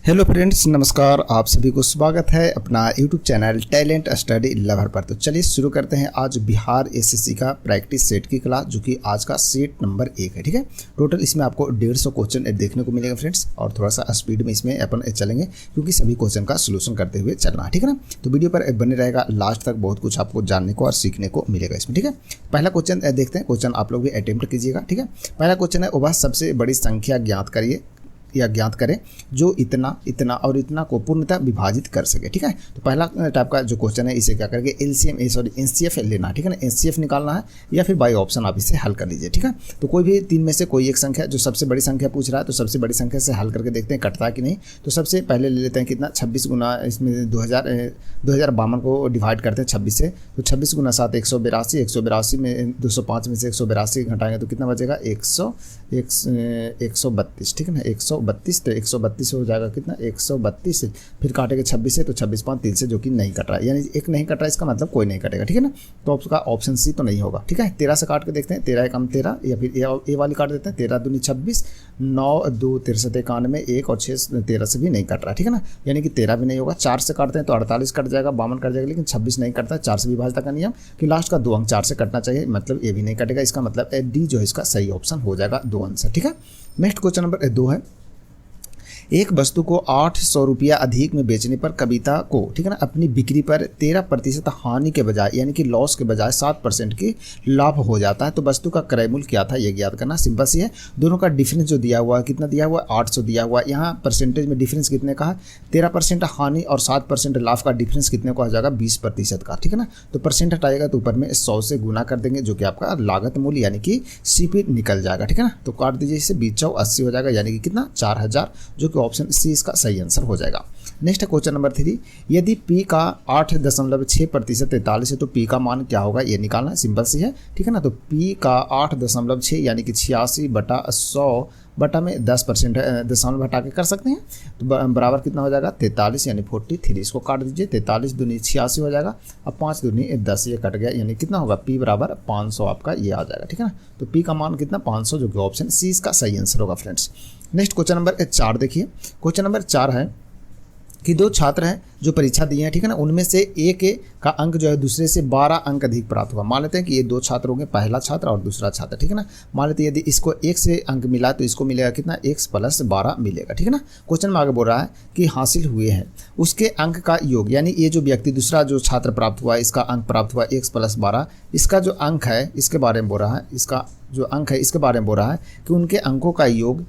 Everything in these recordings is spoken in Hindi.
हेलो फ्रेंड्स, नमस्कार। आप सभी को स्वागत है अपना YouTube channel talent study lover पर। तो चलिए शुरू करते हैं आज बिहार एसएससी का प्रैक्टिस सेट की क्लास, जो कि आज का सेट नंबर 1 है। ठीक है, टोटल इसमें आपको 150 क्वेश्चन देखने को मिलेगा फ्रेंड्स, और थोड़ा सा स्पीड में इसमें अपन चलेंगे क्योंकि सभी क्वेश्चन का सोल्यूशन करते हुए चलना है। ठीक है ना, तो वीडियो पर बने रहेगा लास्ट तक, बहुत कुछ आपको जानने को और सीखने को मिलेगा इसमें। ठीक है, पहला क्वेश्चन देखते हैं। क्वेश्चन आप लोग भी अटेम्प्ट कीजिएगा। ठीक है, पहला क्वेश्चन है वह सबसे बड़ी संख्या ज्ञात करिए या ज्ञात करें जो इतना इतना और इतना को पूर्णतः विभाजित कर सके। ठीक है, तो पहला टाइप का जो क्वेश्चन है इसे क्या करेंगे, एनसीएफ लेना है। ठीक है ना, एनसीएफ निकालना है या फिर बाई ऑप्शन आप इसे हल कर लीजिए। ठीक है, तो कोई भी तीन में से कोई एक संख्या, जो सबसे बड़ी संख्या पूछ रहा है तो सबसे बड़ी संख्या से हल करके देखते हैं कटता है कि नहीं। तो सबसे पहले ले लेते हैं कितना, 26 गुना इसमें 2052 को डिवाइड करते हैं 26 से। तो 26 गुना 7 182, 182 में 205 में से 182 घटाएंगे तो कितना बचेगा, 132। ठीक है ना, 132, तो 132 हो जाएगा कितना, 132 फिर काटेंगे 26 से, तो 26 5 3 से, जो कि नहीं कट रहा है, यानी एक नहीं कट रहा है, इसका मतलब कोई नहीं कटेगा। ठीक है ना, तो आपका ऑप्शन सी तो नहीं होगा। ठीक है, 13 से काट के देखते हैं, 13 कम 13, या फिर ए वाली काट देते हैं, 13 दूनी 26, 9 2 63 91, 1 और 6 13 से भी नहीं कट रहा है। ठीक है ना, यानी कि 13 भी नहीं होगा। 4 से काटते हैं तो 48 कट जाएगा, 52 कट जाएगा, लेकिन 26 नहीं कटता है। 4 से विभाजता का नियम कि लास्ट का 2 अंक 4 से कटना चाहिए, मतलब ये भी नहीं कटेगा। इसका मतलब डी जो है इसका सही ऑप्शन हो जाएगा, 2 आंसर। ठीक है, नेक्स्ट क्वेश्चन नंबर 2 है, एक वस्तु को 800 रुपया अधिक में बेचने पर कविता को, ठीक है ना, अपनी बिक्री पर 13% हानि के बजाय, यानी कि लॉस के बजाय 7% की लाभ हो जाता है। तो वस्तु का क्रय मूल्य क्या था, ये ज्ञात करना। सिंपल सी है, दोनों का डिफरेंस जो दिया हुआ है, कितना दिया हुआ है, 800 दिया हुआ है। यहाँ परसेंटेज में डिफरेंस कितने का है, 13% हानि और 7% लाभ का डिफरेंस कितने को आ जाएगा, 20% का। ठीक है ना, तो परसेंट हटाएगा तो ऊपर में 100 से गुना कर देंगे, जो कि आपका लागत मूल्य यानी कि सीपी निकल जाएगा। ठीक है ना, तो काट दीजिए इसे, 20 80 हो जाएगा, यानी कि कितना, 4000, जो कि ऑप्शन सी इसका सही आंसर हो जाएगा। नेक्स्ट है क्वेश्चन नंबर 3, यदि P का 8.6% 43 है तो P का मान क्या होगा, ये निकालना है। सिंपल सी है। ठीक है ना, तो P का 8.6 यानी कि 86/100 बटा में 10% दशमलव हटा के कर सकते हैं, तो बराबर कितना हो जाएगा, 43 यानी 43। इसको काट दीजिए, 43 दूनी 86 हो जाएगा, अब 5 दूनी 10, ये कट गया, यानी कितना होगा, P बराबर 500 आपका ये आ जाएगा। ठीक है ना, तो P का मान कितना, 500, जो कि ऑप्शन सी इसका सही आंसर होगा फ्रेंड्स। नेक्स्ट क्वेश्चन नंबर 4 देखिए। क्वेश्चन नंबर 4 है कि 2 छात्र हैं जो परीक्षा दिए हैं, ठीक है ना, उनमें से एक का अंक जो है दूसरे से 12 अंक अधिक प्राप्त हुआ। मान लेते हैं कि ये 2 छात्र होंगे, पहला छात्र और दूसरा छात्र। ठीक है ना, मान लेते हैं यदि इसको 1 से अंक मिला तो इसको मिलेगा कितना, 1 + 12 मिलेगा। ठीक है ना, क्वेश्चन में आगे बोल रहा है कि हासिल हुए हैं उसके अंक का योग, यानी ये जो व्यक्ति दूसरा जो छात्र प्राप्त हुआ, इसका अंक प्राप्त हुआ 1 + 12, इसका जो अंक है इसके बारे में बोल रहा है, इसका जो अंक है इसके बारे में बोल रहा है कि उनके अंकों का योग,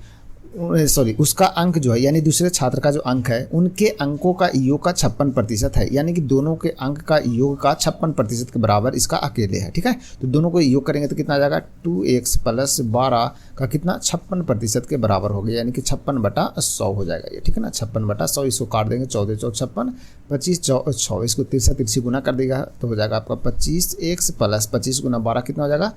उसका अंक जो है, यानी दूसरे छात्र का जो अंक है, उनके अंकों का योग का 56% है, यानी कि दोनों के अंक का योग का 56% के बराबर इसका अकेले है। ठीक है, तो दोनों को योग करेंगे तो कितना आ जाएगा, 2x + 12 का कितना, 56% के बराबर हो गया, यानी कि 56/100 हो जाएगा ये। ठीक है ना, 56/100, इसको काट देंगे, 14 4 56, 25 6, इसको 3 गुना कर देगा तो हो जाएगा आपका 25x + 25 गुना 12 कितना हो जाएगा,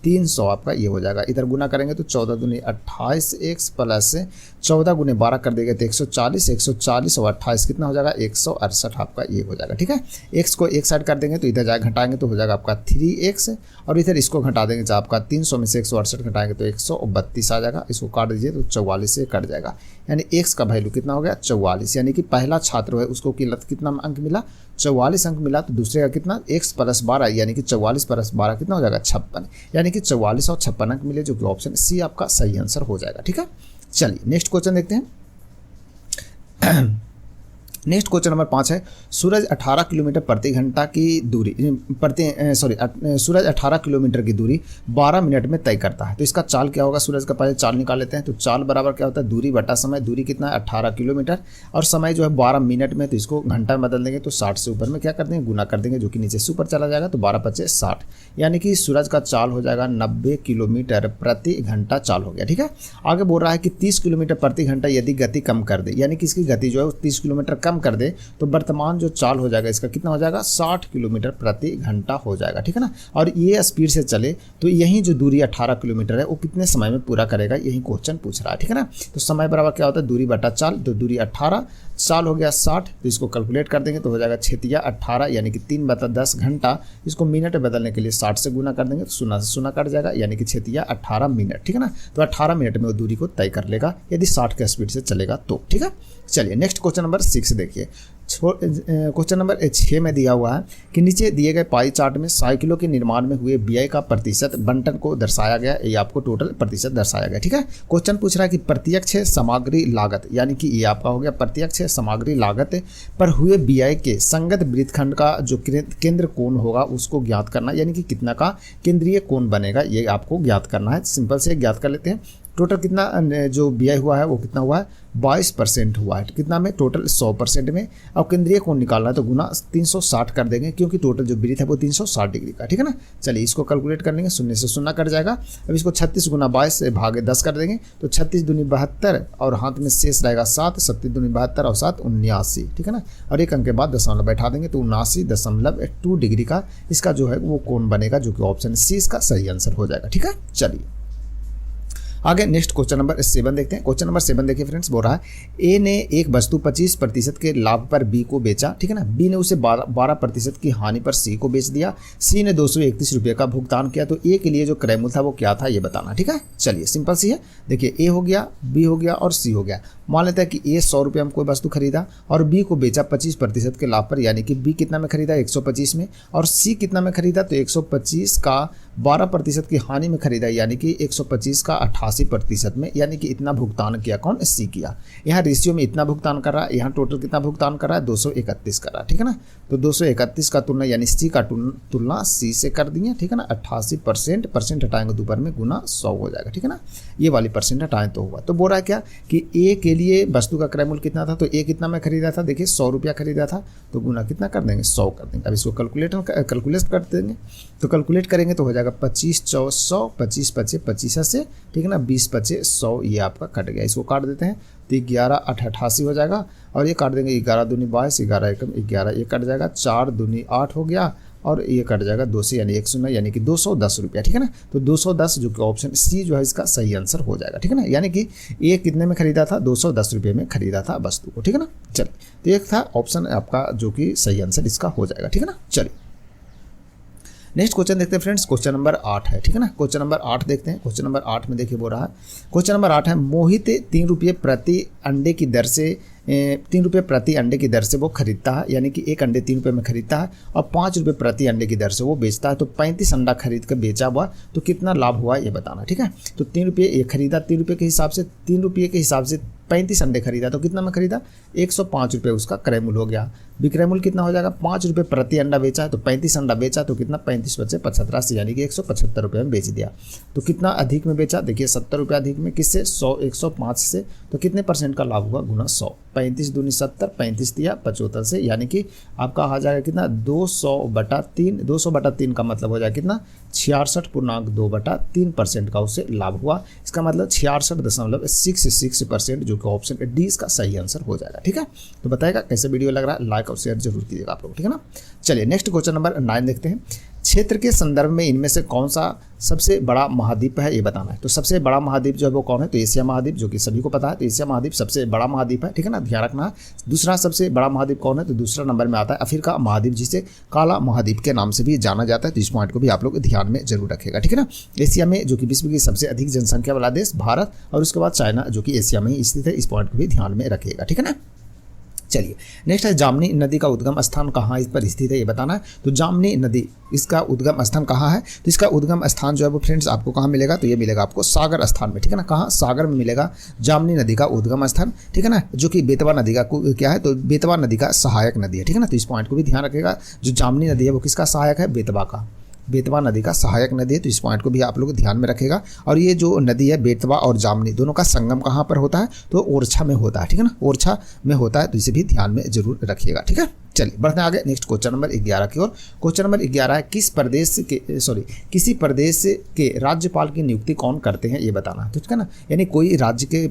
300 आपका ये हो जाएगा। इधर गुना करेंगे तो 14 दूनी 28, x + 14 गुने 12 कर देगा तो 140, 140 और 28 कितना हो जाएगा, 168 आपका ये हो जाएगा। ठीक है, x को एक साइड कर देंगे तो इधर जाकर घटाएंगे तो हो जाएगा आपका 3x, और इधर इसको घटा देंगे तो आपका 300 में से 168 घटाएंगे तो 132 आ जाएगा। इसको काट दीजिए तो 44 से कट जाएगा, यानी x का वैल्यू कितना हो गया, 44। यानी कि पहला छात्र है उसको कितना अंक मिला, 44 अंक मिला, तो दूसरे का कितना, x + 12 यानी कि 44 + 12 कितना हो जाएगा, 56, यानी कि 44 और 56 अंक मिले, जो कि ऑप्शन सी आपका सही आंसर हो जाएगा। ठीक है, चलिए नेक्स्ट क्वेश्चन देखते हैं। नेक्स्ट क्वेश्चन नंबर 5 है, सूरज 18 किलोमीटर प्रति घंटा की दूरी सूरज 18 किलोमीटर की दूरी 12 मिनट में तय करता है। तो इसका चाल क्या होगा, सूरज का पहले चाल निकाल लेते हैं। तो चाल बराबर क्या होता है, दूरी बटा समय। दूरी कितना है, 18 किलोमीटर, और समय जो है 12 मिनट में, तो इसको घंटा में बदल देंगे तो 60 से ऊपर में क्या कर देंगे, गुना कर देंगे, जो कि नीचे से ऊपर चला जाएगा, तो 12 × 5 = 60, यानी कि सूरज का चाल हो जाएगा 90 किलोमीटर प्रति घंटा चाल हो गया। ठीक है, आगे बोल रहा है कि 30 किलोमीटर प्रति घंटा यदि गति कम कर दे, यानी कि इसकी गति जो है 30 किलोमीटर कम कर दे, तो वर्तमान जो चाल हो जाएगा इसका कितना हो जाएगा, 60 किलोमीटर प्रति घंटा हो जाएगा। ठीक है ना, और ये स्पीड से चले तो यही जो दूरी 18 किलोमीटर है वो कितने समय में पूरा करेगा, यही क्वेश्चन पूछ रहा है। ठीक है ना, तो समय बराबर क्या होता है, दूरी बटा चाल, तो दूरी 18, साल हो गया 60, तो इसको कैलकुलेट कर देंगे तो हो जाएगा 6×18 यानी कि 3/10 घंटा। इसको मिनट में बदलने के लिए 60 से गुना कर देंगे तो 0 से 0 कट जाएगा यानी कि 6×18 मिनट, ठीक है ना। तो 18 मिनट में वो दूरी को तय कर लेगा यदि 60 के स्पीड से चलेगा तो, ठीक है। चलिए नेक्स्ट क्वेश्चन नंबर 6 देखिए। क्वेश्चन नंबर 6 में दिया हुआ है कि नीचे दिए गए पाई चार्ट में साइकिलों के निर्माण में हुए व्यय का प्रतिशत बंटन को दर्शाया गया, ये आपको टोटल प्रतिशत दर्शाया गया, ठीक है। क्वेश्चन पूछ रहा है कि प्रत्यक्ष सामग्री लागत, यानी कि ये आपका हो गया प्रत्यक्ष सामग्री लागत पर हुए व्यय के संगत वृत्तखंड का जो केंद्र कोण होगा उसको ज्ञात करना, यानी कि कितना का केंद्रीय कोण बनेगा ये आपको ज्ञात करना है। सिंपल से ज्ञात कर लेते हैं। टोटल कितना जो व्यय हुआ है वो कितना हुआ है 22% हुआ है, कितना में टोटल 100% में। अब केंद्रीय कोण निकालना है तो गुना 360 कर देंगे क्योंकि टोटल जो वृत्त है वो 360 डिग्री का, ठीक है ना। चलिए इसको कैलकुलेट कर लेंगे, 0 से 0 कट जाएगा। अब इसको 36 गुना 22 से भागे 10 कर देंगे तो 36 दूनी 72 और हाथ में शेष रहेगा 7, 37 दूनी 72 और 7 79, ठीक है ना। और एक अंक के बाद दशमलव बैठा देंगे तो 79.2 डिग्री का इसका जो है वो कोण बनेगा, जो कि ऑप्शन सी इसका सही आंसर हो जाएगा, ठीक है। चलिए आगे नेक्स्ट क्वेश्चन नंबर 7 देखते हैं। क्वेश्चन नंबर 7 देखिए फ्रेंड्स, बोल रहा है ए ने एक वस्तु 25% के लाभ पर बी को बेचा, ठीक है ना। बी ने उसे 12% की हानि पर सी को बेच दिया। सी ने 231 रुपये का भुगतान किया, तो ए के लिए जो क्रय मूल्य था वो क्या था ये बताना, ठीक है। चलिए सिंपल सी है, देखिए ए हो गया, बी हो गया और सी हो गया। मान लेते हैं कि ए 100 रुपये में कोई वस्तु खरीदा और बी को बेचा 25% के लाभ पर, यानी कि बी कितना में खरीदा 125 में, और सी कितना में खरीदा तो 125 का 12% की हानि में खरीदा, यानी कि 125 का 88% में, यानी कि इतना भुगतान किया कौन सी किया। यहाँ रेशियो में इतना भुगतान कर रहा है, यहाँ टोटल कितना भुगतान कर रहा है 231 कर रहा है, ठीक है ना। तो 231 का तुलना यानी सी का तुलना सी से कर दिए, ठीक है ना। 88% परसेंट हटाएंगे दोपहर में गुना 100 हो जाएगा, ठीक है ना। ये वाली परसेंट हटाएं तो हुआ। तो बोल रहा है क्या कि ए के लिए वस्तु का क्रय मूल्य कितना था, तो ए कितना में खरीदा था, देखिए 100 रुपया खरीदा था, तो गुना कितना कर देंगे 100 कर देंगे। अब इसको कैलकुलेट कर देंगे, तो कैलकुलेट करेंगे तो हो जाएगा 25 × 100, 25 × 25 से, ठीक है ना, 20 × 100 ये आपका कट गया। इसको काट देते हैं तो 11 8 88 हो जाएगा, और ये काट देंगे 11 दूनी 22, 11 एकम 11, ये कट जाएगा, 4 दूनी 8 हो गया, और ये कट जाएगा 2 से यानी 1 यानी कि 210 रुपया, ठीक है ना। तो 210 जो कि ऑप्शन सी जो है इसका सही आंसर हो जाएगा, ठीक है ना। यानी कि ये कितने में खरीदा था 210 रुपये में खरीदा था वस्तु को, ठीक है ना। चलिए तो एक था ऑप्शन आपका जो कि सही आंसर इसका हो जाएगा, ठीक है ना। चलिए नेक्स्ट क्वेश्चन देखते हैं फ्रेंड्स, क्वेश्चन नंबर 8 है, ठीक है ना। क्वेश्चन नंबर 8 देखते हैं। क्वेश्चन नंबर 8 में देखिए बोल रहा है, क्वेश्चन नंबर 8 है मोहित 3 रुपये प्रति अंडे की दर से 3 रुपये प्रति अंडे की दर से वो खरीदता है, यानी कि एक अंडे 3 रुपये में खरीदता है और 5 रुपये प्रति अंडे की दर से वो बेचता है। तो 35 अंडा खरीद कर बेचा हुआ तो कितना लाभ हुआ ये बताना, ठीक है। तो 3 रुपये ये खरीदा, 3 रुपये के हिसाब से 3 रुपये के हिसाब से 35 अंडे खरीदा, तो कितना में खरीदा 105 रुपये उसका क्रय मूल्य हो गया। विक्रय मूल्य कितना हो जाएगा 5 रुपये प्रति अंडा बेचा है, तो 35 अंडा बेचा तो कितना 35 बचे 75 यानी कि 175 रुपये में बेच दिया। तो कितना अधिक में बेचा, देखिए 70 रुपये अधिक में, किससे 105 से, तो कितने परसेंट का लाभ हुआ गुना 100, 35 दूनी 70, 35 दिया 75 से, यानी कि आपका आ जाएगा कितना 200/3, 200/3 का मतलब हो जाएगा कितना 66.2/3% का उससे लाभ हुआ। इसका मतलब 66.66% जो कि ऑप्शन डी इसका सही आंसर हो जाएगा, ठीक है। तो बताएगा कैसे वीडियो लग रहा है, लाइक और शेयर जरूर कीजिएगा आप लोग, ठीक है ना। चलिए नेक्स्ट क्वेश्चन नंबर 9 देखते हैं। क्षेत्र के संदर्भ में इनमें से कौन सा सबसे बड़ा महाद्वीप है ये बताना है। तो सबसे बड़ा महाद्वीप जो है वो कौन है, तो एशिया महाद्वीप, जो कि सभी को पता है। तो एशिया महाद्वीप सबसे बड़ा महाद्वीप है, ठीक है ना, ध्यान रखना है। दूसरा सबसे बड़ा महाद्वीप कौन है, तो दूसरा नंबर में आता है अफ्रीका महाद्वीप, जिसे काला महाद्वीप के नाम से भी जाना जाता है। तो इस पॉइंट को भी आप लोग ध्यान में जरूर रखेगा, ठीक है ना। एशिया में जो कि विश्व की सबसे अधिक जनसंख्या वाला देश भारत, और उसके बाद चाइना जो कि एशिया में ही स्थित है। इस पॉइंट को भी ध्यान में रखिएगा, ठीक है ना। चलिए नेक्स्ट है जामनी नदी का उद्गम स्थान कहाँ इस पर स्थित है ये बताना है। तो जामनी नदी इसका उद्गम स्थान कहाँ है, तो इसका उद्गम स्थान जो है वो फ्रेंड्स आपको कहाँ मिलेगा, तो ये मिलेगा आपको सागर स्थान में, ठीक है ना। कहाँ, सागर में मिलेगा जामनी नदी का उद्गम स्थान, ठीक है ना, जो कि बेतवा नदी का क्या है, तो बेतवा नदी का सहायक नदी है, ठीक है ना। तो इस पॉइंट को भी ध्यान रखेगा, जो जामनी नदी है वो किसका सहायक है, बेतवा का, बेतवा नदी का सहायक नदी है। तो इस पॉइंट को भी आप लोग ध्यान में रखेगा। और ये जो नदी है बेतवा और जामनी दोनों का संगम कहाँ पर होता है, तो ओरछा में होता है, ठीक है ना, ओरछा में होता है। तो इसे भी ध्यान में जरूर रखिएगा, ठीक है। चलिए बढ़ते हैं आगे नेक्स्ट क्वेश्चन नंबर 11 की ओर। क्वेश्चन नंबर 11 है किसी प्रदेश के राज्यपाल की नियुक्ति कौन करते हैं ये बताना है, ठीक है ना। यानी कोई राज्य है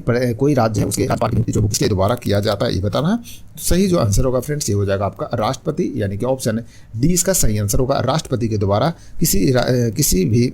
उसके राज्यपाल की नियुक्ति जो किसके द्वारा किया जाता है ये बताना है। सही जो आंसर होगा फ्रेंड्स ये हो जाएगा आपका राष्ट्रपति, यानी कि ऑप्शन डी इसका सही आंसर होगा। राष्ट्रपति के द्वारा किसी भी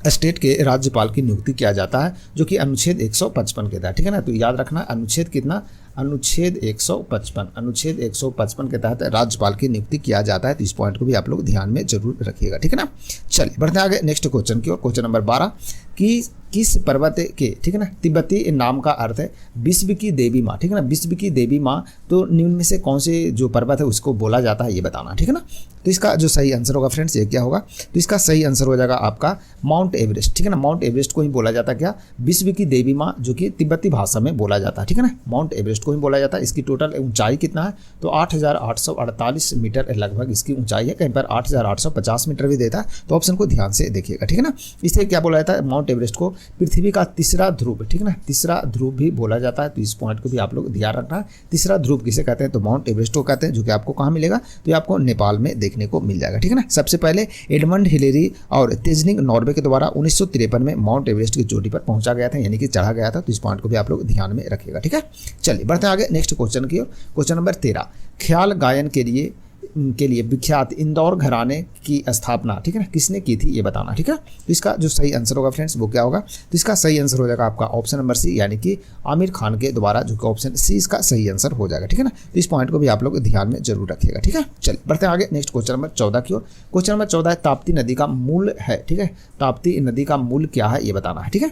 स्टेट के राज्यपाल की नियुक्ति किया जाता है, जो कि अनुच्छेद 155 के तहत, ठीक है ना। तो याद रखना अनुच्छेद कितना अनुच्छेद 155, अनुच्छेद 155 के तहत राज्यपाल की नियुक्ति किया जाता है। तो इस पॉइंट को भी आप लोग ध्यान में जरूर रखिएगा, ठीक है ना। चलिए बढ़ते हैं आगे नेक्स्ट क्वेश्चन की ओर। क्वेश्चन नंबर 12 कि किस पर्वत के, ठीक है ना, तिब्बती नाम का अर्थ है विश्व की देवी माँ, ठीक है ना, विश्व की देवी माँ। तो निम्न में से कौन से जो पर्वत है उसको बोला जाता है ये बताना, ठीक है ना। तो इसका जो सही आंसर होगा फ्रेंड्स ये क्या होगा, तो इसका सही आंसर हो जाएगा आपका माउंट एवरेस्ट, ठीक है ना। माउंट एवरेस्ट को ही बोला जाता है क्या, विश्व की देवी माँ, जो कि तिब्बती भाषा में बोला जाता है, ठीक है ना। माउंट एवरेस्ट को ही बोला जाता है। इसकी टोटल ऊंचाई कितना है, तो 8,848 मीटर लगभग इसकी ऊंचाई है। कहीं पर 8,850 मीटर भी देता है, तो ऑप्शन को ध्यान से देखिएगा, ठीक है ना। इसे क्या बोला जाता है, माउंट एवरेस्ट को पृथ्वी का तीसरा ध्रुव, ठीक है ना, तीसरा ध्रुव भी बोला जाता है। तो इस पॉइंट को भी आप लोग ध्यान रखना है। तीसरा ध्रुव किसे कहते हैं, तो माउंट एवरेस्ट को कहते हैं, जो कि आपको कहाँ मिलेगा, तो ये आपको नेपाल में देखने को मिल जाएगा, ठीक है ना। सबसे पहले एडमंड हिलेरी और तेजनिंग नॉर्वे के द्वारा 1953 में माउंट एवरेस्ट की चोटी पर पहुंचा गया था, यानी कि चढ़ा गया था। तो इस पॉइंट को भी आप लोग ध्यान में रखिएगा, ठीक है। चलिए बढ़ते हैं आगे नेक्स्ट क्वेश्चन की ओर। क्वेश्चन नंबर 13 ख्याल गायन के लिए विख्यात इंदौर घराने की स्थापना, ठीक है ना, किसने की थी ये बताना, ठीक है। तो इसका जो सही आंसर होगा फ्रेंड्स वो क्या होगा, तो इसका सही आंसर हो जाएगा आपका ऑप्शन नंबर सी, यानी कि आमिर खान के द्वारा, जो कि ऑप्शन सी इसका सही आंसर हो जाएगा, ठीक है ना। तो इस पॉइंट को भी आप लोग ध्यान में जरूर रखिएगा, ठीक है। चलिए बढ़ते हैं आगे नेक्स्ट क्वेश्चन नंबर 14 की ओर। क्वेश्चन नंबर 14 है ताप्ती नदी का मूल है, ठीक है, ताप्ती नदी का मूल क्या है ये बताना है, ठीक है।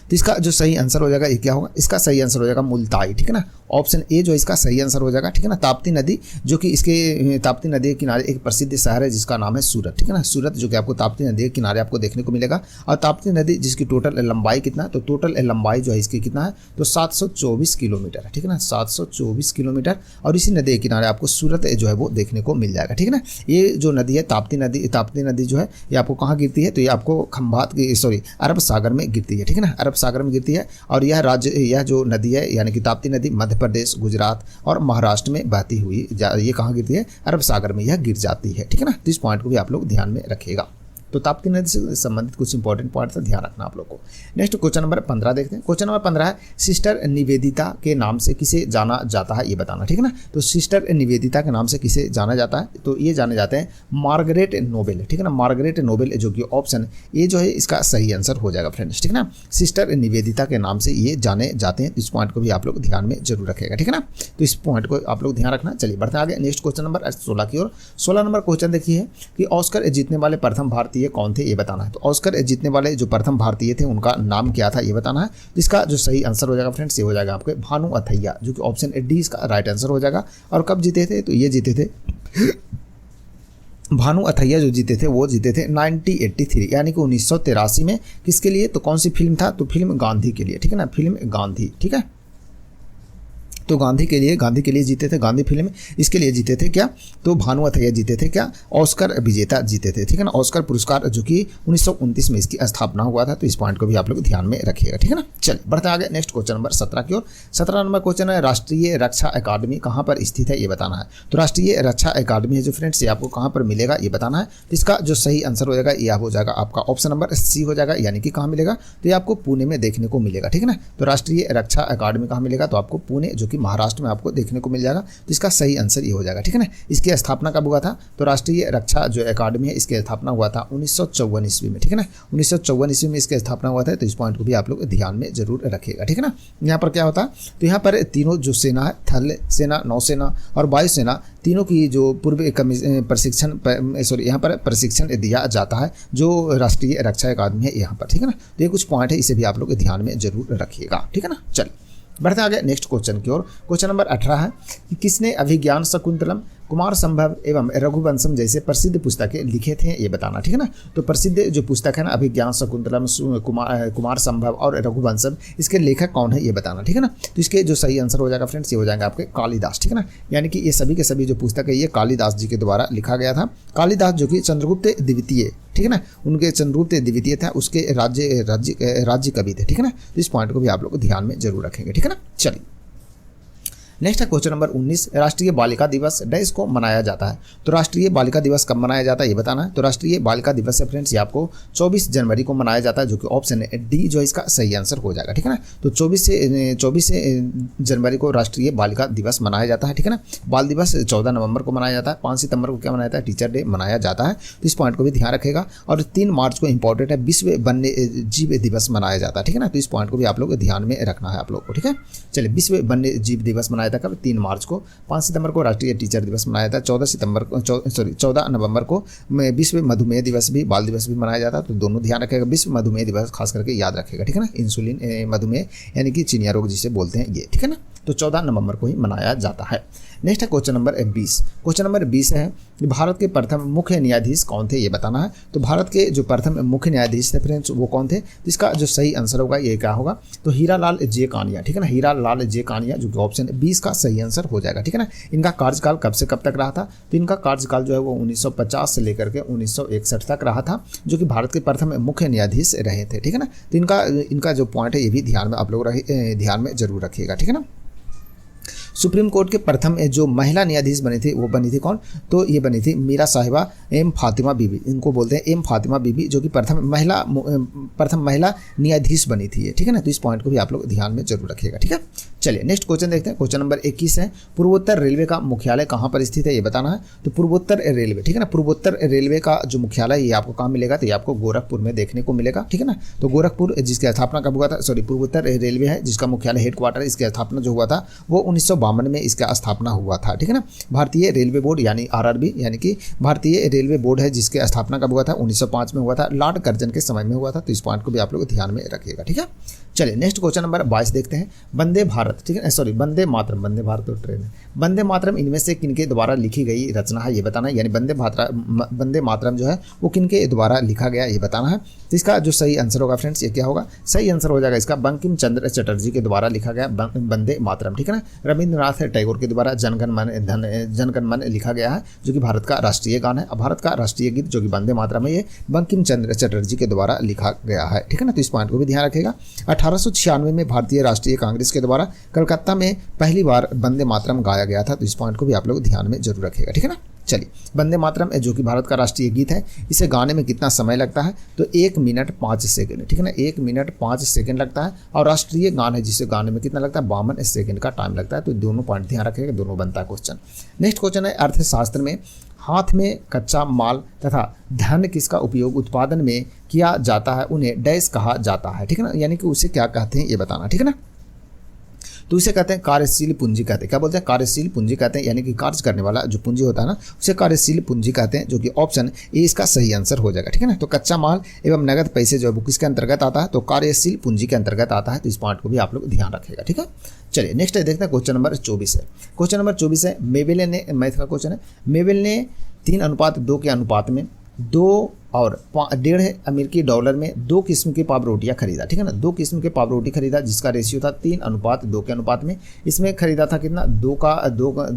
तो इसका जो सही आंसर हो जाएगा ये क्या होगा, इसका सही आंसर हो जाएगा मुल्ताई, ठीक है ना। ऑप्शन ए जो इसका सही आंसर हो जाएगा, ठीक है ना। ताप्ती नदी, जो कि इसके ताप्ती नदी के किनारे एक प्रसिद्ध शहर है जिसका नाम है सूरत, ठीक है ना। सूरत जो कि आपको ताप्ती नदी के किनारे आपको देखने को मिलेगा। और ताप्ती नदी जिसकी टोटल लंबाई कितना है, तो टोटल लंबाई जो है इसकी कितना है, तो 724 किलोमीटर है, ठीक है ना, 724 किलोमीटर। और इसी नदी के किनारे आपको सूरत जो है वो देखने को मिल जाएगा, ठीक है ना। ये जो नदी है ताप्ती नदी जो है ये आपको कहाँ गिरती है, तो ये आपको खंभात की अरब सागर में गिरती है, ठीक है ना, अरब सागर में गिरती है। और यह जो नदी है यानी कि ताप्ती नदी मध्य प्रदेश, गुजरात और महाराष्ट्र में बहती हुई ये कहाँ गिरती है, अरब सागर में यह गिर जाती है, ठीक है ना। तो इस पॉइंट को भी आप लोग ध्यान में रखिएगा। तो ताप्ती नदी से संबंधित कुछ इंपॉर्टेंट पॉइंट का ध्यान रखना आप लोग को। नेक्स्ट क्वेश्चन नंबर 15 देखते हैं। क्वेश्चन नंबर 15 है सिस्टर निवेदिता के नाम से किसे जाना जाता है ये बताना, ठीक है ना। तो सिस्टर निवेदिता के नाम से किसे जाना जाता है, तो ये जाने जाते हैं मार्गरेट नोबेल, ठीक है ना, मार्गरेट नोबेल, जो कि ऑप्शन ये जो है इसका सही आंसर हो जाएगा फ्रेंड्स, ठीक है ना। सिस्टर निवेदिता के नाम से ये जाने जाते हैं। इस पॉइंट को भी आप लोग ध्यान में जरूर रखिएगा, ठीक है ना। तो इस पॉइंट को आप लोग ध्यान रखना। चलिए बढ़ते आगे नेक्स्ट क्वेश्चन नंबर 16 की ओर। 16 नंबर क्वेश्चन देखिए कि ऑस्कर जीतने वाले प्रथम भारतीय कौन थे ये बताना है। तो ऑस्कर जीतने वाले जो प्रथम भारतीय थे उनका नाम क्या था ये बताना है। तो इसका जो सही आंसर हो जाएगा फ्रेंड्स ये हो जाएगा आपके भानु अथैया, जो कि ऑप्शन डी इसका राइट आंसर हो जाएगा। और कब जीते थे, तो ये जीते थे भानु अथैया जो जीते थे वो जीते थे 1983 यानी कि 1983 में। किसके लिए, तो कौन सी फिल्म था, तो फिल्म गांधी के लिए, ठीक है ना, फिल्म गांधी, ठीक है। तो गांधी के लिए जीते थे, गांधी फिल्म इसके लिए जीते थे क्या, तो भानु अथैया जीते थे क्या, ऑस्कर विजेता जीते थे, ठीक है ना, ऑस्कर पुरस्कार, जो कि 1929 में इसकी स्थापना हुआ था। तो इस पॉइंट को भी आप लोग ध्यान में रखिएगा, ठीक है ना। चलिए बढ़ते आगे नेक्स्ट क्वेश्चन नंबर 17 की ओर। 17 नंबर क्वेश्चन है राष्ट्रीय रक्षा अकादमी कहाँ पर स्थित है ये बताना है। तो राष्ट्रीय रक्षा अकादमी है जो फ्रेंड्स ये आपको कहाँ पर मिलेगा ये बताना है। तो इसका जो सही आंसर हो जाएगा ये हो जाएगा आपका ऑप्शन नंबर सी हो जाएगा, यानी कि कहाँ मिलेगा, तो ये आपको पुणे में देखने को मिलेगा, ठीक है ना। तो राष्ट्रीय रक्षा अकादमी कहाँ मिलेगा, तो आपको पुणे, जो कि महाराष्ट्र में आपको देखने को मिल जाएगा। तो इसका सही आंसर ये हो जाएगा, ठीक है ना। इसकी स्थापना कब हुआ था, तो राष्ट्रीय रक्षा जो अकादमी है इसकी स्थापना हुआ था 1954 ईस्वी में, ठीक है ना, 1954 ईस्वी में इसकी स्थापना हुआ था। तो इस पॉइंट को भी आप लोग ध्यान में जरूर रखिएगा, ठीक है ना। यहाँ पर क्या होता है, तो यहाँ पर तीनों जो सेना है, थल सेना, नौसेना और वायुसेना, तीनों की जो पूर्व प्रशिक्षण यहाँ पर प्रशिक्षण दिया जाता है जो राष्ट्रीय रक्षा अकादमी है यहाँ पर, ठीक है ना। तो ये कुछ पॉइंट है, इसे भी आप लोग ध्यान में जरूर रखिएगा, ठीक है ना। चलिए बढ़ते आगे नेक्स्ट क्वेश्चन की ओर। क्वेश्चन नंबर 18 है कि किसने अभिज्ञान शकुंतलम, कुमार संभव एवं रघुवंशम जैसे प्रसिद्ध पुस्तकें लिखे थे ये बताना, ठीक है ना। तो प्रसिद्ध जो पुस्तक है ना अभिज्ञान शकुंतलम, कुमार संभव और रघुवंशम, इसके लेखक कौन है ये बताना, ठीक है ना। तो इसके जो सही आंसर हो जाएगा फ्रेंड्स ये हो जाएगा आपके कालिदास, ठीक है ना। यानी कि ये सभी के सभी जो पुस्तक है ये कालिदास जी के द्वारा लिखा गया था। कालिदास जो कि चंद्रगुप्त द्वितीय, ठीक है ना, उनके चंद्रगुप्त द्वितीय था, उसके राज्य कवि थे, ठीक है ना। तो इस पॉइंट को भी आप लोग ध्यान में जरूर रखेंगे, ठीक है ना। चलिए नेक्स्ट है क्वेश्चन नंबर 19, राष्ट्रीय बालिका दिवस डैश को मनाया जाता है। तो राष्ट्रीय बालिका दिवस कब मनाया जाता है ये बताना है। तो राष्ट्रीय बालिका दिवस है फ्रेंड्स, ये आपको 24 जनवरी को मनाया जाता है, जो कि ऑप्शन डी जो इसका सही आंसर हो जाएगा, ठीक है ना। तो 24 जनवरी को राष्ट्रीय बालिका दिवस मनाया जाता है, ठीक है ना। बाल दिवस 14 नवंबर को मनाया जाता है। 5 सितंबर को क्या मनाया जाता है, टीचर डे मनाया जाता है। तो इस पॉइंट को भी ध्यान रखेगा। और 3 मार्च को इंपॉर्टेंट है, विश्व वन्य जीव दिवस मनाया जाता है, ठीक है ना। तो इस पॉइंट को भी आप लोग ध्यान में रखना है आप लोग को, ठीक है। चलिए, विश्व वन्य जीव दिवस मनाया था कब, 3 मार्च को। 5 सितंबर को राष्ट्रीय टीचर दिवस मनाया था। 14 नवंबर को विश्व मधुमेह दिवस भी, बाल दिवस भी मनाया जाता है। तो दोनों ध्यान रखेगा। विश्व मधुमेह दिवस खास करके याद रखेगा, ठीक है ना। इंसुलिन मधुमेह यानी कि चिनिया रोग जिसे बोलते हैं ये, ठीक है ना। तो 14 नवंबर को ही मनाया जाता है। नेक्स्ट है क्वेश्चन नंबर 20। क्वेश्चन नंबर 20 है, भारत के प्रथम मुख्य न्यायाधीश कौन थे ये बताना है। तो भारत के जो प्रथम मुख्य न्यायाधीश थे फ्रेंड्स वो कौन थे, तो इसका जो सही आंसर होगा ये क्या होगा, तो हीरालाल जे कानिया, ठीक है ना। हीरालाल जे कानिया जो कि ऑप्शन 20 का सही आंसर हो जाएगा, ठीक है ना। इनका कार्यकाल कब से कब तक रहा था, तो इनका कार्यकाल जो है वो 1950 से लेकर के 1961 तक रहा था, जो कि भारत के प्रथम मुख्य न्यायाधीश रहे थे, ठीक है ना। तो इनका जो पॉइंट है ये भी ध्यान में आप लोग ध्यान में जरूर रखिएगा, ठीक है ना। सुप्रीम कोर्ट के प्रथम जो महिला न्यायाधीश बनी थी वो बनी थी कौन, तो ये बनी थी मीरा साहिबा एम फातिमा बीबी, इनको बोलते हैं एम फातिमा बीबी, जो कि प्रथम महिला न्यायाधीश बनी थी, ठीक है ना। तो इस पॉइंट को भी आप लोग ध्यान में जरूर रखिएगा, ठीक है। चलिए नेक्स्ट क्वेश्चन देखते हैं। क्वेश्चन नंबर 21 है, पूर्वोत्तर रेलवे का मुख्यालय कहाँ पर स्थित है ये बताना है। तो पूर्वोत्तर रेलवे, ठीक है ना, पूर्वोत्तर रेलवे का जो मुख्यालय ये आपको कहाँ मिलेगा, तो ये आपको गोरखपुर में देखने को मिलेगा, ठीक है ना। तो गोरखपुर जिसकी स्थापना कब हुआ था, पूर्वोत्तर रेलवे है जिसका मुख्यालय हेडक्वार्टर, इसकी स्थापना जो हुआ था वो 1952 में इसका स्थापना हुआ था, ठीक है ना। भारतीय रेलवे बोर्ड यानी आरआरबी यानी कि भारतीय रेलवे बोर्ड है जिसके स्थापना कब हुआ था, 1905 में हुआ था, लॉर्ड कर्जन के समय में हुआ था। तो इस पॉइंट को भी आप लोग ध्यान में रखिएगा, ठीक है। चलिए नेक्स्ट क्वेश्चन नंबर 22 देखते हैं। वंदे भारत, ठीक है, वंदे मातरम, वंदे भारत तो ट्रेन है। वंदे मातरम इनमें से किनके द्वारा लिखी गई रचना है ये बताना है, यानी वंदे मातरम जो है वो किनके द्वारा लिखा गया ये बताना है। तो इसका जो सही आंसर होगा फ्रेंड्स ये क्या होगा, सही आंसर हो जाएगा इसका बंकिम चंद्र चटर्जी के द्वारा लिखा गया वंदे मातरम, ठीक है ना। रविंद्रनाथ टैगोर के द्वारा जनगण मन लिखा गया है, जो कि भारत का राष्ट्रीय गान है। भारत का राष्ट्रीय गीत जो कि वंदे मातरम है ये बंकिम चंद्र चटर्जी के द्वारा लिखा गया है, ठीक है ना। तो इस पॉइंट को भी ध्यान रखेगा। 1896 में भारतीय राष्ट्रीय कांग्रेस के द्वारा कलकत्ता में पहली बार वंदे मातरम गाया गया था। तो इस पॉइंट को भी आप लोग ध्यान में जरूर रखिएगा, ठीक है ना। चलिए, वंदे मातरम जो कि भारत का राष्ट्रीय गीत है, इसे गाने में कितना समय लगता है, तो 1 मिनट 5 सेकंड, ठीक है ना, 1 मिनट 5 सेकंड लगता है। और राष्ट्रीय गान है जिसे गाने में कितना लगता है, 52 सेकंड का टाइम लगता है। तो दोनों पॉइंट ध्यान रखिएगा, दोनों बनता है क्वेश्चन। नेक्स्ट क्वेश्चन है, अर्थशास्त्र में हाथ में कच्चा माल तथा धन किसका उपयोग उत्पादन में किया जाता है उन्हें डैश कहा जाता है, ठीक है ना, यानी कि उसे क्या कहते हैं ये बताना, ठीक है ना। तो इसे कहते हैं कार्यशील पूंजी कहते हैं। क्या बोलते हैं, कार्यशील पूंजी कहते हैं, यानी कि कार्य करने वाला जो पूंजी होता है ना उसे कार्यशील पूंजी कहते हैं, जो कि ऑप्शन ए इसका सही आंसर हो जाएगा, ठीक है ना। तो कच्चा माल एवं नगद पैसे जो है वो किसके अंतर्गत आता है, तो कार्यशील पूंजी के अंतर्गत आता है। तो इस पॉइंट को भी आप लोग ध्यान रखिएगा, ठीक है। चलिए नेक्स्ट देखते हैं। क्वेश्चन नंबर 24 है। क्वेश्चन नंबर 24 है, मेबेल ने, मैथ का क्वेश्चन है, मेबेल ने 3:2 के अनुपात में 2 और 1.5 अमेरिकी डॉलर में 2 किस्म की पाव रोटियाँ खरीदा, ठीक है ना। 2 किस्म के पाव रोटी खरीदा जिसका रेशियो था 3:2 के अनुपात में। इसमें खरीदा था कितना, 2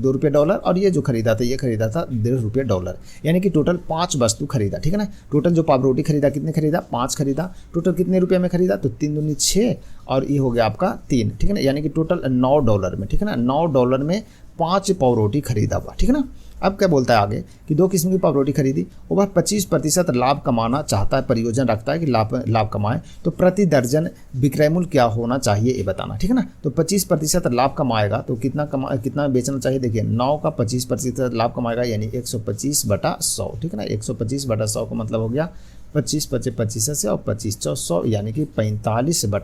रुपये डॉलर, और ये जो खरीदा था ये खरीदा था 1.5 रुपये डॉलर, यानी कि टोटल 5 वस्तु खरीदा, ठीक है ना। टोटल जो पाव रोटी खरीदा कितने खरीदा, 5 खरीदा। टोटल कितने रुपये में खरीदा, तो 3 दूनी 6 और ये हो गया आपका 3, ठीक है ना, यानी कि टोटल 9 डॉलर में, ठीक है ना, 9 डॉलर में 5 पाव रोटी खरीदा हुआ, ठीक है ना। अब क्या बोलता है आगे कि 2 किस्म की पाव रोटी खरीदी, वह 25% लाभ कमाना चाहता है, परियोजना रखता है कि लाभ कमाए, तो प्रति दर्जन विक्रय मूल्य क्या होना चाहिए ये बताना, ठीक है ना। तो 25% लाभ कमाएगा तो कितना बेचना चाहिए, देखिए 9 का 25% लाभ कमाएगा यानी 125/100, ठीक है ना। 125/100 का मतलब हो गया 25 से और 25 यानी कि 45/4,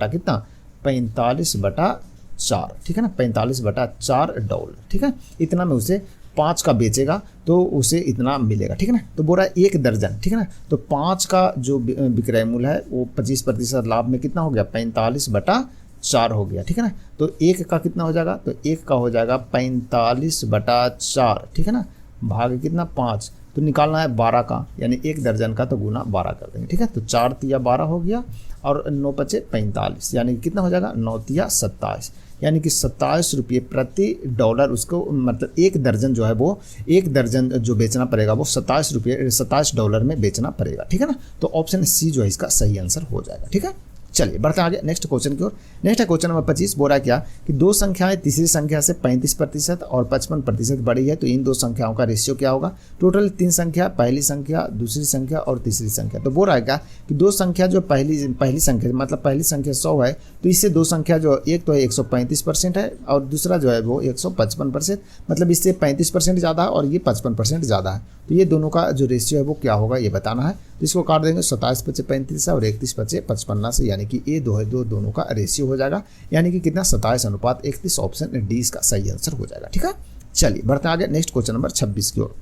ठीक है ना, 45/4 डॉलर, ठीक है। इतना में उसे 5 का बेचेगा तो उसे इतना मिलेगा, ठीक है ना। तो बोल रहा है 1 दर्जन, ठीक है ना, तो 5 का जो विक्रय मूल्य है वो 25% लाभ में कितना हो गया, 45/4 हो गया, ठीक है ना। तो 1 का कितना हो जाएगा, तो 1 का हो जाएगा 45/4, ठीक है ना, भाग कितना 5, तो निकालना है 12 का, यानी 1 दर्जन का तो गुना 12 कर देंगे, ठीक है। तो 4 तिया 12 हो गया और 9 पचे 45, यानी कितना हो जाएगा 9 तिया 27, यानी कि 27 रुपये प्रति डॉलर उसको, मतलब 1 दर्जन जो है वो 1 दर्जन जो बेचना पड़ेगा वो 27 डॉलर में बेचना पड़ेगा, ठीक है ना। तो ऑप्शन सी जो है इसका सही आंसर हो जाएगा, ठीक है। चलिए बढ़ते आगे नेक्स्ट क्वेश्चन की ओर। नेक्स्ट है क्वेश्चन नंबर 25। बोल रहा है क्या कि दो संख्याएं तीसरी संख्या से 35% और 55% बड़ी है, तो इन दो संख्याओं का रेशियो क्या होगा। टोटल 3 संख्या, पहली संख्या, दूसरी संख्या और तीसरी संख्या। तो बोल रहा है क्या कि दो संख्या जो पहली संख्या मतलब पहली संख्या 100 है, तो इससे दो संख्या जो एक तो है 135% है और दूसरा जो है वो 155%, मतलब इससे 35% ज़्यादा है और ये 55% ज़्यादा है। तो ये दोनों का जो रेशियो है वो क्या होगा ये बताना है। तो इसको काट देंगे 27/35 से और 31/55 से, यानी कि ये दोनों का रेशियो हो जाएगा, यानी कि कितना 27:31। ऑप्शन डी इसका सही आंसर हो जाएगा। ठीक है, चलिए बढ़ते आगे नेक्स्ट क्वेश्चन नंबर 26 की ओर।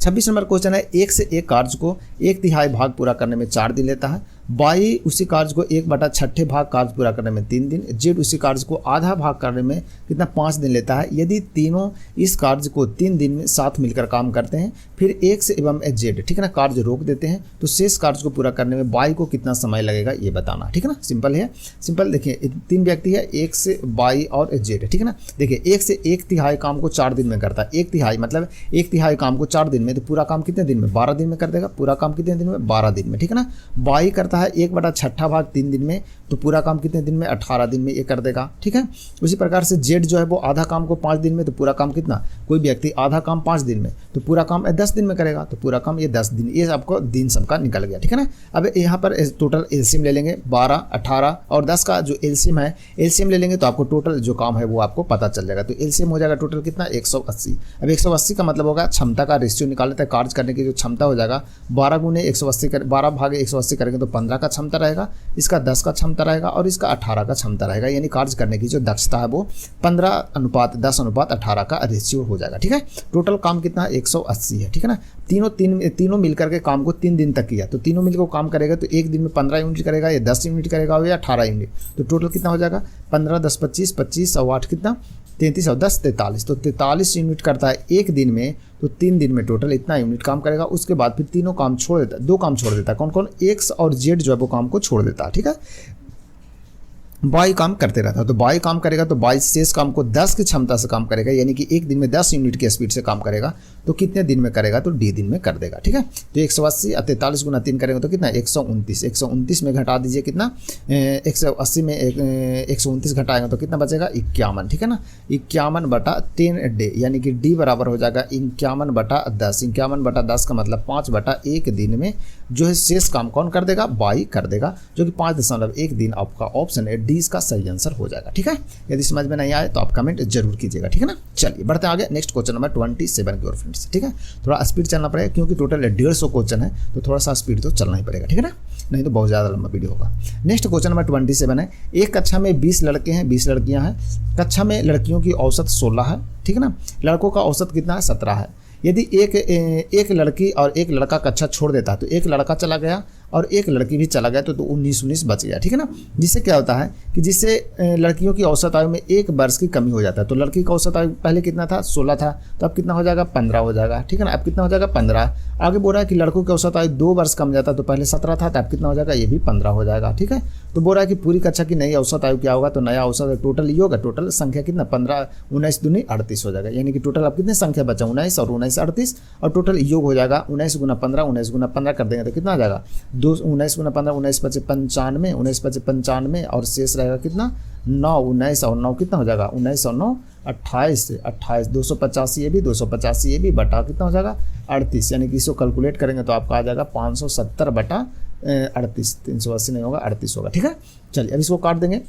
26 नंबर क्वेश्चन है, एक से एक कार्य को 1/3 भाग पूरा करने में 4 दिन लेता है। वाई उसी कार्य को 1/6 भाग कार्य पूरा करने में 3 दिन। जेड उसी कार्य को आधा भाग करने में कितना 5 दिन लेता है। यदि तीनों इस कार्य को 3 दिन में साथ मिलकर काम करते हैं, फिर एक से एवं जेड, ठीक है ना, कार्य रोक देते हैं, तो शेष कार्य को पूरा करने में वाई को कितना समय लगेगा ये बताना। ठीक है ना, सिंपल है, सिंपल। देखिए 3 व्यक्ति है, एक से वाई और जेड। ठीक है ना, देखिए एक से 1/3 काम को 4 दिन में करता है। 1/3 मतलब 1/3 काम को 4 दिन में, तो पूरा काम कितने दिन में 12 दिन में कर देगा। पूरा काम कितने दिन में 12 दिन में। ठीक है ना, वाई करता है 1/6 भाग 3 दिन में, तो पूरा काम कितने दिन में 18 दिन में ये कर देगा। ठीक है, उसी प्रकार से जेड जो है वो आधा काम को 5 दिन में, तो पूरा काम कितना, कोई व्यक्ति आधा काम 5 दिन में, तो पूरा काम 10 दिन में करेगा, तो पूरा काम ये 10 दिन, ये आपको दिन सबका निकल गया। ठीक है ना, अब यहाँ पर टोटल एलसीएम ले लेंगे 12, 18 और 10 का जो एलसीएम है, एलसीएम ले लेंगे तो आपको टोटल जो काम है वो आपको पता चल जाएगा। तो एलसीएम हो जाएगा टोटल कितना 180। अब 180 का मतलब होगा क्षमता का रेशियो निकाल लेते हैं, कार्य करने की जो क्षमता हो जाएगा 12 गुने 180 कर 12 भागे 180 करेंगे तो 15 का क्षमता रहेगा, इसका 10 का क्षमता रहेगा और इसका 18 का क्षमता रहेगा, यानी कार्य करने की जो दक्षता है वो 15:10:18 का रेशियो हो जाएगा। ठीक है, टोटल काम कितना 180 है। ठीक है ना, तीनों मिलकर के काम को 3 दिन तक किया, तो तीनों मिलकर काम करेगा तो एक दिन में 15 यूनिट करेगा या 10 यूनिट करेगा या 18 यूनिट, तो टोटल कितना हो जाएगा 15, 10, 25, 25 और 8 कितना 33 और 10 43, तो 43 यूनिट करता है एक दिन में, तो 3 दिन में टोटल इतना यूनिट काम करेगा। उसके बाद फिर तीनों काम छोड़ देता है, 2 काम छोड़ देता है। कौन कौन, एक्स और जेड जो है वो काम को छोड़ देता है। ठीक है, वाई काम करते रहता है, तो वाई काम करेगा तो वाई शेष काम को 10 की क्षमता से काम करेगा, यानी कि एक दिन में 10 यूनिट की स्पीड से काम करेगा, तो कितने दिन में करेगा, तो डी दिन में कर देगा। ठीक है, तो 180 और 43 गुना 3 करेंगे तो कितना 129। 129 में घटा दीजिए कितना 180 में 129 घटाएंगे तो कितना बचेगा 51। ठीक है ना, 51/10 डे, यानी कि डी बराबर हो जाएगा 51/10। 51/10 का मतलब 5/1 दिन में जो है शेष काम कौन कर देगा, वाई कर देगा, जो कि 5.1 दिन आपका ऑप्शन है डी इसका सही आंसर हो जाएगा। ठीक है, यदि समझ में नहीं आए तो आप कमेंट जरूर कीजिएगा। ठीक है ना, चलिए बढ़ते आगे नेक्स्ट क्वेश्चन नंबर 27 की ओर फ्रेंड्स। ठीक है, थोड़ा स्पीड चलना पड़ेगा क्योंकि टोटल 150 क्वेश्चन है, तो थोड़ा सा स्पीड तो चलना ही पड़ेगा। ठीक है ना, नहीं तो बहुत ज़्यादा लंबा वीडियो होगा। नेक्स्ट क्वेश्चन नंबर 27 है, एक कक्षा में 20 लड़के हैं, 20 लड़कियां हैं। कक्षा में लड़कियों की औसत 16 है। ठीक है ना, लड़कों का औसत कितना है 17 है। यदि एक लड़की और एक लड़का कक्षा छोड़ देता है, तो एक लड़का चला गया और एक लड़की भी चला गया, तो 19 बच गया। ठीक है ना, जिससे क्या होता है कि जिससे लड़कियों की औसत आयु में 1 वर्ष की कमी हो जाता है। तो लड़की का औसत आयु पहले कितना था 16 था, तो अब कितना हो जाएगा 15 हो जाएगा। ठीक है ना, अब कितना हो जाएगा 15। आगे बोल रहा है कि लड़कों की औसत आयु 2 वर्ष कम जाता है, तो पहले 17 था, तो अब कितना हो जाएगा ये भी 15 हो जाएगा। ठीक है, तो बोल रहा है कि पूरी कक्षा की नई औसत आयु क्या होगा, तो नया औसत टोटल ये होगा, टोटल संख्या कितना 15, 19 दूनी 38 हो जाएगा, यानी कि टोटल अब कितने संख्या बचा 19 और 19 38, और टोटल योग हो जाएगा 19 गुना 15, 19 गुना 15 कर देंगे तो कितना आ जाएगा 19 गुना 15, 19 × 5 = 95, 19 × 5 = 95 और शेष रहेगा कितना 9, 19 और 9 कितना हो जाएगा 19 और 9 28, 285 ये भी 285 ये भी बटा कितना हो जाएगा 38, यानी कि इसको कैलकुलेट करेंगे तो आपका आ जाएगा 570/38, 380 नहीं होगा 38 होगा। ठीक है, चलिए अब इसको काट देंगे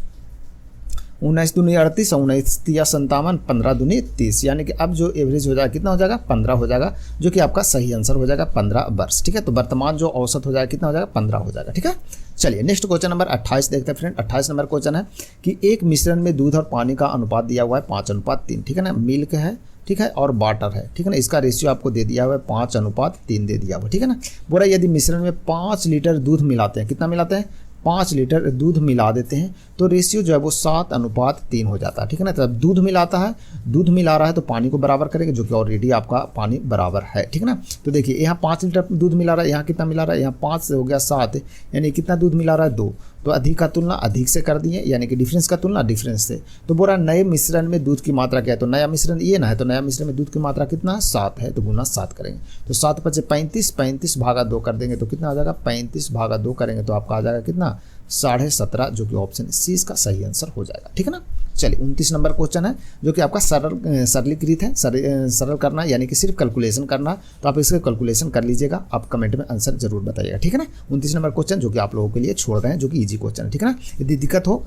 19 दूनी 38 और 19 तिया 57, 15 दूनी 30, यानी कि अब जो एवरेज हो जाएगा कितना हो जाएगा 15 हो जाएगा, जो कि आपका सही आंसर हो जाएगा 15 वर्ष। ठीक है, तो वर्तमान जो औसत हो जाएगा कितना हो जाएगा 15 हो जाएगा। ठीक है, चलिए नेक्स्ट क्वेश्चन नंबर 28 देखते हैं फ्रेंड। 28 नंबर क्वेश्चन है कि एक मिश्रण में दूध और पानी का अनुपात दिया हुआ है 5:3। ठीक है ना, मिल्क है, ठीक है, और वाटर है। ठीक है ना, इसका रेशियो आपको दे दिया हुआ है 5:3 दे दिया हुआ। ठीक है ना, बोला यदि मिश्रण में 5 लीटर दूध मिलाते हैं, कितना मिलाते हैं 5 लीटर दूध मिला देते हैं, तो रेशियो जो है वो 7:3 हो जाता है। ठीक है ना, तो दूध मिलाता है, दूध मिला रहा है तो पानी को बराबर करेंगे, जो कि ऑलरेडी आपका पानी बराबर है। ठीक है ना, तो देखिए यहाँ 5 लीटर दूध मिला रहा है, यहाँ कितना मिला रहा है, यहाँ 5 से हो गया 7, यानी कितना दूध मिला रहा है 2, तो अधिक का तुलना अधिक से कर दिए, यानी कि डिफरेंस का तुलना डिफरेंस से। तो बोला नए मिश्रण में दूध की मात्रा क्या है, तो नया मिश्रण ये ना है, तो नया मिश्रण में दूध की मात्रा कितना 7 है, तो गुना 7 करेंगे, तो 7 × 5 = 35, 35 भागा 2 कर देंगे तो कितना आ जाएगा 35 भागा 2 करेंगे तो आपका आ जाएगा कितना 17.5 जो कि ऑप्शन सी इसका सही आंसर हो जाएगा। ठीक है ना। चलिए 29 नंबर क्वेश्चन है जो कि आपका सरलीकृत है, सरल करना यानी कि सिर्फ कैलकुलेशन करना, तो आप इसका कैलकुलेशन कर लीजिएगा, आप कमेंट में आंसर जरूर बताइएगा। ठीक है ना। 29 नंबर क्वेश्चन जो कि आप लोगों के लिए छोड़ रहे हैं, जो कि इजी क्वेश्चन है। ठीक है ना। यदि दिक्कत हो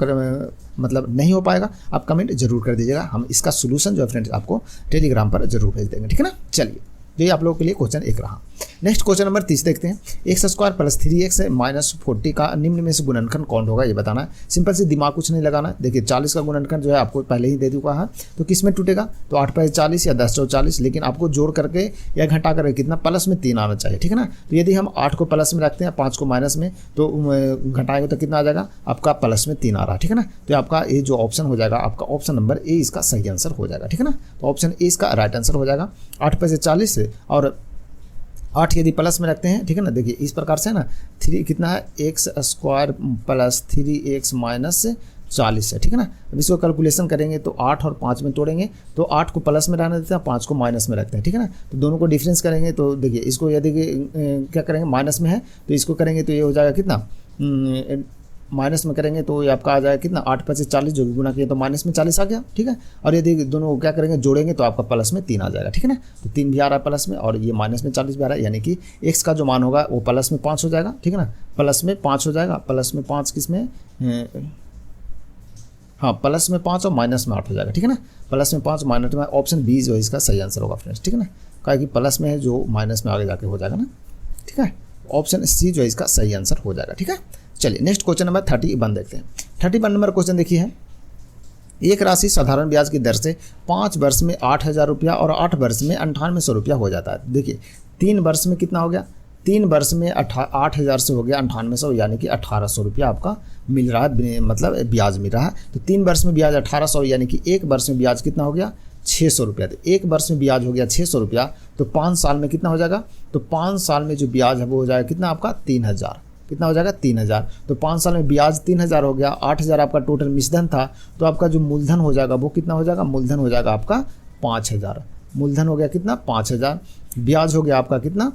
मतलब नहीं हो पाएगा आप कमेंट जरूर कर दीजिएगा, हम इसका सोल्यूशन जो है फ्रेंड्स आपको टेलीग्राम पर जरूर भेज देंगे। ठीक है ना। चलिए ये आप लोगों के लिए क्वेश्चन 1 रहा। नेक्स्ट क्वेश्चन नंबर 30 देखते हैं। x² + 3x - 40 का निम्न में से गुणनखंड कौन होगा ये बताना है। सिंपल से दिमाग कुछ नहीं लगाना। देखिए 40 का गुणनखंड जो है आपको पहले ही दे दूंगा है, तो किस में टूटेगा, तो 8 × 40 या 10 × 40, लेकिन आपको जोड़ करके या घटा करके कितना प्लस में 3 आना चाहिए। ठीक है ना। तो यदि हम 8 को प्लस में रखते हैं 5 को माइनस में, तो घटाएंगे तो कितना आ जाएगा आपका प्लस में 3 आ रहा। ठीक है ना। तो आपका ये जो ऑप्शन हो जाएगा आपका ऑप्शन नंबर ए इसका सही आंसर हो जाएगा। ठीक है ना। तो ऑप्शन ए इसका राइट आंसर हो जाएगा। 8 × 40 और 8 यदि प्लस में रखते हैं, ठीक है ना, देखिए इस प्रकार से है ना, 3 कितना है x² + 3x - 40 है। ठीक है ना। अब इसको कैलकुलेशन करेंगे तो 8 और 5 में तोड़ेंगे तो 8 को प्लस में रहने देते हैं, 5 को माइनस में रखते हैं। ठीक है ना। तो दोनों को डिफरेंस करेंगे तो देखिए इसको यदि क्या करेंगे माइनस में है तो इसको करेंगे तो ये हो जाएगा कितना, माइनस में करेंगे तो ये आपका आ जाएगा कितना, 8 × 40 जो कि गुना किया तो माइनस में 40 आ गया। ठीक है। और यदि दोनों को क्या करेंगे जोड़ेंगे तो आपका प्लस में 3 आ जाएगा। ठीक है ना। तो 3 भी आ रहा है प्लस में और ये माइनस में 40 भी आ रहा है, यानी कि x का जो मान होगा वो प्लस में 5 हो जाएगा। ठीक है ना। प्लस में 5 हो जाएगा, प्लस में 5 किस में, हाँ प्लस में 5 और माइनस में 8 हो जाएगा। ठीक है ना। प्लस में 5 माइनस में, ऑप्शन बी जो है इसका सही आंसर होगा फ्रेंड्स। ठीक है ना। कहा कि प्लस में है जो माइनस में आगे जाके हो जाएगा ना। ठीक है। ऑप्शन सी जो है इसका सही आंसर हो जाएगा। ठीक है। चलिए नेक्स्ट क्वेश्चन नंबर 31 देखते हैं। 31 नंबर क्वेश्चन देखिए है, एक राशि साधारण ब्याज की दर से 5 वर्ष में 8,000 रुपया और 8 वर्ष में 9800 रुपया हो जाता है। देखिए 3 वर्ष में कितना हो गया, 3 वर्ष में 8,000 से हो गया 9800, यानी कि 1800 रुपया आपका मिल रहा है, मतलब ब्याज मिल रहा है। तो 3 वर्ष में ब्याज 1800, यानी कि 1 वर्ष में ब्याज कितना हो गया 600 रुपया। तो 1 वर्ष में ब्याज हो गया 600 रुपया, तो 5 साल में कितना हो जाएगा, तो 5 साल में जो ब्याज है वो हो जाएगा कितना आपका 3000, कितना हो जाएगा 3000। तो 5 साल में ब्याज 3000 हो गया, 8000 आपका टोटल मिश्रधन था, तो आपका जो मूलधन हो जाएगा वो कितना हो जाएगा, मूलधन हो जाएगा आपका 5000। मूलधन हो गया कितना 5000, ब्याज हो गया आपका कितना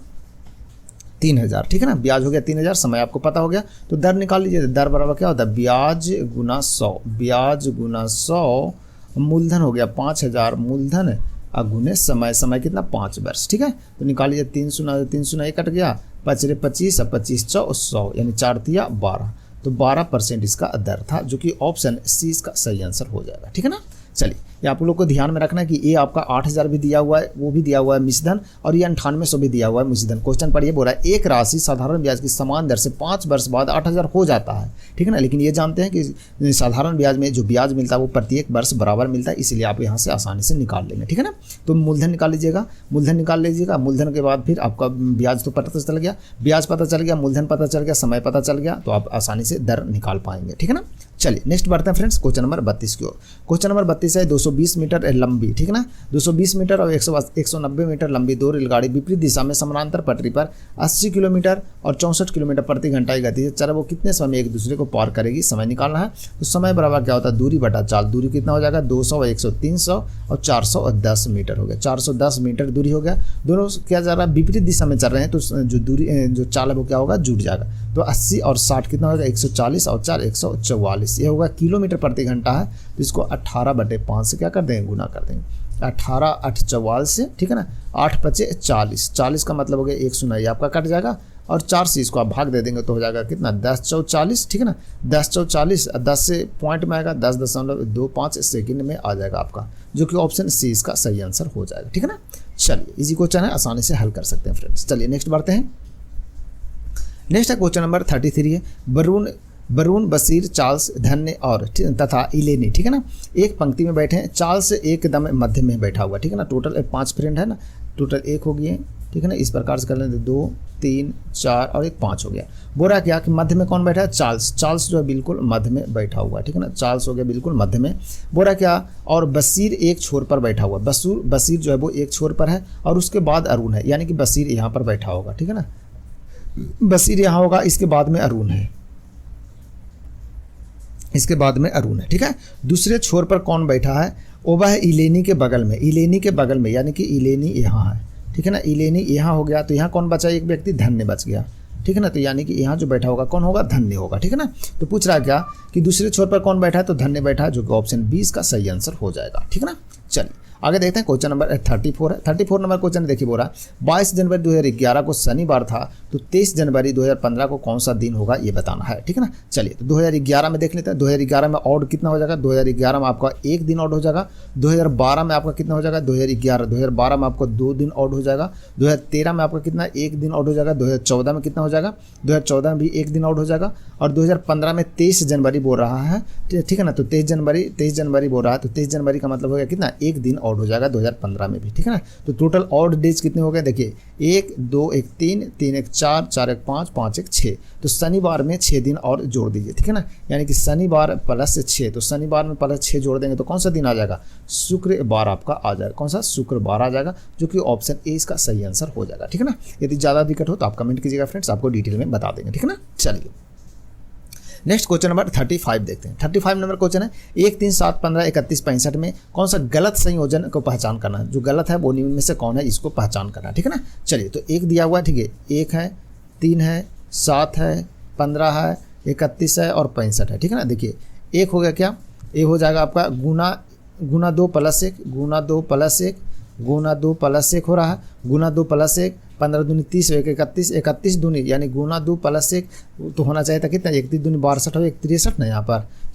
3000। ठीक है ना। ब्याज हो गया 3000, समय आपको पता हो गया, तो दर निकाल लीजिए। दर बराबर क्या होता है, ब्याज गुना 100, ब्याज गुना 100, मूलधन हो गया 5000, मूलधन गुने समय, समय कितना 5 वर्ष। ठीक है। तो निकाल लीजिए, 3 शून्य कट गया, 5 × 25 और 25 × 100, यानी 4 × 3 = 12, तो 12% इसका दर था, जो कि ऑप्शन सी इसका सही आंसर हो जाएगा। ठीक है ना। चलिए ये आप लोग को ध्यान में रखना है कि ये आपका 8000 भी दिया हुआ है, वो भी दिया हुआ है मिश्रधन, और ये 9800 भी दिया हुआ है मिश्रधन। क्वेश्चन पर ये बोल रहा है एक राशि साधारण ब्याज की समान दर से 5 वर्ष बाद 8000 हो जाता है। ठीक है ना। लेकिन ये जानते हैं कि साधारण ब्याज में जो ब्याज मिलता है वो प्रत्येक वर्ष बराबर मिलता है, इसलिए आप यहाँ से आसानी से निकाल लेंगे। ठीक है ना। तो मूलधन निकाल लीजिएगा, मूलधन निकाल लीजिएगा, मूलधन के बाद फिर आपका ब्याज तो पता चल गया, ब्याज पता चल गया, मूलधन पता चल गया, समय पता चल गया, तो आप आसानी से दर निकाल पाएंगे। ठीक है ना। चलिए नेक्स्ट बढ़ते हैं फ्रेंड्स क्वेश्चन नंबर 32 की ओर। क्वेश्चन नंबर 32 है 220 मीटर लंबी, ठीक है ना, 220 मीटर और 190 मीटर लंबी 2 रेलगाड़ी विपरीत दिशा में समानांतर पटरी पर 80 किलोमीटर और 64 किलोमीटर प्रति घंटा की गति से चले, वो कितने समय में एक दूसरे को पार करेगी। समय निकालना है। तो समय बराबर क्या होता है, दूरी बटा चाल। दूरी कितना हो जाएगा 200, 100, 300 और 410 मीटर हो गया। 410 मीटर दूरी हो गया। दोनों क्या जा रहा है, विपरीत दिशा में चल रहे हैं, तो जो दूरी जो चाल है वो क्या होगा, जुड़ जाएगा। तो 80 और 60 कितना होगा, 140 और 4 144, ये होगा किलोमीटर प्रति घंटा है। तो इसको 18/5 से क्या कर देंगे, गुना कर देंगे। 18 8 44 से, ठीक है ना, 8 5 40, 40 का मतलब हो गया 1 शून्य आपका कट जाएगा, और 4 से इसको आप भाग दे देंगे तो हो जाएगा कितना 10 4 40, ठीक है ना। 10 4 40, 10 से पॉइंट में आएगा 10.25 सेकंड में आ जाएगा आपका, जो कि ऑप्शन सी इसका सही आंसर हो जाएगा। ठीक है ना। चलिए इजी क्वेश्चन है, आसानी से हल कर सकते हैं फ्रेंड्स। चलिए नेक्स्ट बढ़ते हैं। नेक्स्ट है क्वेश्चन नंबर 33 है, बरून बशीर चार्ल्स धन्य और तथा इलेनी, ठीक है ना, एक पंक्ति में बैठे हैं। चार्ल्स एकदम मध्य में बैठा हुआ, ठीक है ना। टोटल 5 फ्रेंड है ना, टोटल 1 हो गए, ठीक है ना। इस प्रकार से कर लेते 2 3 4 और 1 5 हो गया। बोला क्या कि मध्य में कौन बैठा है, चार्ल्स। चार्ल्स जो है बिल्कुल मध्य में बैठा हुआ है, ठीक है ना। चार्ल्स हो गया बिल्कुल मध्य में। बोला क्या, और बशीर एक छोर पर बैठा हुआ। बशीर जो है वो एक छोर पर है, और उसके बाद अरुण है, यानी कि बशीर यहाँ पर बैठा होगा, ठीक है ना। बशीर यहाँ होगा, इसके बाद में अरुण है, इसके बाद में अरुण है, ठीक है। दूसरे छोर पर कौन बैठा है, वह है इलेनी के बगल में, इलेनी के बगल में, यानी कि इलेनी यहाँ है, ठीक है ना। इलेनी यहाँ हो गया, तो यहाँ कौन बचा, एक व्यक्ति धन्य बच गया, ठीक है ना। तो यानी कि यहाँ जो बैठा होगा कौन होगा, धन्य होगा, ठीक है ना। तो पूछ रहा है क्या कि दूसरे छोर पर कौन बैठा है, तो धन्य बैठा है, जो कि ऑप्शन 20 का सही आंसर हो जाएगा, ठीक है ना। चलिए आगे देखते हैं, क्वेश्चन नंबर 34 है। 34 नंबर क्वेश्चन देखिए, बोल रहा 22 जनवरी 2011 को शनिवार था, तो 23 जनवरी 2015 को कौन सा दिन होगा ये बताना है, ठीक है ना। चलिए तो 2011 में देख लेते हैं। 2011 में ऑड कितना हो जाएगा, 2011 में आपका एक दिन ऑड हो जाएगा। 2012 में आपका कितना हो जाएगा, 2012 में आपको 2 दिन ऑड हो जाएगा। 2013 में आपका कितना, 1 दिन ऑड हो जाएगा। 2014 में कितना हो जाएगा, 2014 में भी 1 दिन ऑड हो जाएगा। और 2015 में 23 जनवरी बोल रहा है, ठीक है ना। तो 23 जनवरी बोल रहा है, तो 23 जनवरी का मतलब हो गया कितना, 1 दिन ऑड हो जाएगा 2015 में भी, ठीक है ना। तो टोटल ऑड डेज कितने हो गए, देखिए 1 2 1 3 3 1 4 4 1 5 5 1 6। तो शनिवार में 6 दिन और जोड़ दीजिए, ठीक है ना। यानी कि शनिवार प्लस 6, तो शनिवार में प्लस 6 जोड़ देंगे तो कौन सा दिन आ जाएगा, शुक्रवार आपका आ जाएगा। कौन सा, शुक्रवार आ जाएगा, जो कि ऑप्शन ए इसका सही आंसर हो जाएगा, ठीक है ना। यदि ज़्यादा दिक्कत हो तो आप कमेंट कीजिएगा फ्रेंड्स, आपको डिटेल में बता देंगे, ठीक है ना। चलिए नेक्स्ट क्वेश्चन नंबर 35 देखते हैं। 35 नंबर क्वेश्चन है, 1 3 7 15 31 65 में कौन सा गलत संयोजन को पहचान करना है। जो गलत है वो निम्न में से कौन है, इसको पहचान करना है, ठीक है ना। चलिए तो 1 दिया हुआ है, ठीक है, 1 है, 3 है, 7 है, 15 है, 31 है और 65 है, ठीक है ना। देखिए 1 हो गया क्या, ये हो जाएगा आपका गुना 2 प्लस 1 गुना 2 प्लस 1 गुना 2 प्लस 1 हो रहा है, गुना 2 प्लस 1 15 दूनी 30 1 31 31 दूनी यानी गुना 2 प्लस 1 तो होना चाहिए था कितना, 1 3 दूनी 62 हो, 1 63 ना,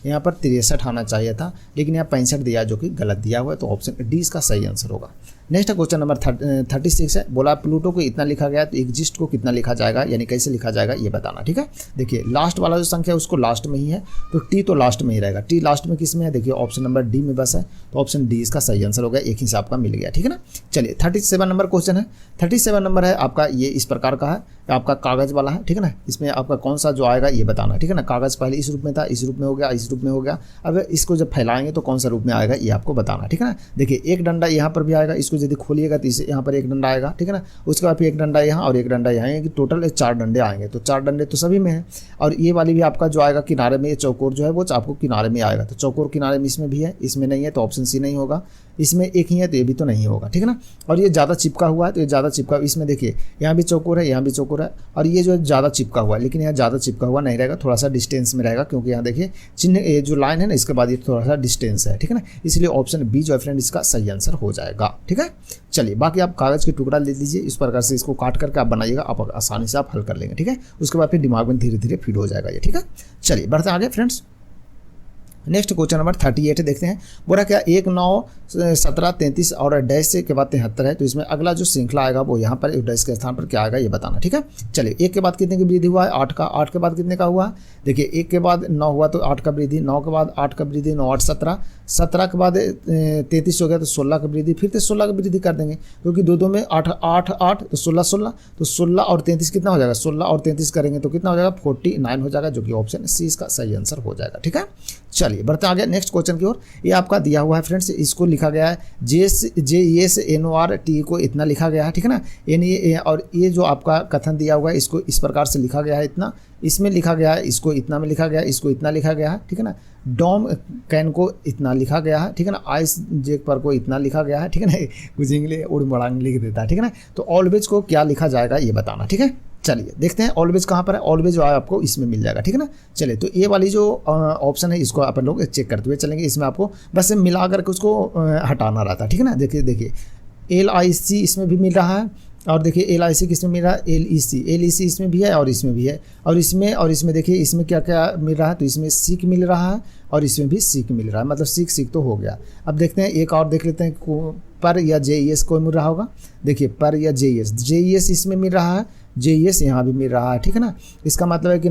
यहाँ पर 63 आना चाहिए था, लेकिन यहाँ 65 दिया जो कि गलत दिया हुआ है। तो ऑप्शन डी इसका सही आंसर होगा। नेक्स्ट क्वेश्चन नंबर 36 है, बोला प्लूटो को इतना लिखा गया तो एग्जिस्ट को कितना लिखा जाएगा, यानी कैसे लिखा जाएगा ये बताना, ठीक है। देखिए लास्ट वाला जो संख्या है उसको लास्ट में ही है, तो टी तो लास्ट में ही रहेगा। टी लास्ट में किस में है, देखिए ऑप्शन नंबर डी में बस है, तो ऑप्शन डी इसका सही आंसर होगा, एक हिसाब का मिल गया, ठीक है ना। चलिए 37 नंबर क्वेश्चन है। 37 नंबर है आपका, ये इस प्रकार का है, आपका कागज वाला है, ठीक है ना। इसमें आपका कौन सा जो आएगा ये बताना, ठीक है ना। कागज पहले इस रूप में था, इस रूप में हो गया, इस रूप में हो गया, अब इसको जब फैलाएंगे तो कौन सा रूप में आएगा ये आपको बताना, ठीक है ना। देखिए एक डंडा यहाँ पर भी आएगा, इसको यदि खोलिएगा तो यहाँ पर एक डंडा आएगा, ठीक है ना। उसके बाद फिर एक डंडा यहाँ और एक डंडा यहाँ आएंगे, टोटल 4 डंडे आएंगे। तो 4 डंडे तो सभी में है, और ये वाली भी आपका जो आएगा किनारे में, ये चौकोर जो है वो आपको किनारे में आएगा। तो चौकोर किनारे में इसमें भी है, इसमें नहीं है, तो ऑप्शन सी नहीं होगा। इसमें एक ही है तो ये भी तो नहीं होगा, ठीक है ना। और ये ज़्यादा चिपका हुआ है, तो ये ज़्यादा चिपका, इसमें देखिए यहाँ भी चौकोर है, यहाँ भी चौकोर है, और ये जो ज़्यादा चिपका हुआ है, लेकिन यहाँ ज़्यादा चिपका हुआ नहीं रहेगा, थोड़ा सा डिस्टेंस में रहेगा, क्योंकि यहाँ देखिए चिन्ह, ये जो लाइन है ना इसके बाद ये थोड़ा सा डिस्टेंस है, ठीक है ना। इसलिए ऑप्शन बी जो है फ्रेंड इसका सही आंसर हो जाएगा, ठीक है। चलिए बाकी आप कागज़ के टुकड़ा ले लीजिए, इस प्रकार से इसको काट करके आप बनाइएगा, आप आसानी से आप हल कर लेंगे, ठीक है। उसके बाद फिर दिमाग में धीरे धीरे फीड हो जाएगा ये, ठीक है। चलिए बढ़ते आगे फ्रेंड्स। नेक्स्ट क्वेश्चन नंबर 38 देखते हैं, बोला क्या 1 9 17 33 और डैश से के बाद 73 है, तो इसमें अगला जो श्रृंखला आएगा वो यहाँ पर डैश के स्थान पर क्या आएगा ये बताना, ठीक है। चलिए 1 के बाद कितने की वृद्धि हुआ है, 8 का, 8 के बाद कितने का हुआ, देखिए 1 के बाद 9 हुआ तो 8 का वृद्धि, 9 के बाद 8 का वृद्धि, 9 8 17, 17 के बाद 33 हो गया तो 16 का वृद्धि, फिर से 16 का वृद्धि कर देंगे, क्योंकि दो में 8 8 8 तो 16 16, तो 16 और 33 कितना हो जाएगा, 16 और 33 करेंगे तो कितना हो जाएगा, 49 हो जाएगा, जो कि ऑप्शन सी इसका सही आंसर हो जाएगा, ठीक है। चलिए बढ़ते आगे नेक्स्ट क्वेश्चन की ओर। ये आपका दिया हुआ है फ्रेंड्स, इसको लिखा गया है JS NORT को इतना लिखा गया है, ठीक है ना। और ये जो आपका कथन दिया हुआ है इसको इस प्रकार से लिखा गया है, इतना इसमें लिखा गया है, इसको इतना में लिखा गया है, इसको इतना लिखा गया है, ठीक है ना। डॉम कैन को इतना लिखा गया है, ठीक है ना। आइस जेक पर को इतना लिखा गया है, ठीक है ना। कुछ इंग्लिश उड़ मड़ांग लिख देता है, ठीक है ना। तो ऑलवेज को क्या लिखा जाएगा ये बताना, ठीक है। चलिए देखते हैं ऑलवेज कहाँ पर है, ऑलवेज जो है आपको इसमें मिल जाएगा, ठीक है ना। चलिए तो ये वाली जो ऑप्शन है इसको अपन लोग चेक करते हुए चलेंगे, इसमें आपको बस मिला करके उसको हटाना रहता है, ठीक है ना। देखिए LIC इसमें भी मिल रहा है, और देखिए LIC किस में मिल रहा है, LEC इसमें भी है और इसमें भी है, और इसमें देखिए इसमें क्या क्या मिल रहा है, तो इसमें सीक मिल रहा है और इसमें भी सीक मिल रहा है, मतलब सीक तो हो गया। अब देखते हैं एक और देख लेते हैं, पर या JES को मिल रहा होगा, देखिए पर या JES इसमें मिल रहा है, JES यहाँ भी मिल रहा है, ठीक है ना। इसका मतलब है कि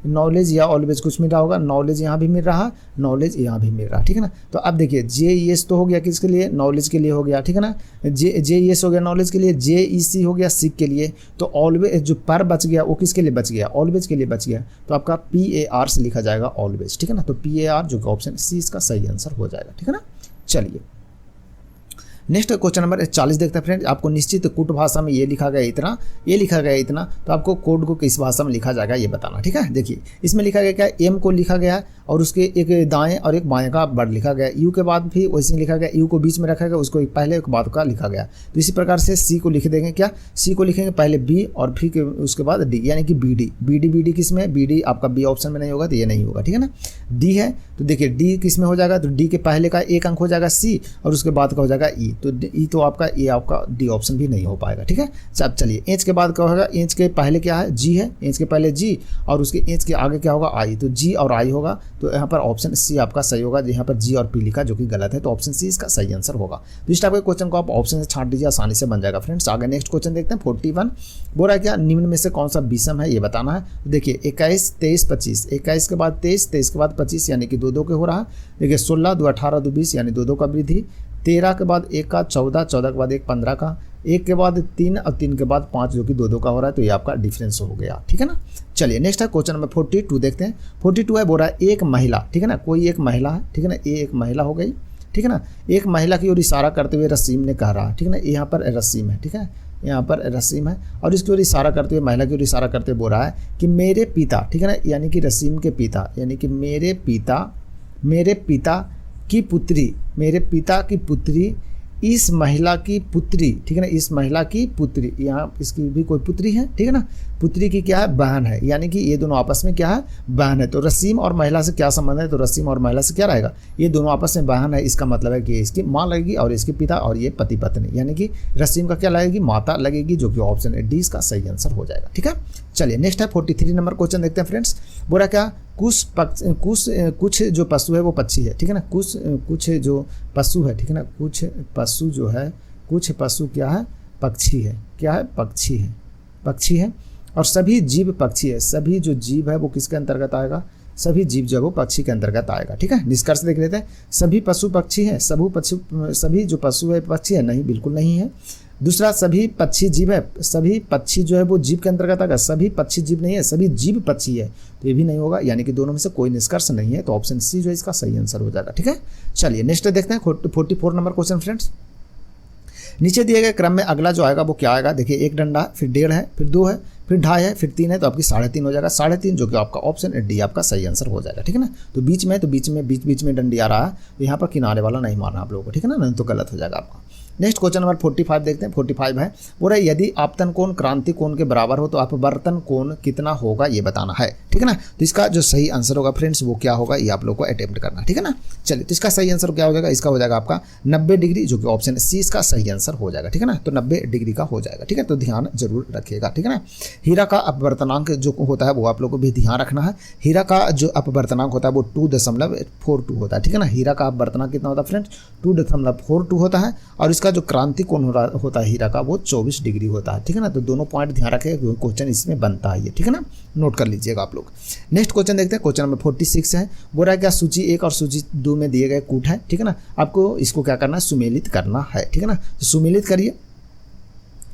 नॉलेज या ऑलवेज कुछ मिल रहा होगा, नॉलेज यहाँ भी मिल रहा, नॉलेज यहाँ भी मिल रहा, ठीक है ना। तो अब देखिए JES तो हो गया किसके लिए, नॉलेज के लिए हो गया, ठीक है ना। JES हो गया नॉलेज के लिए, JEC हो गया सीख के लिए, तो ऑलवेज जो पर बच गया वो किसके लिए बच गया, ऑलवेज के लिए बच गया, तो आपका PAR से लिखा जाएगा ऑलवेज, ठीक है ना। तो PAR जो कि ऑप्शन सी इसका सही आंसर हो जाएगा, ठीक है ना। चलिए नेक्स्ट क्वेश्चन नंबर 40 देखते हैं फ्रेंड। आपको निश्चित कूट भाषा में ये लिखा गया इतना, ये लिखा गया इतना, तो आपको कोड को किस भाषा में लिखा जाएगा ये बताना, ठीक है। देखिए इसमें लिखा गया क्या, M को लिखा गया और उसके एक दाएं और एक बाएं का वर्ड लिखा गया, यू के बाद भी वैसे ही लिखा गया, यू को बीच में रखा गया, उसको एक पहले एक बाद का लिखा गया। तो इसी प्रकार से सी को लिख देंगे, क्या सी को लिखेंगे पहले बी और फिर उसके बाद डी, यानी कि बी डी किस में, बी डी आपका बी ऑप्शन में नहीं होगा तो ये नहीं होगा, ठीक है ना। डी है तो देखिए डी किस में हो जाएगा, तो डी के पहले का एक अंक हो जाएगा सी और उसके बाद का हो जाएगा ई, तो ई तो आपका ये आपका डी ऑप्शन भी नहीं हो पाएगा, ठीक है। अब चलिए एच के बाद क्या होगा, एच के पहले क्या है, जी है, एच के पहले जी और उसके एच के आगे क्या होगा, आई, तो जी और आई होगा, तो यहाँ पर ऑप्शन सी आपका सही होगा। यहाँ पर जी और पी लिखा जो कि गलत है, तो ऑप्शन सी इसका सही आंसर होगा। तो इस टाइप के क्वेश्चन को आप ऑप्शन से छांट दीजिए, आसानी से बन जाएगा फ्रेंड्स। आगे नेक्स्ट क्वेश्चन देखते हैं 41। बोल रहा है क्या निम्न में से कौन सा विषम है ये बताना है। तो देखिए 21, 23, 25, 21 के बाद 23, 23 के बाद 25 यानी कि 2 के हो रहा है। देखिए 16, 2 18, 2 20 यानी 2 का वृद्धि, 13 के बाद 1 का 14, 14 के बाद 1 15 का, 1 के बाद 3 और 3 के बाद 5 जो कि 2 का हो रहा है, तो ये आपका डिफरेंस हो गया, ठीक है ना। चलिए नेक्स्ट है क्वेश्चन नंबर 42 देखते हैं। 42 है बोल रहा है एक महिला, ठीक है ना, कोई एक महिला है, ठीक है ना, ये एक महिला हो गई, ठीक है ना, एक महिला की ओर इशारा करते हुए रसीम ने कह रहा है, ठीक है ना, यहाँ पर रसीम है, ठीक है, यहाँ पर रसीम है और इसकी ओर इशारा करते हुए, महिला की ओर इशारा करते हुए बोल रहा है कि मेरे पिता, ठीक है ना, यानी कि रसीम के पिता, यानी कि मेरे पिता की पुत्री, मेरे पिता की पुत्री इस महिला की पुत्री, ठीक है ना, इस महिला की पुत्री, यहाँ इसकी भी कोई पुत्री है, ठीक है ना, पुत्री की क्या है, बहन है, यानी कि ये दोनों आपस में क्या है, बहन है। तो रसीम और महिला से क्या संबंध है, तो रसीम और महिला से क्या रहेगा, ये दोनों आपस में बहन है, इसका मतलब है कि इसकी माँ लगेगी और इसके पिता और ये पति पत्नी, यानी कि रसीम का क्या लगेगी, माता लगेगी, जो कि ऑप्शन है डी इसका सही आंसर हो जाएगा, ठीक है। चलिए नेक्स्ट है 43 नंबर क्वेश्चन देखते हैं फ्रेंड्स। बोला क्या कुछ जो पशु है वो पक्षी है, ठीक है ना, कुछ जो पशु है, ठीक है ना, कुछ पशु जो है, कुछ पशु क्या है, पक्षी है, क्या है, पक्षी है और सभी जीव पक्षी है, सभी जो जीव है वो किसके अंतर्गत आएगा, सभी जीव जो वो पक्षी के अंतर्गत आएगा, ठीक है। निष्कर्ष देख लेते हैं, सभी पशु पक्षी है, सभी जो पशु है पक्षी है, नहीं, बिल्कुल नहीं है। दूसरा सभी पक्षी जीव है, सभी पक्षी जो है वो जीव के अंतर्गत आएगा, सभी पक्षी जीव नहीं है, सभी जीव पक्षी है, तो ये भी नहीं होगा, यानी कि दोनों में से कोई निष्कर्ष नहीं है, तो ऑप्शन सी जो है इसका सही आंसर हो जाएगा, ठीक है। चलिए नेक्स्ट देखते हैं 44 नंबर क्वेश्चन फ्रेंड्स। नीचे दिए गए क्रम में अगला जो आएगा वो क्या आएगा, देखिए 1 डंडा, फिर 1.5 है, फिर 2 है, फिर 2.5 है, फिर 3 है, तो आपकी 3.5 हो जाएगा, 3.5 जो कि आपका ऑप्शन डी आपका सही आंसर हो जाएगा, ठीक है ना। तो बीच में डंडी आ रहा है, तो यहाँ पर किनारे वाला नहीं मारना आप लोगों को, ठीक है ना, नहीं तो गलत हो जाएगा आपका। नेक्स्ट क्वेश्चन नंबर 45 देखते हैं। 45 है, बोल रहा है यदि आपतन कोण क्रांति कोण के बराबर हो तो अपवर्तन कोण कितना होगा ये बताना है, ठीक है ना। तो इसका जो सही आंसर होगा फ्रेंड्स वो क्या होगा, ये आप लोग को अटेम्प्ट करना है, ठीक है ना। चलिए तो इसका सही आंसर क्या हो जाएगा, इसका हो जाएगा आपका 90 डिग्री, जो कि ऑप्शन सी इसका सही आंसर हो जाएगा, ठीक है ना। तो 90 डिग्री का हो जाएगा, ठीक है, तो ध्यान जरूर रखिएगा, ठीक है ना। हीरा का अपवर्तनांक जो होता है वो आप लोग को भी ध्यान रखना है। हीरा का जो अपवर्तनांक होता है वो 2.42 होता है, ठीक है ना। हीरा का अपवर्तनांक कितना होता है फ्रेंड्स, 2.42 होता है और इसका जो क्रांति कोण होता है हीरा का वो 24 डिग्री होता है, ठीक है ना। तो दोनों पॉइंट ध्यान रखें, क्वेश्चन इसमें बनता है ये, ठीक है ना, नोट कर लीजिएगा आप लोग। नेक्स्ट क्वेश्चन देखते हैं, क्वेश्चन नंबर 46 है, बोल रहा है क्या सूची 1 और सूची 2 में दिए गए कूट है, ठीक है ना, आपको इसको क्या करना है, सुमेलित करना है, ठीक है ना। तो सुमेलित करिए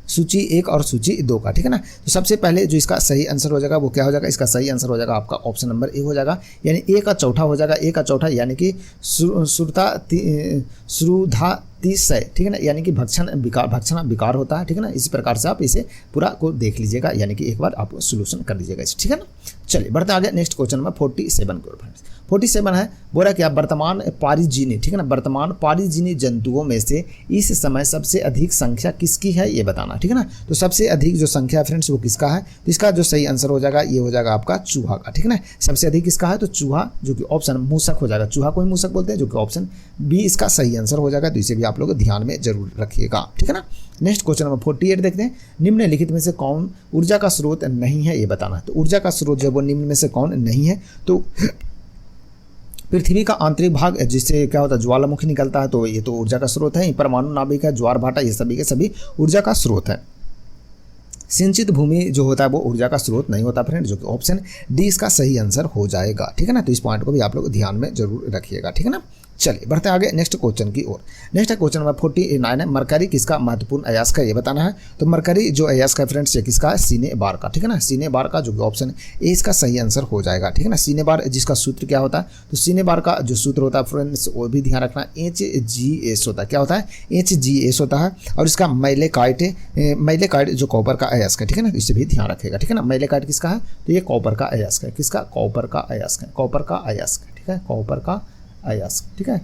सूची 1 और सूची 2 का, ठीक है ना। तो सबसे पहले जो इसका सही आंसर हो जाएगा वो क्या हो जाएगा, इसका सही आंसर हो जाएगा आपका ऑप्शन नंबर ए हो जाएगा, यानी ए का चौथा हो जाएगा, ए का चौथा यानी कि श्रुधा 30 है, ठीक है ना, यानी कि भक्षण विकार होता है, ठीक है ना। इसी प्रकार से आप इसे पूरा को देख लीजिएगा, यानी कि एक बार आप सोल्यूशन कर लीजिएगा इसे, ठीक है ना। चलिए बढ़ते आगे नेक्स्ट क्वेश्चन नंबर 47 की ओर फ्रेंड्स। 47 है, बोला क्या वर्तमान पारिजीनी, ठीक है ना, वर्तमान पारिजीनी जंतुओं में से इस समय सबसे अधिक संख्या किसकी है ये बताना, ठीक है ना। तो सबसे अधिक जो संख्या है फ्रेंड्स वो किसका है, तो इसका जो सही आंसर हो जाएगा ये हो जाएगा आपका चूहा का, ठीक है ना। सबसे अधिक किसका है, तो चूहा, जो कि ऑप्शन मूसक हो जाएगा, चूहा को ही मूसक बोलते हैं, जो कि ऑप्शन बी इसका सही आंसर हो जाएगा। तो इसे भी आप लोग ध्यान में जरूर रखिएगा, ठीक है ना। नेक्स्ट क्वेश्चन नंबर 48 देखते हैं, निम्नलिखित में से कौन ऊर्जा का स्रोत नहीं है ये बताना है। तो ऊर्जा का स्रोत जो वो निम्न में से कौन नहीं है, तो पृथ्वी का आंतरिक भाग जिससे क्या होता है ज्वालामुखी निकलता है, तो ये तो ऊर्जा का स्रोत है। परमाणु नाभिक है, ज्वार भाटा, ये सभी के सभी ऊर्जा का स्रोत है। सिंचित भूमि जो होता है वो ऊर्जा का स्रोत नहीं होता फ्रेंड, जो कि ऑप्शन डी इसका सही आंसर हो जाएगा, ठीक है ना। तो इस पॉइंट को भी आप लोग ध्यान में जरूर रखिएगा, ठीक है ना। चलिए बढ़ते आगे नेक्स्ट क्वेश्चन की ओर। नेक्स्ट क्वेश्चन नंबर 49 है, मरकरी किसका महत्वपूर्ण अयस्क है ये बताना है। तो मरकरी जो अयस्क है फ्रेंड्स ये किसका है, सीने बार का, ठीक है ना। सीने बार का जो कि ऑप्शन ए इसका सही आंसर हो जाएगा, ठीक है ना। सीने बार जिसका सूत्र क्या होता है, तो सीने बार का जो सूत्र होता है फ्रेंड्स वो भी ध्यान रखना, HGS होता है। क्या होता है, HGS होता है और इसका मैलेकाइट जो कॉपर का अयस्क है, ठीक है ना। इसे भी ध्यान रखेगा, ठीक है ना। मैलेकाइट किसका है, तो ये कॉपर का अयस्क है, किसका, कॉपर का अयस्क है, कॉपर का अयस्क है। ठीक है, कॉपर का अयस्क, ठीक है,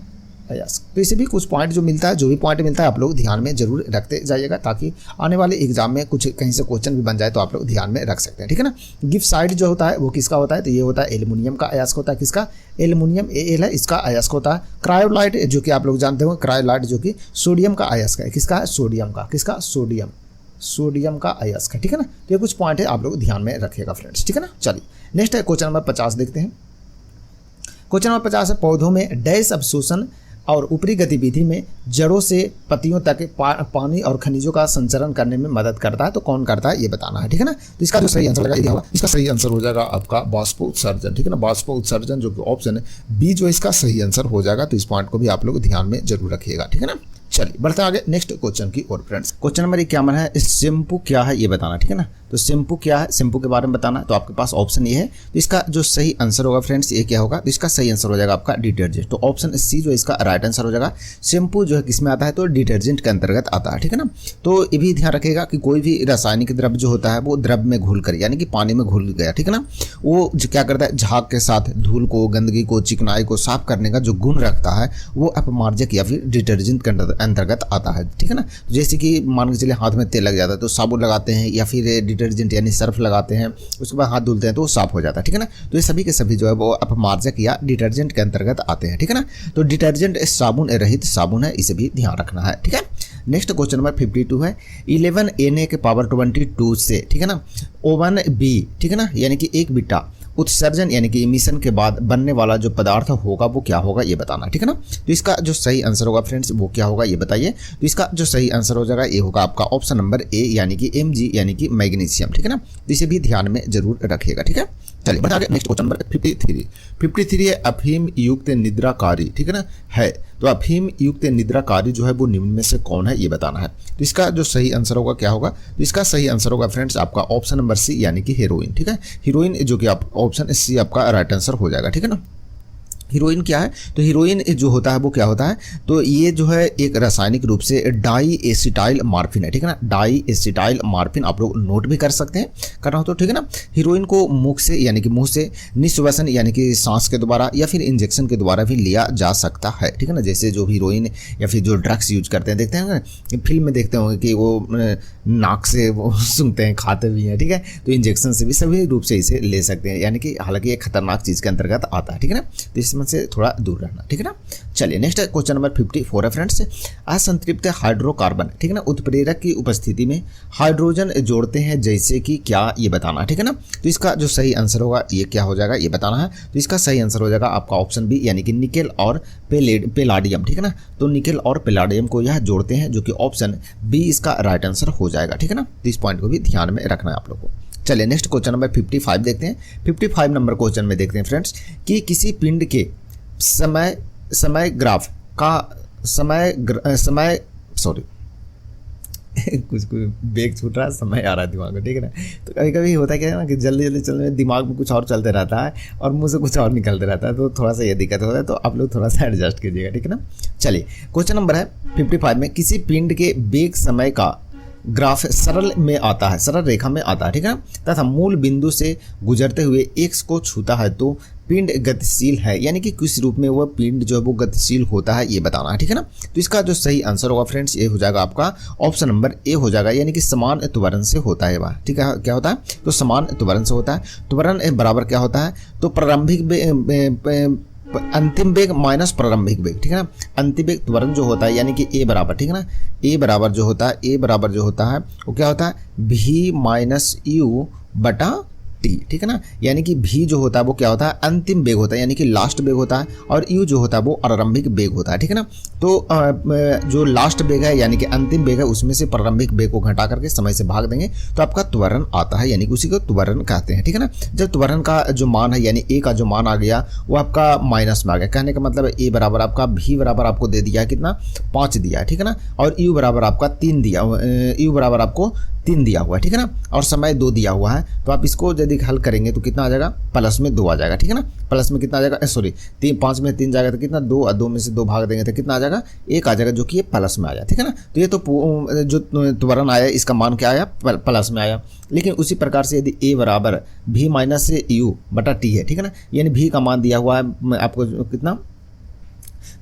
अयस्क। तो इसे भी कुछ पॉइंट जो मिलता है, जो भी पॉइंट मिलता है आप लोग ध्यान में जरूर रखते जाइएगा, ताकि आने वाले एग्जाम में कुछ कहीं से क्वेश्चन भी बन जाए तो आप लोग ध्यान में रख सकते हैं, ठीक है ना। गिब्साइट जो होता है वो किसका होता है, तो ये होता है एल्युमिनियम का अयस्क होता है, किसका, एल्युमिनियम Al है, इसका अयस्क होता है। क्रायोलाइट जो कि आप लोग जानते हो, क्रायोलाइट जो कि सोडियम का अयस्क है, किसका है, सोडियम का, किसका, सोडियम का अयस्क है, ठीक है ना। तो ये कुछ पॉइंट है आप लोग ध्यान में रखिएगा फ्रेंड्स, ठीक है ना। चलिए नेक्स्ट है क्वेश्चन नंबर 50 देखते हैं। क्वेश्चन नंबर 50 है, पौधों में डैश अवशोषण और ऊपरी गतिविधि में जड़ों से पत्तियों तक पानी और खनिजों का संचरण करने में मदद करता है, तो कौन करता है ये बताना है, ठीक है ना। तो इसका जो सही आंसर होगा, ये होगा, इसका सही आंसर हो जाएगा आपका बाष्प उत्सर्जन, ठीक है ना, बाष्प उत्सर्जन जो कि ऑप्शन है बी जो इसका सही आंसर हो जाएगा। तो इस पॉइंट को भी आप लोग ध्यान में जरूर रखिएगा, ठीक है ना। चलिए बढ़ते आगे नेक्स्ट क्वेश्चन की ओर फ्रेंड्स। क्वेश्चन नंबर 51 है, शैम्पू क्या है ये बताना, ठीक है ना। तो शैम्पू क्या है, शैम्पू के बारे में बताना है। तो आपके पास ऑप्शन ये है, तो इसका जो सही आंसर होगा फ्रेंड्स ये क्या होगा, तो इसका सही आंसर हो जाएगा आपका डिटर्जेंट। तो ऑप्शन सी जो इसका राइट आंसर हो जाएगा। शैम्पू जो है किसमें आता है, तो डिटर्जेंट के अंतर्गत आता है, ठीक है ना। तो ये भी ध्यान रखिएगा कि कोई भी रासायनिक द्रव्य जो होता है वो द्रव्य में घुल कर, यानी कि पानी में घुल गया, ठीक है ना, वो क्या करता है, झाग के साथ धूल को, गंदगी को, चिकनाई को साफ करने का जो गुण रखता है वो अपमार्जक या फिर डिटर्जेंट के अंतर्गत आता है, ठीक है ना। जैसे कि मान के चलिए हाथ में तेल लग जाता है तो साबुन लगाते हैं या फिर डिटर्जेंट यानी सर्फ लगाते हैं, उसके बाद हाथ धुलते हैं तो वो साफ हो जाता है, ठीक है ना। तो ये सभी के सभी जो है वो अपमार्जक या डिटर्जेंट के अंतर्गत आते हैं, ठीक है ना। तो डिटर्जेंट साबुन रहित साबुन है, इसे भी ध्यान रखना है, ठीक है। नेक्स्ट क्वेश्चन नंबर 52 है, 11 Na के पावर 22 से, ठीक है ना, O1 B, ठीक है ना, यानी कि एक बीटा उत्सर्जन यानी कि इमिशन के बाद बनने वाला जो पदार्थ होगा वो क्या होगा ये बताना, ठीक है ना। तो इसका जो सही आंसर होगा फ्रेंड्स वो क्या होगा ये बताइए। तो इसका जो सही आंसर हो जाएगा ये होगा आपका ऑप्शन नंबर ए, यानी कि Mg यानी कि मैग्नीशियम, ठीक है ना। तो इसे भी ध्यान में जरूर रखिएगा, ठीक है। चलिए बढ़ा नेक्स्ट क्वेश्चन नंबर 53 है, अफीम युक्त निद्राकारी, ठीक है ना, है। तो अफीम युक्त निद्राकारी जो है वो निम्न में से कौन है ये बताना है। तो इसका जो सही आंसर होगा क्या होगा, तो इसका सही आंसर होगा फ्रेंड्स आपका ऑप्शन नंबर सी, यानी कि हीरोइन, ठीक है। हीरोइन जो कि आप ऑप्शन सी आपका राइट आंसर हो जाएगा, ठीक है ना। हीरोइन क्या है, तो हीरोइन जो होता है वो क्या होता है, तो ये जो है एक रासायनिक रूप से डाई एसिटाइल मार्फिन है, ठीक है ना। डाई एसिटाइल मार्फिन आप लोग नोट भी कर सकते हैं, करना हो तो, ठीक है ना। हीरोइन को मुख से यानी कि मुंह से निश्वसन यानी कि सांस के द्वारा या फिर इंजेक्शन के द्वारा भी लिया जा सकता है, ठीक है ना। जैसे जो हीरोइन या फिर जो ड्रग्स यूज करते हैं, देखते हैं ना फिल्म में देखते होंगे कि वो नाक से वो सूंघते हैं, खाते भी हैं, ठीक है। तो इंजेक्शन से भी सभी रूप से इसे ले सकते हैं, यानी कि हालांकि ये खतरनाक चीज़ के अंतर्गत आता है, ठीक है ना। तो इसमें से थोड़ा दूर रहना, ठीक है ना। चलिए नेक्स्ट क्वेश्चन नंबर 54 है फ्रेंड्स, असंतृप्त हाइड्रोकार्बन, ठीक है ना, उत्प्रेरक की उपस्थिति में हाइड्रोजन जोड़ते हैं जैसे कि क्या ये बताना, ठीक है ना। तो इसका जो सही आंसर होगा ये क्या हो जाएगा ये बताना है। तो इसका सही आंसर हो जाएगा आपका ऑप्शन बी, यानी कि निकेल और पेलाडियम, ठीक है ना। तो निकेल और पेलाडियम को यह जोड़ते हैं, जो कि ऑप्शन बी इसका राइट आंसर हो जाएगा, ठीक है ना। तो इस पॉइंट को भी ध्यान में रखना है आप लोगों को। चलिए नेक्स्ट क्वेश्चन नंबर 55 देखते हैं। 55 नंबर क्वेश्चन में देखते हैं फ्रेंड्स कि किसी पिंड के समय ग्राफ का कुछ बेग छूट रहा है, समय आ रहा है दिमाग में, ठीक है ना। तो कभी कभी होता है क्या है ना कि जल्दी जल्दी चलने में दिमाग में कुछ और चलते रहता है और मुंह से कुछ और निकलते रहता है, तो थोड़ा सा ये दिक्कत होता है, तो आप लोग थोड़ा सा एडजस्ट कीजिएगा, ठीक है ना। चलिए क्वेश्चन नंबर है 55 में, किसी पिंड के बेग समय का ग्राफ सरल में आता है, सरल रेखा में आता है, ठीक है ना, तथा मूल बिंदु से गुजरते हुए एक्स को छूता है तो पिंड गतिशील है, यानी कि किस रूप में वह पिंड जो है वो गतिशील होता है ये बताना है, ठीक है ना। तो इसका जो सही आंसर होगा फ्रेंड्स ये हो जाएगा आपका ऑप्शन नंबर ए हो जाएगा, यानी कि समान त्वरण से होता है वह, ठीक है। क्या होता है, तो समान त्वरण से होता है। त्वरण बराबर क्या होता है, तो प्रारंभिक अंतिम वेग माइनस प्रारंभिक वेग, ठीक है ना। अंतिम वेग त्वरण जो होता है यानी कि ए बराबर, ठीक है ना, ए बराबर जो होता है वो क्या होता है भी माइनस यू बटा टी, ठीक है ना। यानी कि भी जो होता है वो क्या होता है अंतिम वेग होता है, यानी कि लास्ट वेग होता है, और यू जो होता है वो प्रारंभिक वेग होता है, ठीक है ना। तो जो लास्ट वेग है यानी कि अंतिम वेग है उसमें से प्रारंभिक वेग को घटा करके समय से भाग देंगे तो आपका त्वरण आता है, यानी कि उसी को त्वरण कहते हैं, ठीक है ना। जब त्वरण का जो मान है यानी ए का जो मान आ गया वो आपका माइनस में आ गया, कहने का मतलब ए बराबर आपका भी बराबर आपको दे दिया कितना 5 दिया है, ठीक है ना, और यू बराबर आपका 3 दिया, यू बराबर आपको 3 दिया हुआ है, ठीक है ना, और समय 2 दिया हुआ है। तो आप इसको यदि यदि हल करेंगे तो कितना आ जाएगा, प्लस में 2 आ जाएगा, ठीक है ना। प्लस में कितना आ जाएगा, सॉरी 5 में 3 जाएगा तो कितना 2, और 2 में से 2 भाग देंगे तो कितना आ जाएगा, 1 आ जाएगा, जो कि ये प्लस में आ जाए, ठीक है ना। तो ये तो जो त्वरण आया इसका मान क्या आया, प्लस में आया। लेकिन उसी प्रकार से यदि a बराबर v माइनस u बटा t है, ठीक है ना, यानी v का मान दिया हुआ है आपको कितना,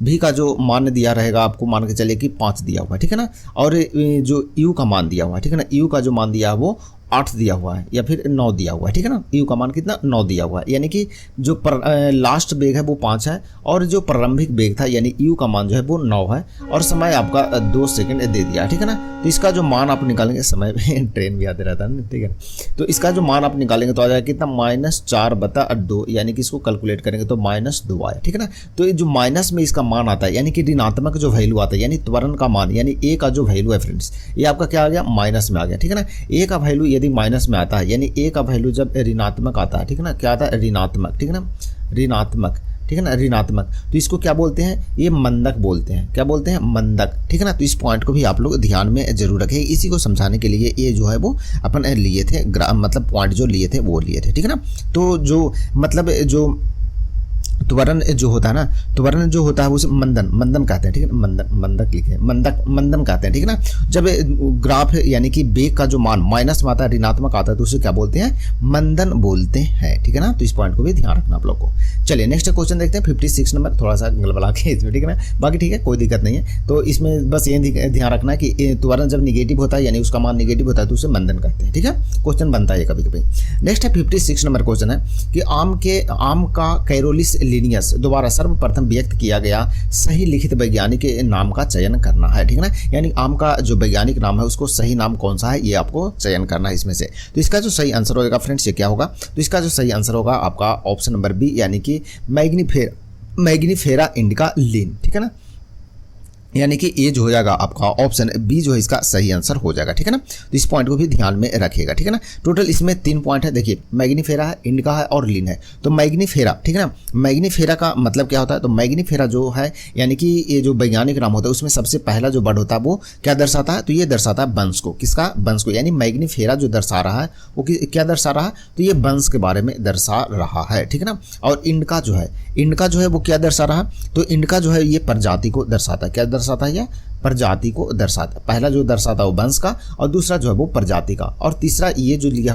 v का जो मान दिया रहेगा आपको मान के चलिए कि 5 दिया हुआ है, ठीक है ना। और जो u का मान दिया हुआ है, ठीक है ना, u का जो मान दिया है वो 8 दिया हुआ है या फिर 9 दिया हुआ है, ठीक है ना। u का मान कितना 9 दिया हुआ है, यानी कि जो लास्ट वेग है वो 5 है और जो प्रारंभिक वेग था यानी u का मान जो है वो 9 है और समय आपका 2 सेकंड दे दिया है, ठीक है ना। तो इसका जो मान आप निकालेंगे, समय में ट्रेन भी आते रहता है ना, ठीक है। तो इसका जो मान आप निकालेंगे तो आ जाएगा कितना, -4/2, यानी कि इसको कैलकुलेट करेंगे तो -2 आया, ठीक है ना। तो ये जो माइनस में इसका मान आता है यानी कि ऋणात्मक जो वैल्यू आता है यानी त्वरण का मान यानी a का जो वैल्यू है फ्रेंड्स, ये आपका क्या आ गया, माइनस में आ गया, ठीक है ना। a का वैल्यू यदि माइनस में आता है यानी a का वैल्यू जब ऋणात्मक आता है, ठीक है ना, क्या आता है, ऋणात्मक, ठीक है ना, ऋणात्मक, ठीक है ना, ऋणात्मक, तो इसको क्या बोलते हैं, ये मंदक बोलते हैं, क्या बोलते हैं, मंदक, ठीक है ना। तो इस पॉइंट को भी आप लोग ध्यान में जरूर रखें, इसी को समझाने के लिए ये जो है वो अपन लिए थे, मतलब पॉइंट जो लिए थे वो लिए थे, ठीक है ना। तो जो मतलब जो त्वरण जो होता है ना, त्वरण जो होता है उसे मंदन कहते हैं, ठीक है, मंदक लिखे, मंदन कहते हैं, ठीक है ना। जब ग्राफ यानी कि वेग का जो मान माइनस में आता है, ऋणात्मक आता है, तो उसे क्या बोलते हैं, मंदन बोलते हैं, ठीक है ना। तो इस पॉइंट को भी ध्यान रखना आप लोग को। चलिए नेक्स्ट क्वेश्चन देखते हैं 56 नंबर, थोड़ा सा गलबला के इसमें, ठीक है ना, बाकी ठीक है, कोई दिक्कत नहीं है। तो इसमें बस ये ध्यान रखना है कि त्वरण जब निगेटिव होता है यानी उसका मान निगेटिव होता है तो उसे मंदन कहते हैं, ठीक है। क्वेश्चन बनता है कभी कभी। नेक्स्ट है 56 नंबर क्वेश्चन है कि आम का कैरोलिस लिनियस द्वारा सर्वप्रथम व्यक्त किया गया सही लिखित वैज्ञानिक नाम का चयन करना है, ठीक है ना। यानी आम का जो वैज्ञानिक नाम है उसको सही नाम कौन सा है ये आपको चयन करना है इसमें से। तो इसका जो सही आंसर होगा फ्रेंड्स ये क्या होगा, तो इसका जो सही आंसर होगा आपका ऑप्शन नंबर बी यानी कि मैग्नीफेरा इंडिका लीन, ठीक है ना। यानी कि ये जो हो जाएगा आपका ऑप्शन बी जो है इसका सही आंसर हो जाएगा, ठीक है ना। तो इस पॉइंट को भी ध्यान में रखिएगा, ठीक है ना। टोटल इसमें 3 पॉइंट है, देखिए मैग्नीफेरा है, इंडिका है और लीन है। तो मैग्नीफेरा, ठीक है ना, मैग्नीफेरा का मतलब क्या होता है, तो मैग्नीफेरा जो है यानी कि ये जो वैज्ञानिक नाम होता है उसमें सबसे पहला जो वर्ड होता है वो क्या दर्शाता है, तो ये दर्शाता है वंश को, किसका, वंश को। यानी मैग्नीफेरा जो दर्शा रहा है वो क्या दर्शा रहा है, तो ये वंश के बारे में दर्शा रहा है, ठीक है ना। और इंडिका जो है वो क्या दर्शा रहा है, तो इंडिका जो है ये प्रजाति को दर्शाता है, क्या दर्शाता है, ये प्रजाति को दर्शाता है। पहला जो दर्शाता है वो वंश का और दूसरा जो है वो प्रजाति का, और तीसरा ये जो लिखा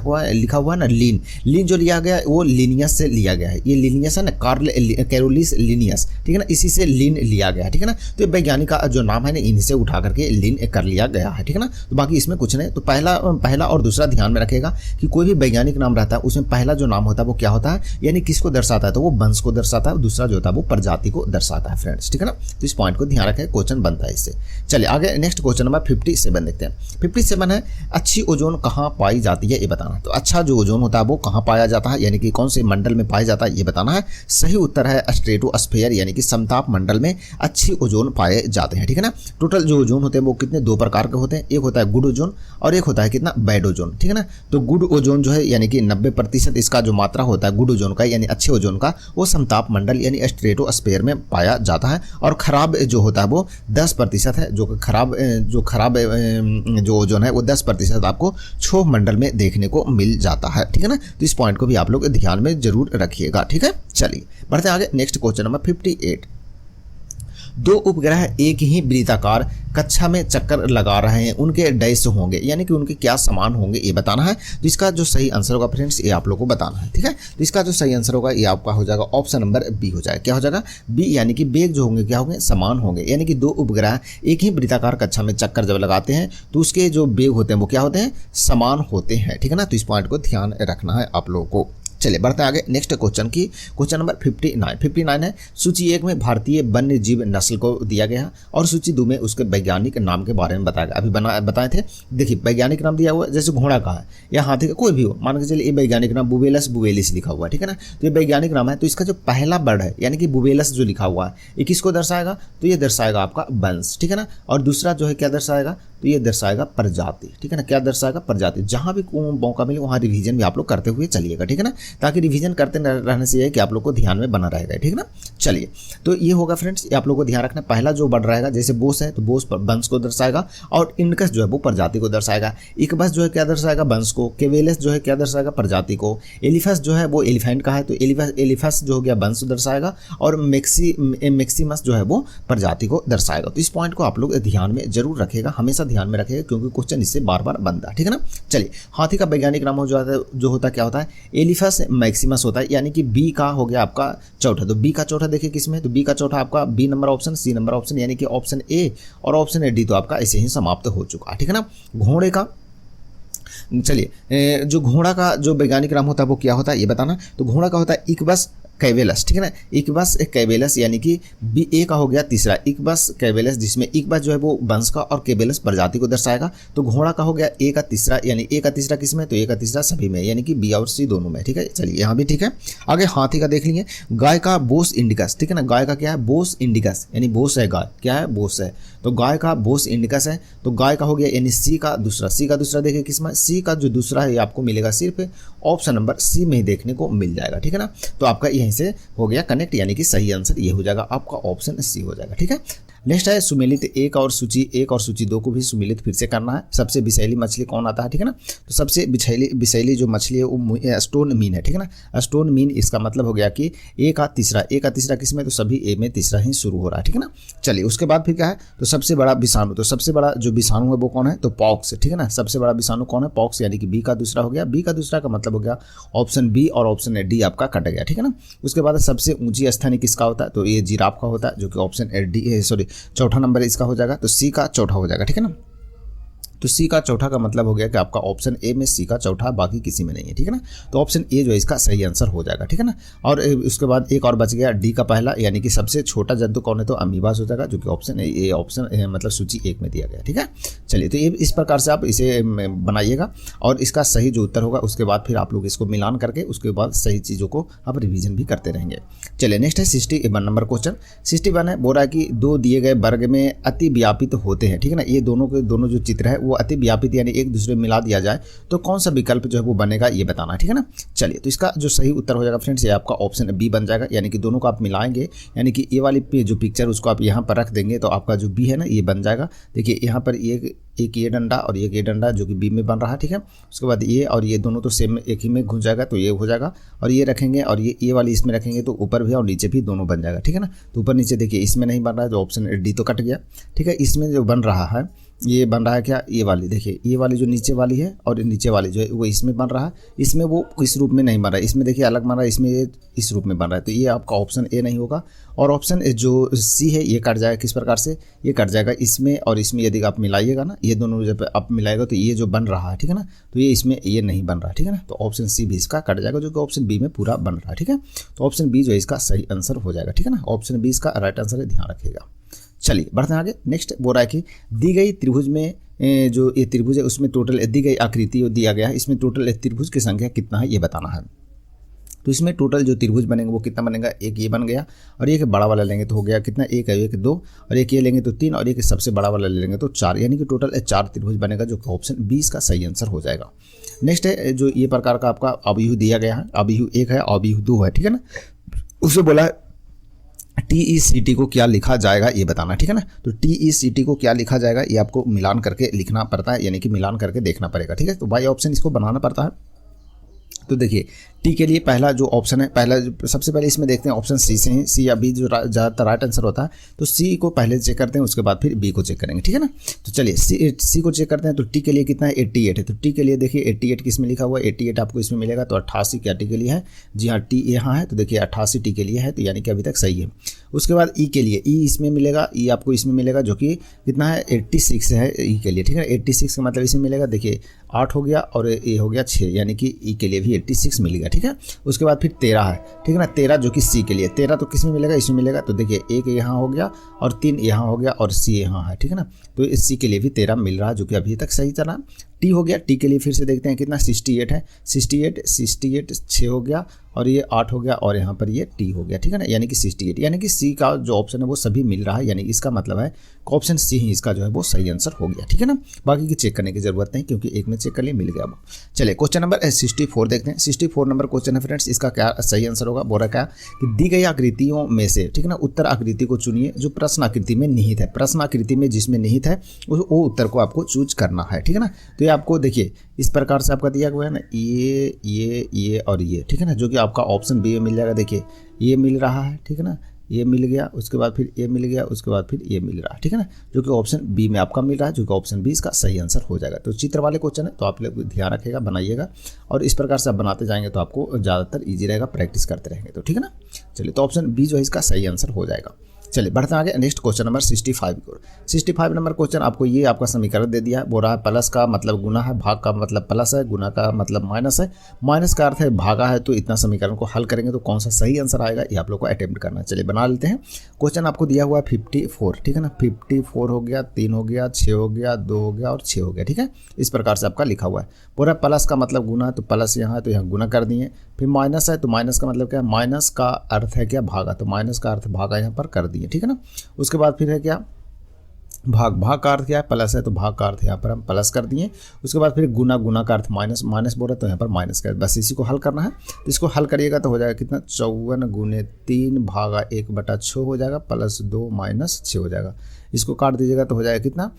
हुआ है ना लीन जो लिया गया है वो लिनियस से लिया गया है, ये लिनियस है ना, कैरोलिस लिनियस, ठीक है ना, इसी से लीन लिया गया है, ठीक है ना। तो वैज्ञानिक का जो नाम है ना इन्हीं से उठा करके लीन कर लिया गया है, ठीक है ना। तो बाकी इसमें कुछ नहीं, तो पहला और दूसरा ध्यान में रखेगा कि कोई भी वैज्ञानिक नाम रहता है उसमें पहला जो नाम होता है वो क्या होता है, यानी किसको दर्शाता है, तो वो वंश को दर्शाता है, दूसरा जो होता है वो प्रजाति को दर्शाता है फ्रेंड्स, ठीक है ना। तो इस पॉइंट को ध्यान रखें, क्वेश्चन बनता है इससे। चलिए आगे नेक्स्ट क्वेश्चन नंबर 57 देखते हैं। 57 है अच्छी ओजोन कहाँ पाई जाती है ये बताना। तो अच्छा जो ओजोन होता है वो कहाँ पाया जाता है, यानी कि कौन से मंडल में पाया जाता है ये बताना है। सही उत्तर है स्ट्रेटोस्फीयर यानी कि समताप मंडल में अच्छी ओजोन पाए जाते हैं, ठीक है ना। टोटल जो ओजोन होते हैं वो कितने 2 प्रकार के होते हैं, एक होता है गुड ओजोन और एक होता है कितना बैड ओजोन, ठीक है ना। तो गुड ओजोन जो है यानी कि 90% इसका जो मात्रा होता है गुड ओजोन का यानी अच्छे ओजोन का वो समताप मंडल यानी स्ट्रेटोस्फीयर में पाया जाता है, और खराब जो होता है वो 10% है, जो खराब जो ओजोन है वो 10% आपको क्षोभ मंडल में देखने को मिल जाता है, ठीक है ना। तो इस पॉइंट को भी आप लोग ध्यान में जरूर रखिएगा, ठीक है। चलिए बढ़ते हैं आगे नेक्स्ट क्वेश्चन नंबर 58। 2 उपग्रह एक ही वृत्ताकार कक्षा में चक्कर लगा रहे हैं, उनके डैश होंगे यानी कि उनके क्या समान होंगे ये बताना है। तो इसका जो सही आंसर होगा फ्रेंड्स ये आप लोग को बताना है, ठीक है। तो इसका जो सही आंसर होगा ये आपका हो जाएगा ऑप्शन नंबर बी हो जाएगा, क्या हो जाएगा, बी, यानी कि वेग जो होंगे क्या होंगे, समान होंगे। यानी कि 2 उपग्रह एक ही वृत्ताकार कक्षा में चक्कर जब लगाते हैं तो उसके जो वेग होते हैं वो क्या होते हैं, समान होते हैं, ठीक है ना। तो इस पॉइंट को ध्यान रखना है आप लोगों को। चलिए बढ़ते हैं आगे नेक्स्ट क्वेश्चन की, क्वेश्चन नंबर 59 है सूची 1 में भारतीय वन्य जीव नस्ल को दिया गया और सूची 2 में उसके वैज्ञानिक नाम के बारे में बताया गया। अभी बताए थे, देखिए वैज्ञानिक नाम दिया हुआ है, जैसे घोड़ा का है या हाथी का कोई भी हो, मान के चलिए ये वैज्ञानिक नाम बुवेलिस लिखा हुआ है, ठीक है ना। तो ये वैज्ञानिक नाम है, तो इसका जो पहला वर्ड है यानी कि बुवेलिस जो लिखा हुआ है ये किसको दर्शाएगा, तो ये दर्शाएगा आपका वंश, ठीक है ना। और दूसरा जो है क्या दर्शाएगा, तो ये दर्शाएगा प्रजाति, ठीक है ना, क्या दर्शाएगा, प्रजाति। जहाँ भी मौका मिले वहाँ रिवीजन भी आप लोग करते हुए चलिएगा, ठीक है ना। ताकि रिवीजन करते रहने से ये है कि आप लोग को ध्यान में बना रहेगा, ठीक है ना। चलिए, तो ये होगा फ्रेंड्स, ये आप लोग को ध्यान रखना। पहला जो वर्ड रहेगा, जैसे बोस है तो बोस वंश को दर्शाएगा, और इंडकस जो है वो प्रजाति को दर्शाएगा। इकबस जो है क्या दर्शाएगा, वंश को। केवेलस जो है क्या दर्शाएगा, प्रजाति को। एलिफस जो है वो एलिफेंट का है, तो एलिफस जो हो गया वंश दर्शाएगा, और मैक्सिमस जो है वो प्रजाति को दर्शाएगा। तो इस पॉइंट को आप लोग ध्यान में जरूर रखेगा, हमेशा ध्यान में रखेगा, क्योंकि क्वेश्चन इससे बार बार बनता है, ठीक है ना। चलिए, हाथी का वैज्ञानिक नाम जो होता है क्या होता है, एलिफस मैक्सिमस होता है, यानी कि बी का हो गया आपका चौथा। तो बी का चौथा देखिए किसमें, तो बी का चौथा आपका B number option, C number option, यानी कि ऑप्शन ए और ऑप्शन डी तो आपका ऐसे ही समाप्त हो चुका है, ठीक है ना। घोड़े का, चलिए, जो घोड़ा का जो वैज्ञानिक नाम होता है वो क्या होता है ये बताना। तो घोड़ा का होता है इक्बस कैवेलस, ठीक है ना। इक्बस कैवेलस, यानी कि बी ए का हो गया तीसरा, इक्बस कैवेलस, जिसमें इक्बस जो है वो वंश का और कैवेलस प्रजाति को दर्शाएगा। तो घोड़ा का हो गया ए का तीसरा, यानी ए का तीसरा किस में, तो ए का तीसरा सभी में, यानी कि बी और सी दोनों में, ठीक है। चलिए, यहाँ भी ठीक है। आगे हाथी का देख लीजिए, गाय का बोस इंडिकस, ठीक है ना। गाय का क्या है, बोस इंडिकस, यानी बोस है गाय, क्या है, बोस है। तो गाय का बोस इंडिकस है, तो गाय का हो गया यानी सी का दूसरा। सी का दूसरा देखिए किसमें, सी का जो दूसरा है ये आपको मिलेगा सिर्फ ऑप्शन नंबर सी में ही देखने को मिल जाएगा, ठीक है ना। तो आपका यहीं से हो गया कनेक्ट, यानी कि सही आंसर ये हो जाएगा, आपका ऑप्शन सी हो जाएगा, ठीक है। नेक्स्ट है सुमेलित एक और सूची दो को भी सुमेलित फिर से करना है। सबसे विषैली मछली कौन आता है, ठीक है ना। तो सबसे विषैली जो मछली है वो स्टोन मीन है, ठीक है ना। स्टोन मीन, इसका मतलब हो गया कि ए का तीसरा किसमें, तो सभी ए में तीसरा ही शुरू हो रहा है, ठीक है ना। चलिए, उसके बाद फिर क्या है, तो सबसे बड़ा विषाणु, तो सबसे बड़ा जो विषाणु है वो कौन है, तो पॉक्स, ठीक है ना। सबसे बड़ा विषाणु कौन है, पॉक्स, यानी कि बी का दूसरा हो गया। बी का दूसरा का मतलब हो गया ऑप्शन बी और ऑप्शन डी आपका कट गया, ठीक है ना। उसके बाद सबसे ऊंची स्थानी किसका होता है, तो ये जिराफ का होता है, जो कि ऑप्शन डी चौथा नंबर इसका हो जाएगा, तो सी का चौथा हो जाएगा, ठीक है ना। तो सी का चौथा का मतलब हो गया कि आपका ऑप्शन ए में सी का चौथा, बाकी किसी में नहीं है, ठीक है ना। तो ऑप्शन ए जो है इसका सही आंसर हो जाएगा, ठीक है ना। और उसके बाद एक और बच गया डी का पहला, यानी कि सबसे छोटा जंतु कौन है, तो अमीबास हो जाएगा, जो कि ऑप्शन ए ऑप्शन मतलब सूची एक में दिया गया, ठीक है। चलिए, तो ये इस प्रकार से आप इसे बनाइएगा, और इसका सही जो उत्तर होगा उसके बाद फिर आप लोग इसको मिलान करके उसके बाद सही चीज़ों को आप रिविजन भी करते रहेंगे। चलिए, नेक्स्ट है 61 नंबर क्वेश्चन। 61 है, बोल रहा है कि दो दिए गए वर्ग में अति व्यापित होते हैं, ठीक है ना। ये दोनों जो चित्र है वो अति व्यापित, यानी एक दूसरे में मिला दिया जाए तो कौन सा विकल्प जो है वो बनेगा ये बताना, ठीक है ना। चलिए, तो इसका जो सही उत्तर हो जाएगा फ्रेंड्स, ये आपका ऑप्शन बी बन जाएगा, यानी कि दोनों को आप मिलाएंगे, यानी कि ये वाली जो पिक्चर उसको आप यहाँ पर रख देंगे तो आपका जो बी है ना ये बन जाएगा। देखिए, यहाँ पर एक ये डंडा और एक ये डंडा जो कि बी में बन रहा है, ठीक है। उसके बाद ये और ये दोनों तो सेम एक ही में घुस जाएगा, तो ये हो जाएगा, और ये रखेंगे और ये वाली इसमें रखेंगे तो ऊपर भी और नीचे भी दोनों बन जाएगा, ठीक है ना। तो ऊपर नीचे देखिए इसमें नहीं बन रहा है, तो ऑप्शन डी तो कट गया, ठीक है। इसमें जो बन रहा है ये बन रहा है क्या, ये वाली देखिए, ये वाली जो नीचे वाली है और नीचे वाली जो है वो इसमें बन रहा है, इसमें वो इस रूप में नहीं बन रहा है, इसमें देखिए अलग बन रहा है, इसमें ये इस रूप में बन रहा है। तो ये आपका ऑप्शन ए नहीं होगा, और ऑप्शन जो सी है ये कट जाएगा। किस प्रकार से ये कट जाएगा, इसमें और इसमें यदि आप मिलाइएगा ना, ये दोनों जब आप मिलाएगा तो ये जो बन रहा है, ठीक है ना, तो ये इसमें ये नहीं बन रहा है, ठीक है ना। तो ऑप्शन सी भी इसका कट जाएगा, जो कि ऑप्शन बी में पूरा बन रहा है, ठीक है। तो ऑप्शन बी जो है इसका सही आंसर हो जाएगा, ठीक है ना। ऑप्शन बी इसका राइट आंसर है, ध्यान रखिएगा। चलिए, बढ़ते हैं आगे। नेक्स्ट बोल रहा है कि दी गई त्रिभुज में जो ये त्रिभुज है उसमें टोटल दी गई आकृति दिया गया है, इसमें टोटल त्रिभुज की संख्या कितना है ये बताना है। तो इसमें टोटल जो त्रिभुज बनेंगे वो कितना बनेगा, एक ये बन गया, और एक बड़ा वाला लेंगे तो हो गया कितना, एक है, एक दो, और एक ये लेंगे तो तीन, और एक सबसे बड़ा वाला ले लेंगे तो चार, यानी कि टोटल 4 त्रिभुज बनेगा, जो कि ऑप्शन 20 का सही आंसर हो जाएगा। नेक्स्ट है जो ये प्रकार का आपका अवयव दिया गया है, अवयव 1 है, अवयव 2 है, ठीक है ना। उसे बोला है TECT को क्या लिखा जाएगा ये बताना, ठीक है ना। तो TECT को क्या लिखा जाएगा ये आपको मिलान करके लिखना पड़ता है, यानी कि मिलान करके देखना पड़ेगा, ठीक है। तो बाई ऑप्शन इसको बनाना पड़ता है। तो देखिए, टी के लिए पहला जो ऑप्शन है, सबसे पहले इसमें देखते हैं ऑप्शन सी से ही, सी या बी जो ज़्यादातर राइट आंसर होता है, तो सी को पहले चेक करते हैं, उसके बाद फिर बी को चेक करेंगे, ठीक है ना। तो चलिए सी को चेक करते हैं। तो टी के लिए कितना है, 88 है। तो टी के लिए देखिए 88 किस में लिखा हुआ है, 88 आपको इसमें मिलेगा, तो 88 क्या टी के लिए है, जी हाँ टी यहाँ है, तो देखिए 88 टी के लिए है, तो यानी कि अभी तक सही है। उसके बाद ई के लिए, ई इसमें मिलेगा, ई आपको इसमें मिलेगा, जो कि कितना है 86 है ई के लिए, ठीक है। 86 का मतलब इसमें मिलेगा, देखिए 8 हो गया और ए हो गया 6, यानी कि ई के लिए भी 86 मिलेगा, ठीक है। उसके बाद फिर 13 है, ठीक है ना, 13 जो कि सी के लिए, 13 तो किस में मिलेगा, इसमें मिलेगा, तो देखिए एक यहाँ हो गया और 3 यहाँ हो गया और सी यहाँ है, ठीक है ना। तो इस सी के लिए भी 13 मिल रहा है, जो कि अभी तक सही चला। टी हो गया, टी के लिए फिर से देखते हैं कितना 68 है, 68 6 हो गया, और ये 8 हो गया और यहाँ पर ये टी हो गया, ठीक है ना, यानी कि 68, यानी कि सी का जो ऑप्शन है वो सभी मिल रहा है, यानी इसका मतलब है कि ऑप्शन सी ही इसका जो है वो सही आंसर हो गया, ठीक है ना। बाकी की चेक करने की जरूरत नहीं, क्योंकि एक में चेक कर लिए मिल गया वो। चलिए क्वेश्चन नंबर 64 देखते हैं। 64 नंबर क्वेश्चन है फ्रेंड्स, इसका क्या सही आंसर होगा। बोल रहा क्या कि दी गई आकृतियों में से, ठीक है ना, उत्तर आकृति को चुनिए जो प्रश्न आकृति में निहित है। प्रश्न आकृति में जिसमें निहित है वो उत्तर को आपको चूज करना है, ठीक है ना। तो ये आपको देखिए इस प्रकार से आपका दिया गया है ना, ये और ये, ठीक है ना, जो कि आपका ऑप्शन बी में मिल जाएगा। देखिए ये मिल रहा है, ठीक है ना, ये मिल गया, उसके बाद फिर ये मिल गया, उसके बाद फिर ये मिल रहा है, ठीक है ना, जो कि ऑप्शन बी में आपका मिल रहा है, जो कि ऑप्शन बी इसका सही आंसर हो जाएगा। तो चित्र वाले क्वेश्चन है तो आप लोग ध्यान रखिएगा, बनाइएगा, और इस प्रकार से आप बनाते जाएंगे तो आपको ज़्यादातर ईजी रहेगा, प्रैक्टिस करते रहेंगे तो, ठीक है ना। चलिए तो ऑप्शन बी जो है इसका सही आंसर हो जाएगा। चलिए बढ़ते हैं आगे, नेक्स्ट क्वेश्चन नंबर 65 को। 65 नंबर क्वेश्चन आपको ये आपका समीकरण दे दिया है। बोल रहा है प्लस का मतलब गुना है, भाग का मतलब प्लस है, गुना का मतलब माइनस है, माइनस का अर्थ है भागा है। तो इतना समीकरण को हल करेंगे तो कौन सा सही आंसर आएगा ये आप लोग को अटेम्प्ट करना है। चलिए बना लेते हैं। क्वेश्चन आपको दिया हुआ है 54, ठीक है ना, 54 हो गया, 3 हो गया, 6 हो गया, 2 हो गया और 6 हो गया, ठीक है, इस प्रकार से आपका लिखा हुआ है। बोल रहा है प्लस का मतलब गुना है, तो प्लस यहाँ है तो यहाँ गुना कर दिए। फिर माइनस है तो माइनस का मतलब क्या है, माइनस का अर्थ है क्या भागा, तो माइनस का अर्थ भागा यहाँ पर कर दिए, ठीक है ना। उसके बाद फिर है क्या भाग, भाग का अर्थ क्या है प्लस है, तो भाग का अर्थ यहाँ पर हम प्लस कर दिए। उसके बाद फिर गुना, गुना का अर्थ माइनस, माइनस बोल रहे तो यहाँ पर माइनस कर, बस इसी को हल करना है। तो इसको हल करिएगा तो हो जाएगा कितना, 54 गुने 3 भागा 1/6 हो जाएगा, प्लस 2 माइनस 6 हो जाएगा। इसको काट दीजिएगा तो हो जाएगा कितना,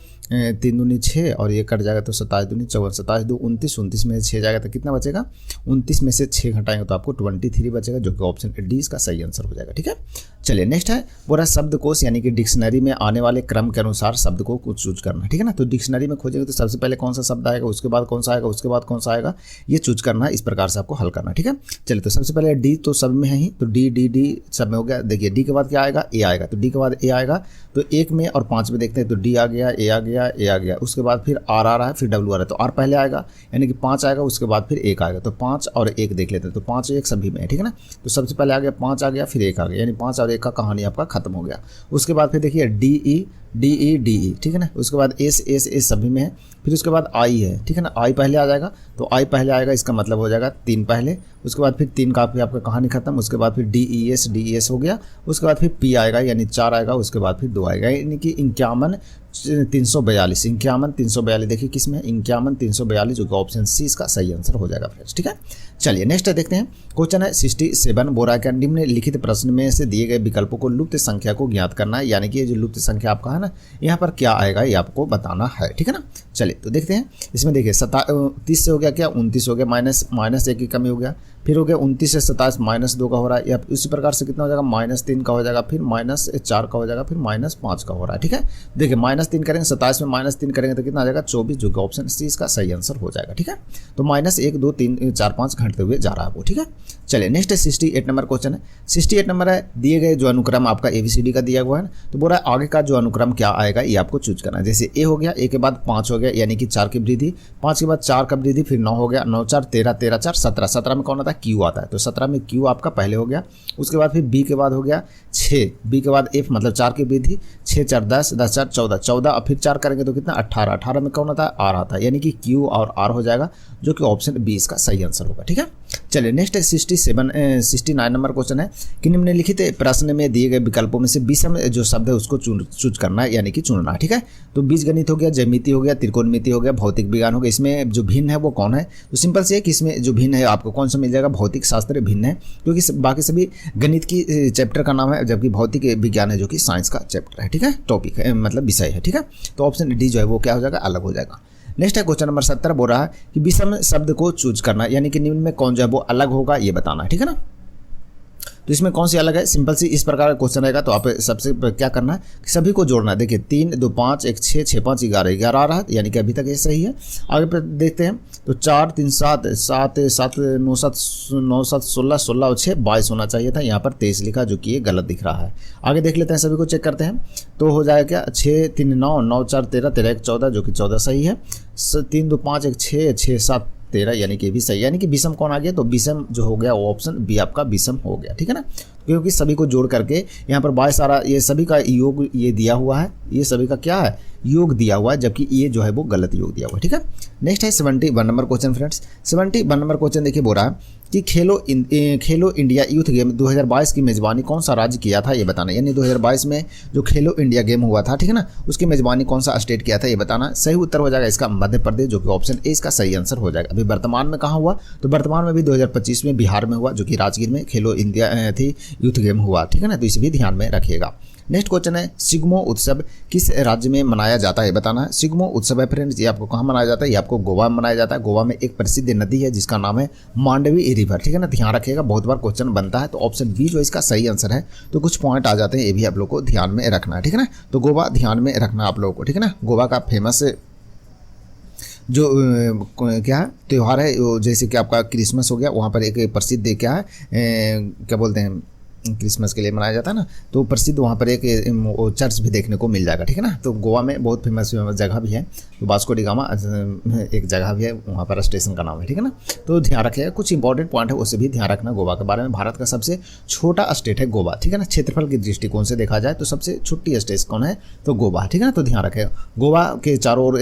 3 दूनी 6 और ये कट जाएगा तो 27 दूनी 54, 27 दो 29, 29 में 6 जाएगा तो कितना बचेगा, 29 में से 6 घटाएंगे तो आपको 23 बचेगा, जो कि ऑप्शन डी इसका सही आंसर हो जाएगा, ठीक है। चलिए नेक्स्ट है पूरा शब्दकोश, यानी कि डिक्शनरी में आने वाले क्रम के अनुसार शब्द को कुछ चूज करना, ठीक है ना। तो डिक्शनरी में खोजेंगे तो सबसे पहले कौन सा शब्द आएगा, उसके बाद कौन सा आएगा, उसके बाद कौन सा आएगा, ये चूज करना है। इस प्रकार से आपको हल करना है, ठीक है। चलिए तो सबसे पहले डी तो सब में है ही, तो डी सब में हो गया। देखिए डी के बाद क्या आएगा, ए आएगा, तो डी के बाद ए आएगा, तो 1 में और 5 में देखते हैं तो डी आ गया, ए आ गया, ए आ गया। उसके बाद फिर आर आ रहा है, फिर डब्ल्यू आ रहा है, तो आर पहले आएगा, यानी कि 5 आएगा, उसके बाद फिर 1 आएगा। तो 5 और 1 देख लेते हैं, तो 5 और 1 सभी में है, ठीक है ना। तो सबसे पहले आ गया 5 आ गया, फिर 1 आ गया, यानी 5 और 1 का कहानी आपका खत्म हो गया। उसके बाद फिर देखिए डी ई, ठीक है ना। उसके बाद एस सभी में है, फिर उसके बाद आई है, ठीक है ना, आई पहले आ जाएगा, तो आई पहले आएगा, इसका मतलब हो जाएगा 3 पहले। उसके बाद फिर 3 का फिर आपका कहानी खत्म। उसके बाद फिर डी ई एस हो गया। उसके बाद फिर पी आएगा, यानी 4 आएगा। उसके बाद फिर 2 आएगा, यानी कि 51 342 देखिए किस में है, 51 342, जो कि ऑप्शन सी इसका सही आंसर हो जाएगा फ्रेंड्स, ठीक है। चलिए नेक्स्ट देखते हैं। क्वेश्चन है 67, बोल रहा है कि निम्नलिखित प्रश्न में से दिए गए विकल्पों को लुप्त संख्या को ज्ञात करना है, यानी कि ये जो लुप्त संख्या आपका है ना, यहाँ पर क्या आएगा ये आपको बताना है, ठीक है ना। चलिए तो देखते हैं। इसमें देखिए 30 से हो गया क्या, 29 हो गया, माइनस 1 की कमी हो गया, फिर हो गया 29 से 27 -2 का हो रहा है, या उसी प्रकार से कितना हो जाएगा, -3 का हो जाएगा, फिर -4 का हो जाएगा, फिर -5 का हो रहा है, ठीक है। देखिए -3 करेंगे, 27 में -3 करेंगे तो कितना आ जाएगा, 24, जो कि ऑप्शन सी इसका सही आंसर हो जाएगा, ठीक है। तो -1 2 3 4 5 घटते हुए जा रहा है वो, ठीक है। चलिए नेक्स्ट 68 नंबर क्वेश्चन है। 68 नंबर है, दिए गए जो अनुक्रम आपका ABCD का दिया हुआ है, तो बोल रहा है आगे का जो अनुक्रम क्या आएगा ये आपको चूज करना है। जैसे ए हो गया, ए के बाद 5 हो गया, यानी कि 4 की वृद्धि, 5 के बाद 4 का वृद्धि, फिर 9 हो गया, 9 4 13 13 4 17, 17 में कौन आता है, क्यू आता है, तो 17 में क्यू आपका पहले हो गया। उसके बाद फिर बी के बाद हो गया 6, बी के बाद एफ मतलब 4 की वृद्धि, 6 4 10 10 4 14 14, और फिर 4 करेंगे तो कितना 18, 18 में कौन आता है, आर आता है, यानी कि क्यू और आर हो जाएगा, जो कि ऑप्शन बी इसका सही आंसर होगा, ठीक है। चलिए नेक्स्ट 69 नंबर क्वेश्चन है कि निम्नलिखित प्रश्न में दिए गए विकल्पों में से विषम जो शब्द है उसको चूज करना है, यानी कि चुनना है, ठीक है। तो बीजगणित हो गया, ज्यामिति हो गया, त्रिकोणमिति हो गया, भौतिक विज्ञान हो गया। इसमें जो भिन्न है वो कौन है, तो सिंपल से है कि इसमें जो भिन्न है आपको कौन सा मिल जाएगा, भौतिक शास्त्र भिन्न है, क्योंकि बाकी सभी गणित की चैप्टर का नाम है, जबकि भौतिक विज्ञान है जो कि साइंस का चैप्टर है, ठीक है, टॉपिक है मतलब विषय है, ठीक है। तो ऑप्शन डी जो है वो क्या हो जाएगा, अलग हो जाएगा। नेक्स्ट है क्वेश्चन नंबर 70, बोल रहा है कि विषम शब्द को चूज करना, यानी कि निम्न में कौन जो है वो अलग होगा ये बताना है, ठीक है ना। तो इसमें कौन सी अलग है, सिंपल सी इस प्रकार का क्वेश्चन रहेगा। तो आप सबसे क्या करना है कि सभी को जोड़ना है। देखिए 3 2 5 1 6 6 5 11 आ रहा है, यानी कि अभी तक ये सही है। आगे पर देखते हैं तो 4 3 7 7 7 9 7 16 16 और 6 22 होना चाहिए था, यहाँ पर 23 लिखा, जो कि ये गलत दिख रहा है। आगे देख लेते हैं, सभी को चेक करते हैं तो हो जाएगा क्या, 6 3 9 9 4 13 13 1 14, जो कि 14 सही है। 3 2 5 1 6 6 7 13, यानी कि भी सही, यानी कि विषम कौन आ गया, तो विषम जो हो गया वो ऑप्शन बी आपका विषम हो गया, ठीक है ना। क्योंकि सभी को जोड़ करके यहाँ पर 22 आ रहा, ये सभी का योग ये दिया हुआ है, ये सभी का क्या है, योग दिया हुआ है, जबकि ये जो है वो गलत योग दिया हुआ है। ठीक है, नेक्स्ट है 71 number question friends. 71 number question देखिए, बोल रहा है कि खेलो इंडिया यूथ गेम 2022 की मेज़बानी कौन सा राज्य किया था ये बताना। यानी 2022 में जो खेलो इंडिया गेम हुआ था, ठीक है ना, उसकी मेज़बानी कौन सा स्टेट किया था ये बताना। सही उत्तर हो जाएगा इसका मध्य प्रदेश, जो कि ऑप्शन ए इसका सही आंसर हो जाएगा। अभी वर्तमान में कहाँ हुआ, तो वर्तमान में भी 2025 में बिहार में हुआ, जो कि राजगीर में खेलो इंडिया थी यूथ गेम हुआ। ठीक है ना, तो इसे भी ध्यान में रखिएगा। नेक्स्ट क्वेश्चन है सिग्मो उत्सव किस राज्य में मनाया जाता है बताना है। सिग्मो उत्सव है फ्रेंड्स, ये आपको कहाँ मनाया जाता है, ये आपको गोवा में मनाया जाता है। गोवा में एक प्रसिद्ध नदी है जिसका नाम है मांडवी रिवर। ठीक है ना, ध्यान रखिएगा, बहुत बार क्वेश्चन बनता है। तो ऑप्शन बी जो इसका सही आंसर है, तो कुछ पॉइंट आ जाते हैं, ये भी आप लोग को ध्यान में रखना है। ठीक है ना, तो गोवा ध्यान में रखना आप लोगों को। ठीक है ना, गोवा का फेमस जो क्या है त्यौहार है, जैसे कि आपका क्रिसमस हो गया, वहाँ पर एक प्रसिद्ध क्या है क्या बोलते हैं, क्रिसमस के लिए मनाया जाता है ना, तो प्रसिद्ध वहाँ पर एक चर्च भी देखने को मिल जाएगा। ठीक है ना, तो गोवा में बहुत फेमस जगह भी है, तो वास्को डी गामा एक जगह भी है, वहाँ पर स्टेशन का नाम है। ठीक है ना, तो ध्यान रखिएगा, कुछ इंपॉर्टेंट पॉइंट है उसे भी ध्यान रखना गोवा के बारे में। भारत का सबसे छोटा स्टेट है गोवा। ठीक है ना, क्षेत्रफल की दृष्टिकोण से देखा जाए तो सबसे छोटी स्टेट कौन है, तो गोवा। ठीक है ना, तो ध्यान रखिएगा, गोवा के चारों ओर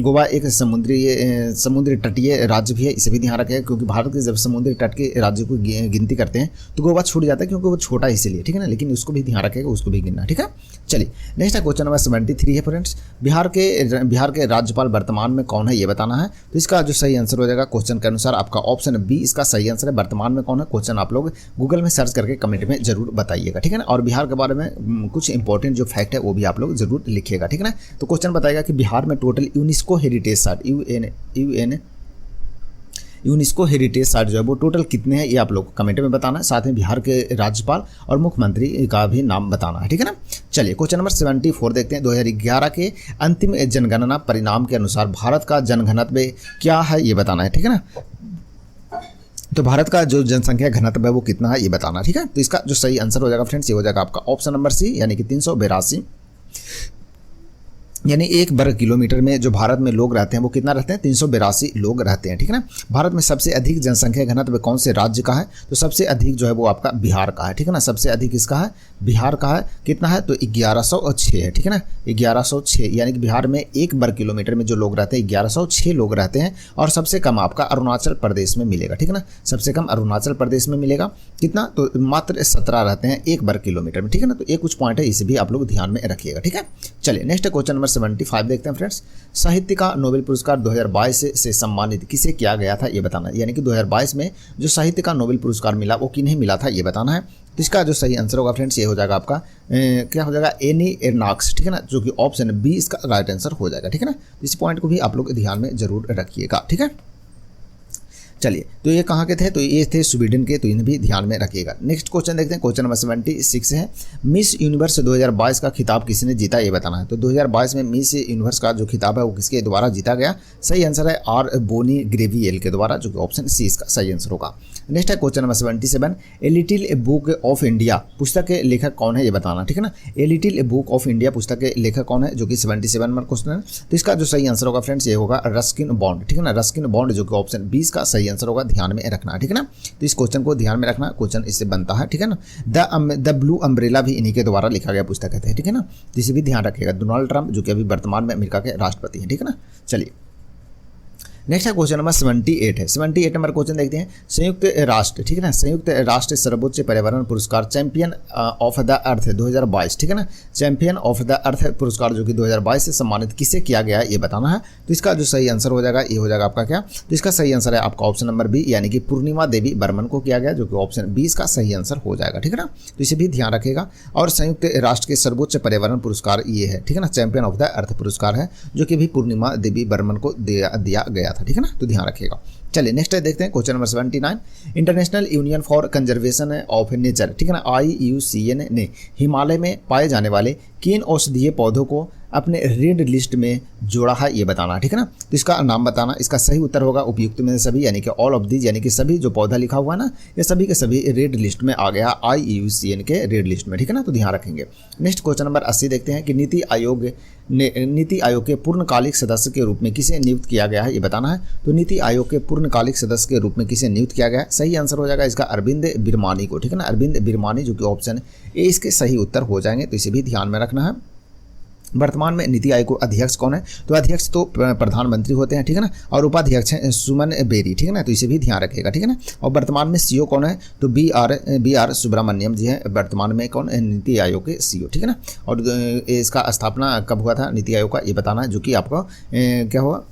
गोवा एक समुद्री तटीय राज्य भी है, इसे भी ध्यान रखिएगा, क्योंकि भारत के जब समुद्री तट के राज्य को गिनती करते हैं तो गोवा छूट जाता है, क्योंकि वो छोटा इसीलिए। ठीक है ना, लेकिन उसको भी ध्यान रखेगा, उसको भी गिनना। ठीक है, चलिए नेक्स्ट है क्वेश्चन नंबर 73 है फ्रेंड्स। बिहार के राज्यपाल वर्तमान में कौन है ये बताना है। तो इसका जो सही आंसर हो जाएगा क्वेश्चन के अनुसार आपका ऑप्शन बी इसका सही आंसर है। वर्तमान में कौन है, क्वेश्चन आप लोग गूगल में सर्च करके कमेंट में जरूर बताइएगा। ठीक है ना, और बिहार के बारे में कुछ इंपॉर्टेंट जो फैक्ट है वो भी आप लोग जरूर लिखिएगा। ठीक है ना, तो क्वेश्चन बताएगा कि बिहार में total UNESCO heritage site UNESCO heritage site जो है वो टोटल कितने हैं ये आप लोग कमेंट में बताना है। साथ में बिहार के राज्यपाल और मुख्यमंत्री का भी नाम बताना है। ठीक है ना, चलिए क्वेश्चन नंबर 74 देखते हैं। 2011 के अंतिम जनगणना परिणाम के अनुसार भारत का जनघनत्व क्या है ये बताना है। ठीक है ना, तो भारत का जो जनसंख्या घनत्व है वो कितना है ये बताना। ठीक है, तो इसका जो सही आंसर हो जाएगा फ्रेंड्स, ये हो जाएगा आपका ऑप्शन नंबर सी, यानी कि 382। यानी 1 वर्ग किलोमीटर में जो भारत में लोग रहते हैं वो कितना रहते हैं, 382 लोग रहते हैं। ठीक है ना, भारत में सबसे अधिक जनसंख्या घनत्व कौन से राज्य का है, तो सबसे अधिक जो है वो आपका बिहार का है। ठीक है ना, सबसे अधिक इसका है बिहार का है। कितना है, तो 1106 है। ठीक है ना, 1106, यानी कि बिहार में 1 वर्ग किलोमीटर में जो लोग रहते हैं 1106 लोग रहते हैं। और सबसे कम आपका अरुणाचल प्रदेश में मिलेगा। ठीक है ना, सबसे कम अरुणाचल प्रदेश में मिलेगा। कितना, तो मात्र 17 रहते हैं 1 वर्ग किलोमीटर में। ठीक है ना, तो ये कुछ पॉइंट है, इसे भी आप लोग ध्यान में रखिएगा। ठीक है, चलिए नेक्स्ट क्वेश्चन नंबर 75 देखते हैं फ्रेंड्स। साहित्य का नोबेल पुरस्कार 2022 से सम्मानित किसे किया गया था ये बताना है। यानी कि 2022 में जो साहित्य का नोबेल पुरस्कार मिला वो किन्हें मिला था ये बताना है। तो इसका जो सही आंसर होगा फ्रेंड्स, ये हो जाएगा आपका क्या हो जाएगा, एनी एर्नाक्स। ठीक है ना, जो कि ऑप्शन बी इसका राइट आंसर हो जाएगा। ठीक है ना, इस पॉइंट को भी आप लोग ध्यान में जरूर रखिएगा। ठीक है, चलिए तो ये कहाँ के थे, तो ये थे स्वीडन के, तो इन्हें भी ध्यान में रखिएगा। नेक्स्ट क्वेश्चन देखते हैं, क्वेश्चन नंबर 76 है। मिस यूनिवर्स 2022 का खिताब किसने जीता ये बताना है। तो 2022 में मिस यूनिवर्स का जो खिताब है वो किसके द्वारा जीता गया, सही आंसर है आर बोनी ग्रेवियल के द्वारा, जो कि ऑप्शन सी इसका सही आंसर होगा। नेक्स्ट है question number 77, a little book of India पुस्तक के लेखक कौन है ये बताना। ठीक है ना, a little book of India पुस्तक के लेखक कौन है, जो कि 77 नंबर क्वेश्चन है। तो इसका जो सही आंसर होगा फ्रेंड्स, ये होगा रस्किन बॉन्ड। ठीक है ना, रस्किन बॉन्ड, जो कि ऑप्शन 20 का सही आंसर होगा, ध्यान में रखना। ठीक है ना, तो इस क्वेश्चन को ध्यान में रखना, क्वेश्चन इससे बनता है। ठीक है ना, द ब्लू अम्ब्रेला भी इन्हीं के द्वारा लिखा गया पुस्तक है। ठीक है ना, तो इसे भी ध्यान रखिएगा। डोनाल्ड ट्रंप जो कि अभी वर्तमान में अमेरिका के राष्ट्रपति हैं। ठीक है ना, चलिए नेक्स्ट है क्वेश्चन नंबर 78 है। 78 नंबर क्वेश्चन देखते हैं। संयुक्त राष्ट्र, ठीक है ना, संयुक्त राष्ट्र सर्वोच्च पर्यावरण पुरस्कार चैंपियन ऑफ द अर्थ 2022, ठीक है ना, चैंपियन ऑफ द अर्थ पुरस्कार जो कि 2022 से सम्मानित किसे किया गया है ये बताना है। तो इसका जो सही आंसर हो जाएगा ये हो जाएगा आपका क्या, तो इसका सही आंसर है आपका ऑप्शन नंबर बी, यानी कि पूर्णिमा देवी बर्मन को किया गया, जो कि ऑप्शन 20 का सही आंसर हो जाएगा। ठीक है ना, तो इसे भी ध्यान रखेगा। और संयुक्त राष्ट्र के सर्वोच्च पर्यावरण पुरस्कार ये है, ठीक है ना, चैंपियन ऑफ द अर्थ पुरस्कार है, जो कि भी पूर्णिमा देवी बर्मन को दिया गया था। ठीक है ना, तो ध्यान रखिएगा। चलिए नेक्स्ट देखते हैं question number 79। International union for conservation of nature, ठीक है ना, IUCN ने हिमालय में पाए जाने वाले किन औषधीय पौधों को अपने रेड लिस्ट में जोड़ा है ये बताना, ठीक है ना। तो इसका नाम बताना। इसका सही उत्तर होगा उपयुक्त में सभी, यानी कि ऑल ऑफ दीज, यानी कि सभी जो पौधा लिखा हुआ है ना ये सभी के सभी रेड लिस्ट में आ गया, IUCN के रेड लिस्ट में, ठीक है ना। तो ध्यान रखेंगे। नेक्स्ट क्वेश्चन नंबर 80 देखते हैं कि नीति आयोग के पूर्णकालिक सदस्य के रूप में किसे नियुक्त किया गया है ये बताना है। तो नीति आयोग के पूर्णकालिक सदस्य के रूप में किसे नियुक्त किया गया है, सही आंसर हो जाएगा इसका अरविंद बिरमानी को, ठीक है ना। अरविंद बिरमानी जो कि ऑप्शन ए इसके सही उत्तर हो जाएंगे, तो इसे भी ध्यान में रखना है। वर्तमान में नीति आयोग के अध्यक्ष कौन है, तो अध्यक्ष तो प्रधानमंत्री होते हैं, ठीक है ना, और उपाध्यक्ष हैं सुमन बेरी, ठीक है ना। तो इसे भी ध्यान रखिएगा, ठीक है ना। और वर्तमान में CEO कौन है, तो बी आर सुब्रमण्यम जी हैं वर्तमान में कौन नीति आयोग के CEO, ठीक है ना। और इसका स्थापना कब हुआ था नीति आयोग का ये बताना है, जो कि आपको क्या हुआ,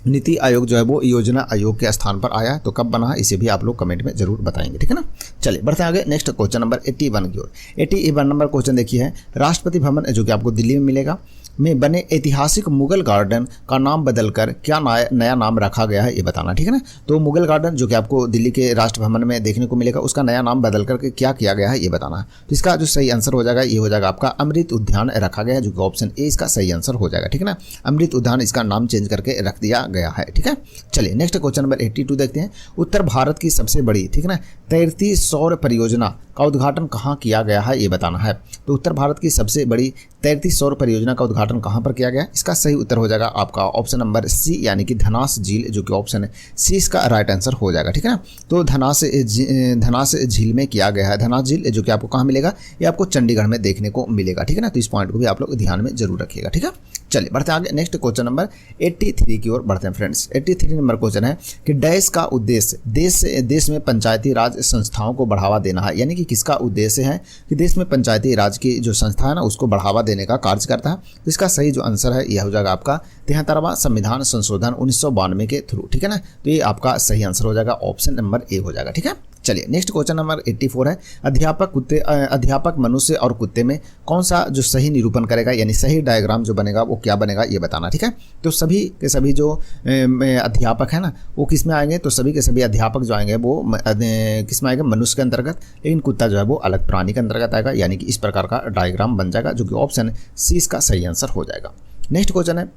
नीति आयोग जो है वो योजना आयोग के स्थान पर आया, तो कब बना है इसे भी आप लोग कमेंट में जरूर बताएंगे, ठीक है ना। चलिए बढ़ते हैं आगे। नेक्स्ट क्वेश्चन नंबर 81 की ओर। 81 नंबर क्वेश्चन देखिए है, राष्ट्रपति भवन जो कि आपको दिल्ली में मिलेगा में बने ऐतिहासिक मुगल गार्डन का नाम बदलकर क्या नया नाम रखा गया है ये बताना, ठीक है ना। तो मुगल गार्डन जो कि आपको दिल्ली के राष्ट्र भवन में देखने को मिलेगा उसका नया नाम बदल करके क्या किया गया है ये बताना है। तो इसका जो सही आंसर हो जाएगा ये हो जाएगा आपका अमृत उद्यान रखा गया है, जो कि ऑप्शन ए इसका सही आंसर हो जाएगा, ठीक है ना। अमृत उद्यान इसका नाम चेंज करके रख दिया गया है, ठीक है। चलिए नेक्स्ट क्वेश्चन नंबर 82 देखते हैं। उत्तर भारत की सबसे बड़ी, ठीक है ना, तैरती सौर परियोजना का उद्घाटन कहाँ किया गया है ये बताना है। तो उत्तर भारत की सबसे बड़ी तैरती सौर परियोजना का उद्घाटन कहाँ पर किया गया, इसका सही उत्तर हो जाएगा आपका ऑप्शन नंबर सी, यानी कि धनास झील, जो कि ऑप्शन है सी इसका राइट आंसर हो जाएगा, ठीक है ना। तो धनास झील में किया गया है। धनास झील जो कि आपको कहाँ मिलेगा, ये आपको चंडीगढ़ में देखने को मिलेगा, ठीक है ना। तो इस पॉइंट को भी आप लोग ध्यान में जरूर रखिएगा, ठीक है। चलिए बढ़ते आगे। नेक्स्ट क्वेश्चन नंबर 83 की ओर बढ़ते हैं फ्रेंड्स। 83 नंबर क्वेश्चन है कि डैश का उद्देश्य देश में पंचायती राज संस्थाओं को बढ़ावा देना है, यानी कि किसका उद्देश्य है कि देश में पंचायती राज की जो संस्था है ना उसको बढ़ावा देने का कार्य करता है। तो इसका सही जो आंसर है यह हो जाएगा आपका 73वां संविधान संशोधन 1992 के थ्रू, ठीक है ना। तो ये आपका सही आंसर हो जाएगा, ऑप्शन नंबर ए हो जाएगा, ठीक है। चलिए नेक्स्ट क्वेश्चन नंबर 84 है, अध्यापक मनुष्य और कुत्ते में कौन सा जो सही निरूपण करेगा, यानी सही डायग्राम जो बनेगा वो क्या बनेगा ये बताना, ठीक है। तो सभी के सभी जो अध्यापक है ना वो किस में आएंगे, तो सभी के सभी अध्यापक जो आएंगे वो किस में आएंगे, मनुष्य के अंतर्गत, लेकिन कुत्ता जो है वो अलग प्राणी के अंतर्गत आएगा, यानी कि इस प्रकार का डायग्राम बन जाएगा, जो कि ऑप्शन सी इसका सही आंसर हो जाएगा। नेक्स्ट क्वेश्चन है,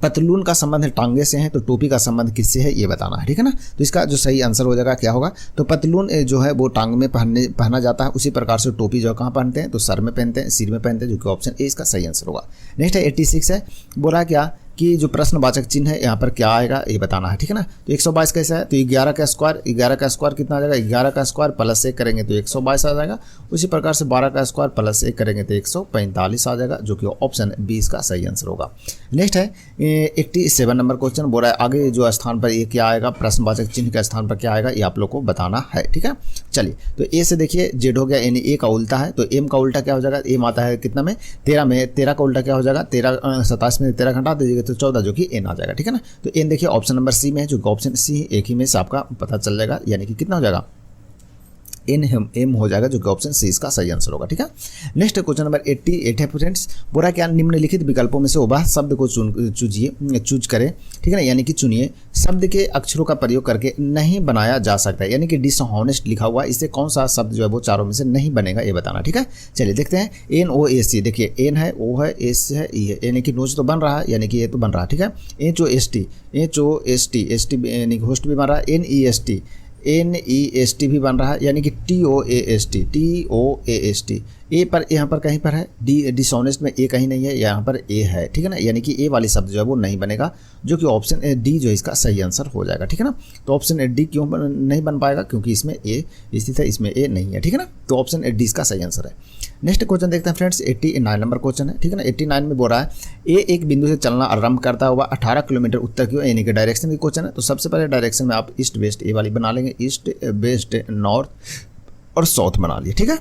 पतलून का संबंध टांगे से है तो टोपी का संबंध किससे है ये बताना है, ठीक है ना। तो इसका जो सही आंसर हो जाएगा क्या होगा, तो पतलून जो है वो टांग में पहना जाता है, उसी प्रकार से टोपी जो है कहाँ पहनते हैं, तो सर में पहनते हैं, सिर में पहनते हैं, जो कि ऑप्शन ए इसका सही आंसर होगा। नेक्स्ट है 86 है, बोला क्या कि जो प्रश्नवाचक चिन्ह है यहाँ पर क्या आएगा ये बताना है, ठीक है ना। तो 122 कैसा है, तो 11 का स्क्वायर कितना आ जाएगा, 11 का स्क्वायर प्लस 1 करेंगे तो 122 आ जाएगा। उसी प्रकार से 12 का स्क्वायर प्लस 1 करेंगे तो 145 आ जाएगा, जो कि ऑप्शन बी इसका सही आंसर होगा। नेक्स्ट है 87 नंबर क्वेश्चन, बोल रहा है आगे जो स्थान पर ये क्या आएगा, प्रश्नवाचक चिन्ह के स्थान पर क्या आएगा ये आप लोग को बताना है, ठीक है। चलिए तो ए से देखिए जेड हो गया, यानी ए का उल्टा है, तो एम का उल्टा क्या हो जाएगा, एम आता है कितना में 13 में, 13 का उल्टा क्या हो जाएगा, 27 में 13 घटा दीजिएगा तो 14, जो कि एन आ जाएगा, ठीक है ना। तो एन देखिए ऑप्शन नंबर सी में है, जो ऑप्शन सी एक ही में से आपका पता चल जाएगा, यानी कि कितना हो जाएगा, एम हो जाएगा, जो कि ऑप्शन सी इसका सही आंसर होगा, ठीक है। नेक्स्ट क्वेश्चन नंबर 88 है फ्रेंड्स, बोला क्या निम्नलिखित विकल्पों में से वह शब्द को चूज करें, ठीक है ना, यानी कि चुनिए शब्द के अक्षरों का प्रयोग करके नहीं बनाया जा सकता है, यानी कि डिसऑनेस्ट लिखा हुआ, इससे कौन सा शब्द जो है वो चारों में से नहीं बनेगा ये बताना, ठीक है। चलिए देखते हैं, NOAC देखिए एन है, ओ है, एस है, ई है, यानी कि नोच तो बन रहा है, यानी कि ये तो बन रहा है, ठीक है। HOST यानी कि होस्ट भी बन रहा है, NEST भी बन रहा है, यानी कि TOAST ए पर यहाँ पर कहीं पर है, डिसऑनेस्ट में ए कहीं नहीं है, यहाँ पर ए है, ठीक है ना, यानी कि ए वाली शब्द जो है वो नहीं बनेगा, जो कि ऑप्शन डी जो है इसका सही आंसर हो जाएगा, ठीक है ना। तो ऑप्शन डी क्यों नहीं बन पाएगा, क्योंकि इसमें ए स्थित है, इसमें ए नहीं है, ठीक है ना। तो ऑप्शन डी इसका सही आंसर है। नेक्स्ट क्वेश्चन देखते हैं फ्रेंड्स, 89 नंबर क्वेश्चन है, ठीक है ना। 89 में बोल रहा है ए एक बिंदु से चलना आरंभ करता हुआ 18 किलोमीटर उत्तर की ओर, यानी कि डायरेक्शन की क्वेश्चन है। तो सबसे पहले डायरेक्शन में आप ईस्ट वेस्ट ए वाली बना लेंगे, ईस्ट वेस्ट नॉर्थ और साउथ बना लिए, ठीक है।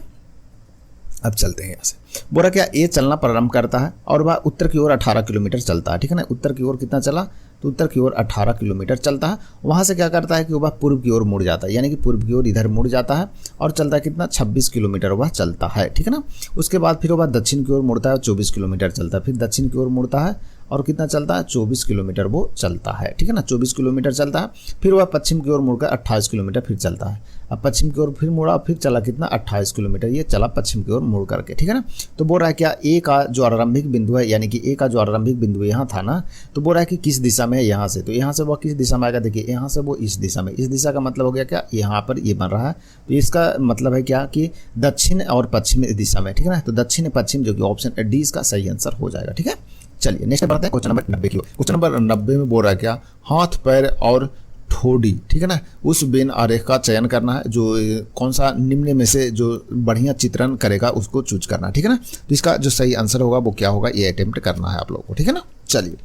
अब चलते हैं यहाँ से, बोला क्या ए चलना प्रारंभ करता है और वह उत्तर की ओर 18 किलोमीटर चलता है, ठीक है ना। उत्तर की ओर कितना चला, तो उत्तर की ओर 18 किलोमीटर चलता है, वहाँ से क्या करता है कि वह पूर्व की ओर मुड़ जाता है, यानी कि पूर्व की ओर इधर मुड़ जाता है और चलता है कितना 26 किलोमीटर वह चलता है, ठीक है ना। उसके बाद फिर वह दक्षिण की ओर मुड़ता है, 24 किलोमीटर चलता है, फिर दक्षिण की ओर मुड़ता है और कितना चलता है 24 किलोमीटर वो चलता है, ठीक है ना, 24 किलोमीटर चलता है। फिर वह पश्चिम की ओर मुड़कर 28 किलोमीटर फिर चलता है। अब पश्चिम की ओर फिर मुड़ा, फिर चला कितना 28 किलोमीटर, ये चला पश्चिम की ओर मुड़ करके, ठीक है ना। तो बोल रहा है क्या ए का जो आरंभिक बिंदु है, यानी कि ए का जो आरंभिक बिंदु यहाँ था ना, तो बोल रहा है कि किस दिशा में है, यहाँ से। तो यहाँ से वो किस दिशा में आएगा, देखिए यहाँ से वो इस दिशा में, इस दिशा का मतलब हो गया क्या, यहाँ पर ये बन रहा है। तो इसका मतलब है क्या कि दक्षिण और पश्चिम दिशा में, ठीक है ना। तो दक्षिण पश्चिम जो कि ऑप्शन डी इसका सही आंसर हो जाएगा, ठीक है। चलिए नेक्स्ट बढ़ते हैं क्वेश्चन नंबर 90 की। क्वेश्चन नंबर 90 में बोल रहा है क्या, हाथ पैर और ठोड़ी, ठीक है ना, उस बेन आरेख का चयन करना है, जो कौन सा निम्न में से जो बढ़िया चित्रण करेगा उसको चूज करना है, ठीक है ना। तो इसका जो सही आंसर होगा वो क्या होगा, ये अटेम्प्ट करना है आप लोगों को, ठीक है ना। चलिए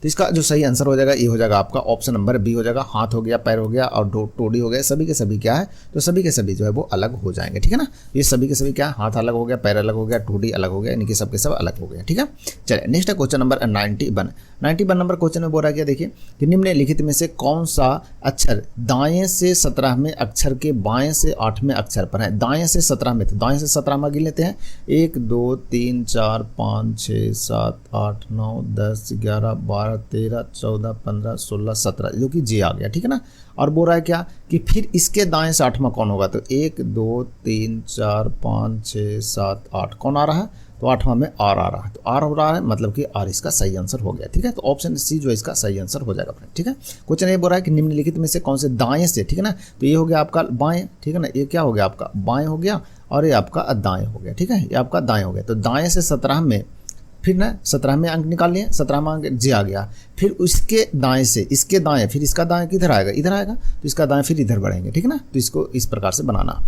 तो इसका जो सही आंसर हो जाएगा ये हो जाएगा आपका ऑप्शन नंबर बी हो जाएगा। हाथ हो गया, पैर हो गया और टोड़ी हो गया, सभी के सभी क्या है, तो सभी के सभी जो है वो अलग हो जाएंगे, ठीक है ना। ये सभी के सभी क्या, हाथ अलग हो गया, पैर अलग हो गया, टोड़ी अलग हो गया, यानी कि सबके सब अलग हो गया, ठीक है। चलिए नेक्स्ट है क्वेश्चन नंबर 91 नंबर क्वेश्चन में बोल रहा है क्या, देखिए कि निम्नलिखित में से कौन सा अक्षर दाएं से 17वें अक्षर के बाएं से 8वें अक्षर पर है। दाएं से 17 में, तो दाएं से 17 में गिन लेते हैं, 1 2 3 4 5 6 7 8 9 10 11 12 13 14 15 16 17, जो कि जे आ गया, ठीक है ना। और बोल रहा है क्या कि फिर इसके दाएं से 8वां कौन होगा, तो 1 2 3 4 5 6 7 8 कौन आ रहा है, तो 8वां में आर आ रहा है। तो आर हो रहा है, मतलब कि आर इसका सही आंसर हो गया, ठीक है। तो ऑप्शन सी जो इसका सही आंसर हो जाएगा, ठीक है। क्वेश्चन ये बोल रहा है कि निम्नलिखित में से कौन से दाएं से, ठीक है ना, तो ये हो गया आपका बाएं, ठीक है ना, ये क्या हो गया आपका बाएं हो गया, और ये आपका दाएं हो गया, ठीक है, ये आपका दाएं हो गया। तो दाएं से 17 में फिर ना 17वें अंक निकाल लिए, 17वां अंक जे आ गया, फिर उसके दाएं से इसके दाएं, फिर इसका दाएं किधर आएगा, इधर आएगा, तो इसका दाएं फिर इधर बढ़ेंगे, ठीक है ना। तो इसको इस प्रकार से बनाना।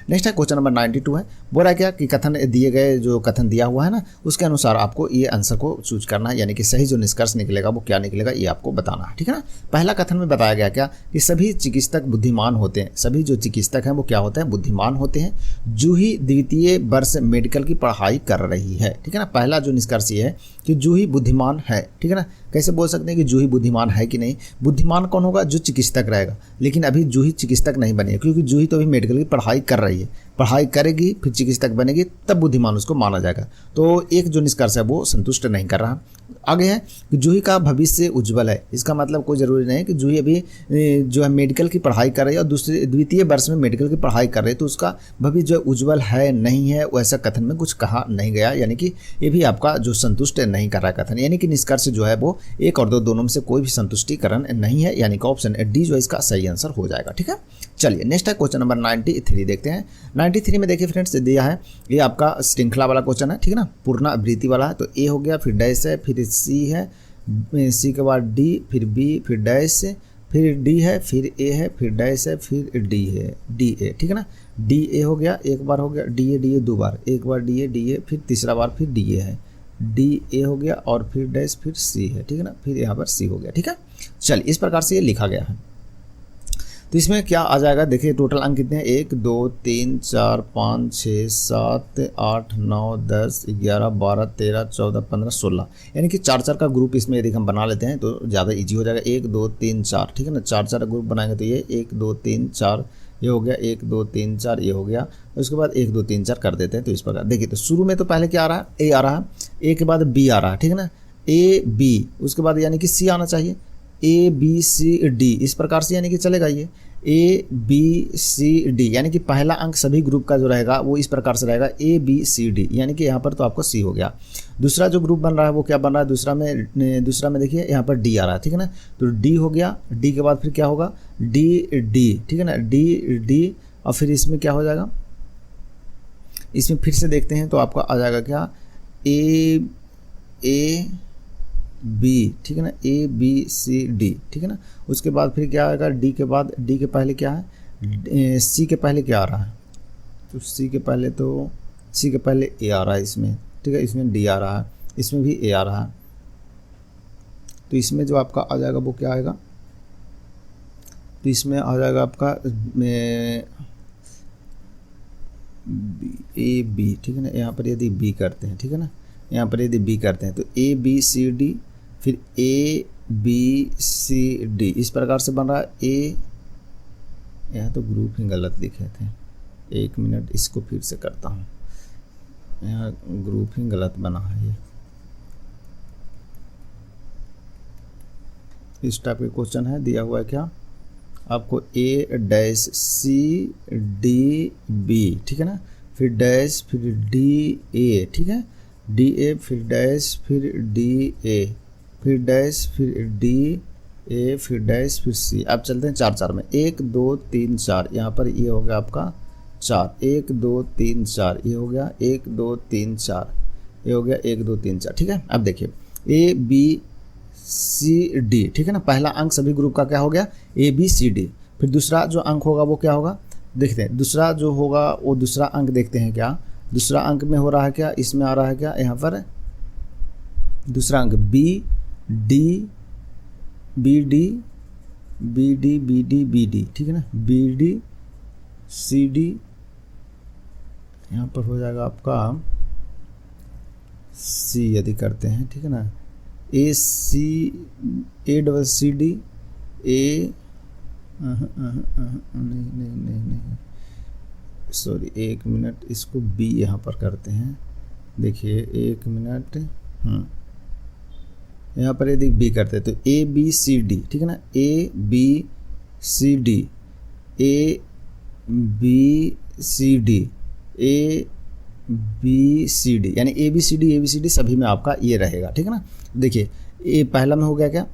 नेक्स्ट है क्वेश्चन नंबर 92 है, बोल रहा है क्या कि कथन दिए गए, जो कथन दिया हुआ है ना उसके अनुसार आपको ये आंसर को चूज करना है, यानी कि सही जो निष्कर्ष निकलेगा वो क्या निकलेगा ये आपको बताना है, ठीक है ना। पहला कथन में बताया गया क्या कि सभी चिकित्सक बुद्धिमान होते हैं, सभी जो चिकित्सक हैं वो क्या होते हैं, बुद्धिमान होते हैं। जूही द्वितीय वर्ष मेडिकल की पढ़ाई कर रही है, ठीक है ना। पहला जो निष्कर्ष ये है कि जूही बुद्धिमान है, ठीक है ना। कैसे बोल सकते हैं कि जूही बुद्धिमान है कि नहीं, बुद्धिमान कौन होगा, जो चिकित्सक रहेगा, लेकिन अभी जूही चिकित्सक नहीं बनी है, क्योंकि जूही तो अभी मेडिकल की पढ़ाई कर रही है, पढ़ाई करेगी फिर चिकित्सक बनेगी, तब बुद्धिमान उसको माना जाएगा। तो एक जो निष्कर्ष है वो संतुष्ट नहीं कर रहा। आगे है कि जूही का भविष्य उज्जवल है, इसका मतलब कोई ज़रूरी नहीं है कि जूही अभी जो है मेडिकल की पढ़ाई कर रही है और द्वितीय वर्ष में मेडिकल की पढ़ाई कर रही है, तो उसका भविष्य जो उज्जवल है नहीं है, वैसा कथन में कुछ कहा नहीं गया, यानी कि ये भी आपका जो संतुष्ट नहीं कर रहा है कथन, यानी कि निष्कर्ष जो है वो 1 और 2 दोनों में से कोई भी संतुष्टिकरण नहीं है, यानी कि ऑप्शन डी जो इसका सही आंसर हो जाएगा, ठीक है। चलिए नेक्स्ट है क्वेश्चन नंबर 93 देखते हैं। 93 में देखिए फ्रेंड्स दिया है, ये आपका श्रृंखला वाला क्वेश्चन है, ठीक है ना, पुनरावृत्ति वाला है। तो ए हो गया, फिर डैश है, फिर सी है, सी के बाद डी, फिर बी, फिर डैश, फिर डी है, फिर ए है, फिर डैश है, फिर डी है, डी ए, ठीक है ना। डी ए हो गया, एक बार हो गया, डी ए 2 बार, एक बार डी ए, फिर तीसरा बार फिर डी ए है, डी ए हो गया और फिर डैश, फिर सी है, ठीक है ना, फिर यहाँ पर सी हो गया, ठीक है। चलिए इस प्रकार से ये लिखा गया है। तो इसमें क्या आ जाएगा, देखिए टोटल अंक कितने हैं, 1 2 3 4 5 6 7 8 9 10 11 12 13 14 15 16, यानी कि 4 का ग्रुप इसमें यदि हम बना लेते हैं तो ज़्यादा इजी हो जाएगा। 1 2 3 4, ठीक है ना, 4 ग्रुप बनाएंगे तो ये 1 2 3 4 ये हो गया, 1 2 3 4 ये हो गया, उसके बाद 1 2 3 4 कर देते हैं। तो इस प्रकार देखिए, तो शुरू में तो पहले क्या आ रहा है, ए आ रहा है, ए के बाद बी आ रहा है, ठीक है ना, ए बी, उसके बाद यानी कि सी आना चाहिए, ए बी सी डी, इस प्रकार से यानी कि चलेगा ये ए बी सी डी, यानी कि पहला अंक सभी ग्रुप का जो रहेगा वो इस प्रकार से रहेगा ए बी सी डी, यानी कि यहाँ पर तो आपको सी हो गया। दूसरा जो ग्रुप बन रहा है वो क्या बन रहा है, दूसरा में देखिए यहाँ पर डी आ रहा है, ठीक है ना, तो डी हो गया, डी के बाद फिर क्या होगा, डी, ठीक है ना, डी और फिर इसमें क्या हो जाएगा, इसमें फिर से देखते हैं तो आपका आ जाएगा क्या, ए बी, ठीक है ना, ए बी सी डी, ठीक है ना। उसके बाद फिर क्या आएगा, डी के बाद, डी के पहले क्या है, सी के पहले क्या आ रहा है, तो सी के पहले ए आ रहा है इसमें, ठीक है, इसमें डी आ रहा है, इसमें भी ए आ रहा है, तो इसमें जो आपका आ जाएगा वो क्या आएगा, तो इसमें आ जाएगा आपका ए बी, ठीक है ना, यहाँ पर यदि बी करते हैं, ठीक है ना, यहाँ पर यदि बी करते हैं तो ए बी सी डी, फिर ए बी सी डी, इस प्रकार से बन रहा है ए, यहाँ तो ग्रुप ही गलत लिखे थे, 1 मिनट इसको फिर से करता हूँ, यहाँ ग्रुप ही गलत बना है ये, इस टाइप के क्वेश्चन है। दिया हुआ है क्या आपको A', C, D, B, ठीक है ना, फिर डैश, फिर DA, ठीक है, DA, फिर डैश, फिर DA, फिर डैश, फिर DA, फिर डैश, फिर C। अब चलते हैं 4-4 में। 1 2 3 4, यहाँ पर ये हो गया आपका 4, 1 2 3 4, ये हो गया 1 2 3 4, ये हो गया 1 2 3 4, ठीक है। अब देखिए ABCD, ठीक है ना, पहला अंक सभी ग्रुप का क्या हो गया ABCD। फिर दूसरा जो अंक होगा वो क्या होगा, देखते हैं दूसरा जो होगा वो दूसरा अंक देखते हैं क्या, दूसरा अंक में हो रहा है क्या, इसमें आ रहा है क्या, यहाँ पर दूसरा अंक BD, ठीक है ना, BD, CD, यहाँ पर हो जाएगा आपका C यदि करते हैं, ठीक है ना, ACD, नहीं, सॉरी, 1 मिनट, इसको B यहाँ पर करते हैं। देखिए 1 मिनट, यहाँ पर यदि B करते हैं तो ABCD, ठीक है ना, ABCD, यानी ABCD सभी में आपका ये रहेगा, ठीक है ना। देखिए ए पहला में हो गया क्या,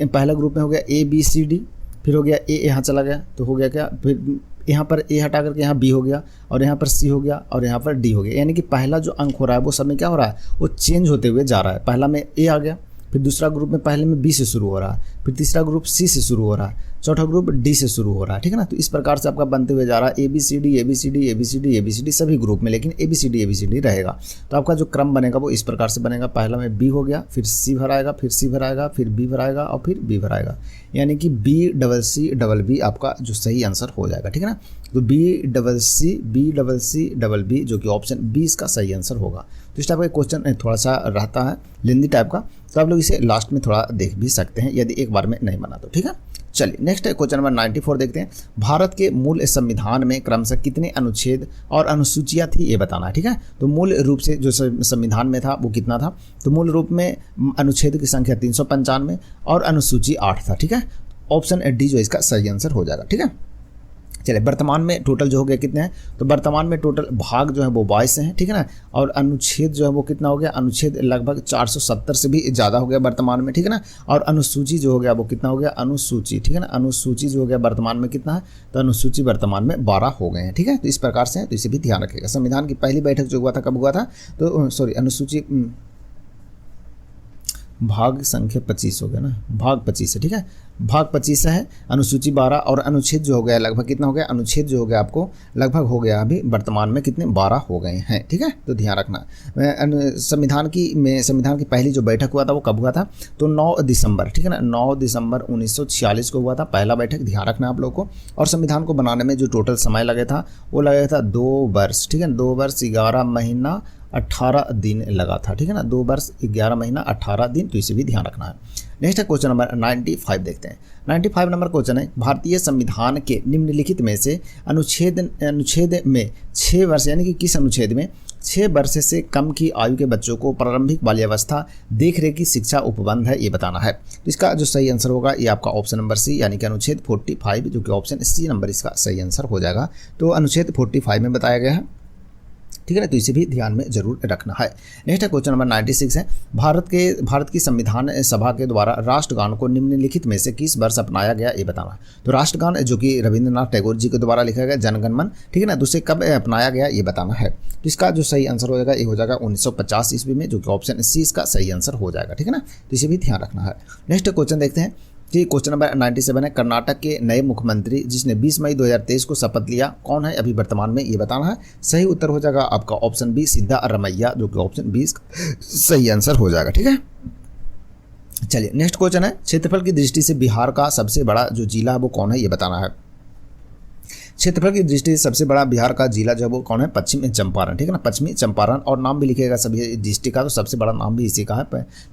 पहला ग्रुप में हो गया ABCD, फिर हो गया A यहाँ चला गया तो हो गया क्या, फिर यहाँ पर A हटा करके यहाँ B हो गया, और यहाँ पर C हो गया, और यहाँ पर D हो गया। यानी कि पहला जो अंक हो रहा है वो सब में क्या हो रहा है, वो चेंज होते हुए जा रहा है। पहला में A आ गया, फिर दूसरा ग्रुप में पहले में B से शुरू हो रहा है, फिर तीसरा ग्रुप C से शुरू हो रहा है, चौथा ग्रुप D से शुरू हो रहा है, ठीक है ना। तो इस प्रकार से आपका बनते हुए जा रहा है ABCD सभी ग्रुप में, लेकिन ABCD रहेगा। तो आपका जो क्रम बनेगा वो इस प्रकार से बनेगा, पहला में B हो गया, फिर C भराएगा, फिर C भराएगा, फिर B भराएगा, और फिर B भराएगा, यानी कि BCCB आपका जो सही आंसर हो जाएगा, ठीक है ना। तो BCCB जो कि ऑप्शन B इसका सही आंसर होगा। तो इस टाइप का क्वेश्चन थोड़ा सा रहता है लेंदी टाइप का, तो आप लोग इसे लास्ट में थोड़ा देख भी सकते हैं यदि एक बार में नहीं बना तो, ठीक है। चलिए नेक्स्ट क्वेश्चन नंबर 94 देखते हैं। भारत के मूल संविधान में क्रमशः कितने अनुच्छेद और अनुसूचियां थी ये बताना है, ठीक है। तो मूल रूप से जो संविधान में था वो कितना था, तो मूल रूप में अनुच्छेद की संख्या 395 और अनुसूची 8 था, ठीक है। ऑप्शन D जो इसका सही आंसर हो जाएगा, ठीक है। चलिए वर्तमान में टोटल जो हो गया कितने हैं, तो वर्तमान में टोटल भाग जो है वो 22 हैं, ठीक है ना, और अनुच्छेद जो है वो कितना हो गया, अनुच्छेद लगभग 470 से भी ज़्यादा हो गया वर्तमान में, ठीक है ना। और अनुसूची जो हो गया वो कितना हो गया, अनुसूची, ठीक है ना, अनुसूची जो हो गया वर्तमान में कितना है, तो अनुसूची वर्तमान में 12 हो गए हैं, ठीक है। तो इस प्रकार से, तो इसे भी ध्यान रखिएगा। संविधान की पहली बैठक जो हुआ था कब हुआ था, तो सॉरी अनुसूची भाग संख्या 25 हो गया ना, भाग 25 है, ठीक है, भाग 25 है, अनुसूची 12, और अनुच्छेद जो हो गया लगभग कितना हो गया, अनुच्छेद जो हो गया आपको लगभग हो गया अभी वर्तमान में कितने 12 हो गए हैं, ठीक है। तो ध्यान रखना। संविधान की पहली जो बैठक हुआ था वो कब हुआ था, तो 9 दिसंबर, ठीक है ना, 9 दिसंबर 1946 को हुआ था पहला बैठक, ध्यान रखना आप लोग को। और संविधान को बनाने में जो टोटल समय लगा था वो लगा था 2 वर्ष, ठीक है, 2 वर्ष 11 महीना 18 दिन लगा था, ठीक है ना, 2 वर्ष 11 महीना 18 दिन। तो इसे भी ध्यान रखना है। नेक्स्ट है क्वेश्चन नंबर 95 देखते हैं। 95 नंबर क्वेश्चन है, भारतीय संविधान के निम्नलिखित में से अनुच्छेद में 6 वर्ष, यानी कि किस अनुच्छेद में 6 वर्ष से कम की आयु के बच्चों को प्रारंभिक बाल्यावस्था देखरेख की शिक्षा उपबंध है, ये बताना है। तो इसका जो सही आंसर होगा ये आपका ऑप्शन नंबर C, यानी कि अनुच्छेद 45, जो कि ऑप्शन C नंबर इसका सही आंसर हो जाएगा। तो अनुच्छेद 45 में बताया गया है, ठीक है ना, तो इसे भी ध्यान में जरूर रखना है। नेक्स्ट है क्वेश्चन नंबर 96 है, भारत की संविधान सभा के द्वारा राष्ट्रगान को निम्नलिखित में से किस वर्ष अपनाया गया ये बताना। तो राष्ट्रगान जो कि रविंद्रनाथ टैगोर जी के द्वारा लिखा गया जनगण मन, ठीक है ना, तो उसे कब अपनाया गया ये बताना है। तो इसका जो सही आंसर हो जाएगा ये हो जाएगा 1950 ईस्वी में, जो कि ऑप्शन C इसका सही आंसर हो जाएगा, ठीक है ना। तो इसे भी ध्यान रखना है। नेक्स्ट क्वेश्चन देखते हैं कि क्वेश्चन नंबर 97 है, कर्नाटक के नए मुख्यमंत्री जिसने 20 मई 2023 को शपथ लिया कौन है अभी वर्तमान में, ये बताना है। सही उत्तर हो जाएगा आपका ऑप्शन B सिद्धारमैया, जो कि ऑप्शन B सही आंसर हो जाएगा, ठीक है। चलिए नेक्स्ट क्वेश्चन है, क्षेत्रफल की दृष्टि से बिहार का सबसे बड़ा जो जिला है वो कौन है ये बताना है। क्षेत्रफल की दृष्टि से सबसे बड़ा बिहार का जिला जो है वो कौन है, पश्चिमी चंपारण, ठीक है ना, पश्चिमी चंपारण। और नाम भी लिखेगा सभी डिस्ट्रिक्ट का, तो सबसे बड़ा नाम भी इसी का है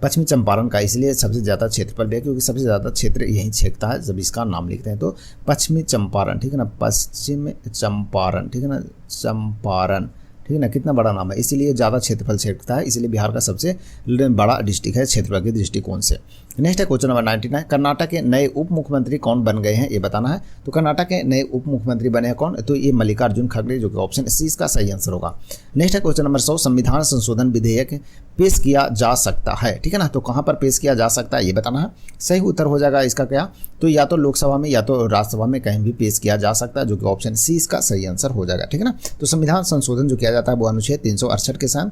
पश्चिमी चंपारण का, इसलिए सबसे ज़्यादा क्षेत्रफल भी है क्योंकि सबसे ज़्यादा क्षेत्र यहीं छेकता है जब इसका नाम लिखते हैं। तो पश्चिमी चंपारण, ठीक है ना, पश्चिम चंपारण, ठीक है ना, चंपारण, ठीक है ना, कितना बड़ा नाम है, इसीलिए ज़्यादा क्षेत्रफल छेकता है, इसलिए बिहार का सबसे बड़ा डिस्ट्रिक्ट है क्षेत्रफल के दृष्टिकोण से। नेक्स्ट है क्वेश्चन नंबर 99, कर्नाटक के नए उप मुख्यमंत्री कौन बन गए हैं ये बताना है। तो कर्नाटक के नए उप मुख्यमंत्री बने हैं कौन, तो ये मल्लिकार्जुन खड़गे, जो कि ऑप्शन सी इसका सही आंसर होगा। नेक्स्ट है क्वेश्चन नंबर 100, संविधान संशोधन विधेयक पेश किया जा सकता है, ठीक है ना, तो कहाँ पर पेश किया जा सकता है ये बताना है। सही उत्तर हो जाएगा इसका क्या, तो या तो लोकसभा में या तो राज्यसभा में कहीं भी पेश किया जा सकता है, जो कि ऑप्शन सी इसका सही आंसर हो जाएगा, ठीक है ना। तो संविधान संशोधन जो किया जाता है वो अनुच्छेद 368 के साथ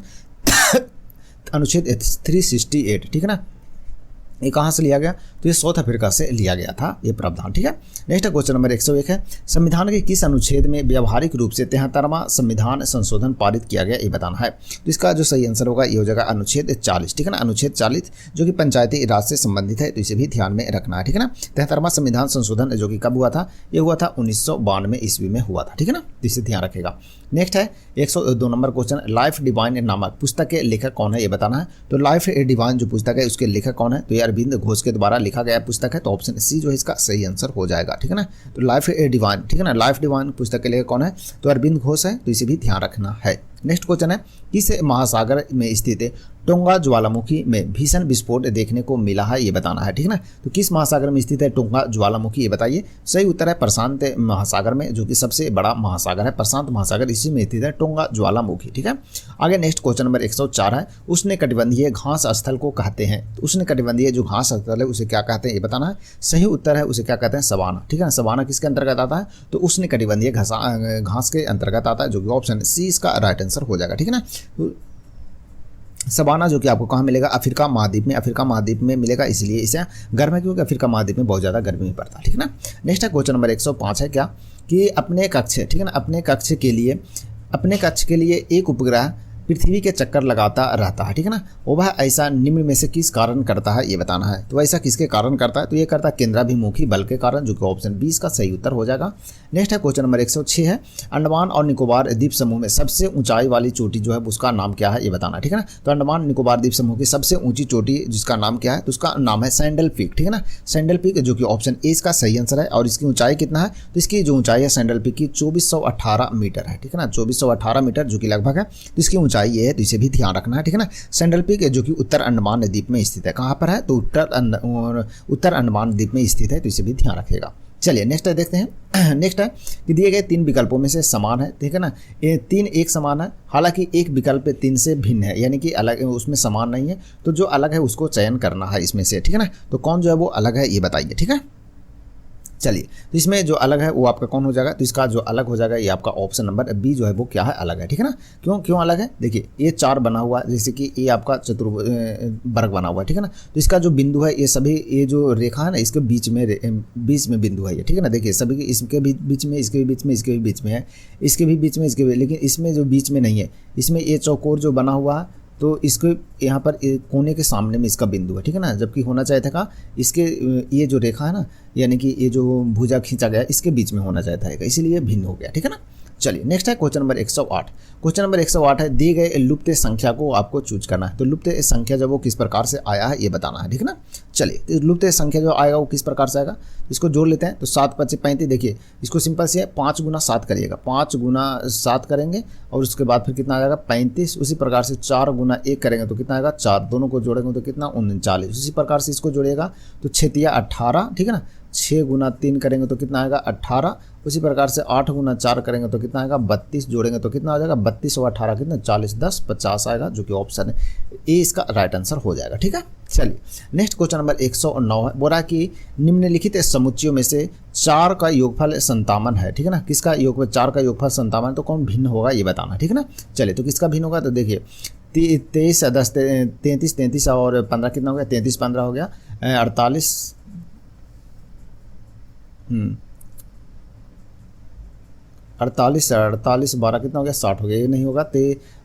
अनुच्छेद 368, ठीक है ना, ये कहाँ से लिया गया, तो ये साउथ अफ्रीका से लिया गया था ये प्रावधान, ठीक है। नेक्स्ट क्वेश्चन नंबर 101 है, संविधान के किस अनुच्छेद में व्यावहारिक रूप से 73वां संविधान संशोधन पारित किया गया ये बताना है। तो इसका जो सही आंसर होगा ये हो जाएगा अनुच्छेद 40, ठीक है ना, अनुच्छेद 40 जो कि पंचायती राज से संबंधित है, तो इसे भी ध्यान में रखना है, ठीक है ना। 73वां संविधान संशोधन जो कि कब हुआ था, ये हुआ था 1992 ईस्वी में हुआ था, ठीक है ना, तो इसे ध्यान रखेगा। नेक्स्ट है 102 नंबर क्वेश्चन, लाइफ डिवाइन नामक पुस्तक के लेखक कौन है ये बताना है। तो लाइफ डिवाइन जो पुस्तक है उसके लेखक कौन है, तो ये अरविंद घोष के द्वारा लिखा गया पुस्तक है, तो ऑप्शन सी जो है इसका सही आंसर हो जाएगा, ठीक है ना। तो लाइफ डिवाइन, ठीक है ना, लाइफ डिवाइन पुस्तक के लेखक कौन है, तो अरविंद घोष है, तो इसे भी ध्यान रखना है। नेक्स्ट क्वेश्चन है, किस महासागर में स्थित टोंगा ज्वालामुखी में भीषण विस्फोट देखने को मिला है ये बताना है, ठीक है ना। तो किस महासागर में स्थित है टोंगा ज्वालामुखी ये बताइए। सही उत्तर है प्रशांत महासागर में, जो कि सबसे बड़ा महासागर है, प्रशांत महासागर, इसी में स्थित है टोंगा ज्वालामुखी, ठीक है। आगे नेक्स्ट क्वेश्चन नंबर 104 है, उष्णकटिबंधीय घास स्थल को कहते हैं। तो उष्णकटिबंधीय जो घास स्थल है उसे क्या कहते हैं ये बताना है। सही उत्तर है उसे क्या कहते हैं, सवाना, ठीक है ना। सवाना किसके अंतर्गत आता है, तो उष्णकटिबंधीय घास के अंतर्गत आता है, जो कि ऑप्शन सी इसका राइट आंसर हो जाएगा, ठीक है ना। सवाना जो कि आपको कहाँ मिलेगा, अफ्रीका महाद्वीप में, अफ्रीका महाद्वीप में मिलेगा, इसलिए इसे गर्म है क्योंकि अफ्रीका महाद्वीप में बहुत ज़्यादा गर्मी पड़ता है, ठीक है ना। नेक्स्ट है क्वेश्चन नंबर 105 है क्या, कि अपने कक्ष, ठीक है ना, अपने कक्ष के लिए एक उपग्रह पृथ्वी के चक्कर लगाता रहता है, ठीक है ना, वह ऐसा निम्न में से किस कारण करता है ये बताना है। तो ऐसा किसके कारण करता है, तो ये करता है केंद्राभिमुखी बल के कारण, जो कि ऑप्शन 20 का सही उत्तर हो जाएगा। नेक्स्ट है क्वेश्चन नंबर 106 है, अंडमान और निकोबार द्वीप समूह में सबसे ऊंचाई वाली चोटी जो है उसका नाम क्या है ये बताना, ठीक है ना। तो अंडमान निकोबार द्वीप समूह की सबसे ऊंची चोटी जिसका नाम क्या है, तो उसका नाम है सैंडल पीक, ठीक है ना, सैंडल पीक, जो कि ऑप्शन ए इसका सही आंसर है। और इसकी ऊंचाई कितना है, तो इसकी जो ऊंचाई है सैंडल पीक की 2418 मीटर है, ठीक है ना, 2418 मीटर जो कि लगभग है, तो इसकी ऊंचाई ये है, तो इसे भी ध्यान रखना है, ठीक है ना। सैंडल पीक जो कि उत्तर अंडमान द्वीप में स्थित है, कहाँ पर है, तो उत्तर अंडमान द्वीप में स्थित है, तो इसे भी ध्यान रखेगा। चलिए नेक्स्ट है देखते हैं। नेक्स्ट है कि दिए गए 3 विकल्पों में से समान है, ठीक है ना, ये 3 एक समान है, हालांकि एक विकल्प 3 से भिन्न है, यानी कि अलग उसमें समान नहीं है, तो जो अलग है उसको चयन करना है इसमें से, ठीक है ना। तो कौन जो है वो अलग है ये बताइए, ठीक है। चलिए, तो इसमें जो अलग है वो आपका कौन हो जाएगा, तो इसका जो अलग हो जाएगा ये आपका ऑप्शन नंबर बी जो है वो क्या है, अलग है, ठीक है ना। क्यों अलग है, देखिए ये 4 बना हुआ है, जैसे कि ये आपका चतुर्वर्ग बना हुआ है, ठीक है ना। तो इसका जो बिंदु है ये सभी, ये जो रेखा है ना इसके बीच में बिंदु है ये, ठीक है ना। देखिए सभी इसके भी बीच में, इसके भी बीच में, इसके भी बीच में है, इसके भी बीच में, इसके भी, लेकिन इसमें जो बीच में नहीं है, इसमें ये चौकोर जो बना हुआ है, तो इसको यहाँ पर कोने के सामने में इसका बिंदु है, ठीक है ना, जबकि होना चाहिए था इसके ये जो रेखा है ना, यानी कि ये जो भुजा खींचा गया इसके बीच में होना चाहिए था, इसीलिए भिन्न हो गया, ठीक है ना। चलिए नेक्स्ट है क्वेश्चन नंबर 108। क्वेश्चन नंबर 108 है, दिए गए लुप्त संख्या को आपको चूज करना है। तो लुप्त संख्या जब वो किस प्रकार से आया है ये बताना है, ठीक है ना। चलिए, तो लुप्त संख्या जो आएगा वो किस प्रकार से आएगा, इसको जोड़ लेते हैं। तो 7 × 5 = 35, देखिए इसको सिंपल से 5 × 7 करिएगा, 5 × 7 करेंगे और उसके बाद फिर कितना आ जाएगा 35। उसी प्रकार से 4 × 1 करेंगे तो कितना आएगा 4, दोनों को जोड़ेंगे तो कितना 39। उसी प्रकार से इसको जोड़िएगा तो 6 × 18, ठीक है ना, 6 × 3 करेंगे तो कितना आएगा 18। उसी प्रकार से 8 × 4 करेंगे तो कितना आएगा 32, जोड़ेंगे तो कितना आ जाएगा 32 और 18 कितना 40, 10 50 आएगा, जो कि ऑप्शन ए इसका राइट आंसर हो जाएगा, ठीक है। चलिए नेक्स्ट क्वेश्चन नंबर 109 है, बोला कि निम्नलिखित समुच्चयों में से 4 का योगफल 57 है, ठीक है ना। किसका योगफल, 4 का योगफल 57, तो कौन भिन्न होगा ये बताना, ठीक है ना। चलिए, तो किसका भिन्न होगा, तो देखिए 23 10 33 33 और 15 कितना हो गया, 33 15 हो गया 48 48 12 कितना हो गया 60 हो गया, ये नहीं होगा।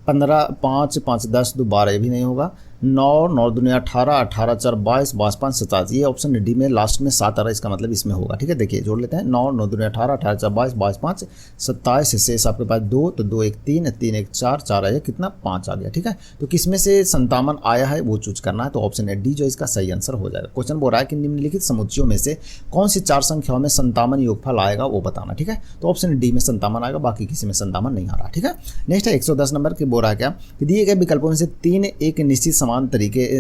15 5 5 10 2 12, ये भी नहीं होगा। 9 9 दूनी 18 18 4 22 22 5 27, ये ऑप्शन डी में लास्ट में 7 आ रहा है, इसका मतलब इसमें होगा, ठीक है। देखिए जोड़ लेते हैं, 9 9 दूनी 18 18 4 22 22 5 27, शेष आपके पास 2, तो 2 1 3 3 1 4 4 आया, कितना 5 आ गया, ठीक है। तो किसमें से 57 आया है वो चूज करना है, तो ऑप्शन डी जो इसका सही आंसर हो जाएगा। क्वेश्चन बोल रहा है कि निम्नलिखित समुच्चयों में से कौन सी 4 संख्याओं में 57 योगफल आएगा वो बताना, ठीक है। तो ऑप्शन डी में 57 आएगा, बाकी किसी में 57 नहीं आ रहा, ठीक है। नेक्स्ट है 110 नंबर की बोल रहा है क्या कि दिए गए विकल्पों में से 3 एक निश्चित समान समान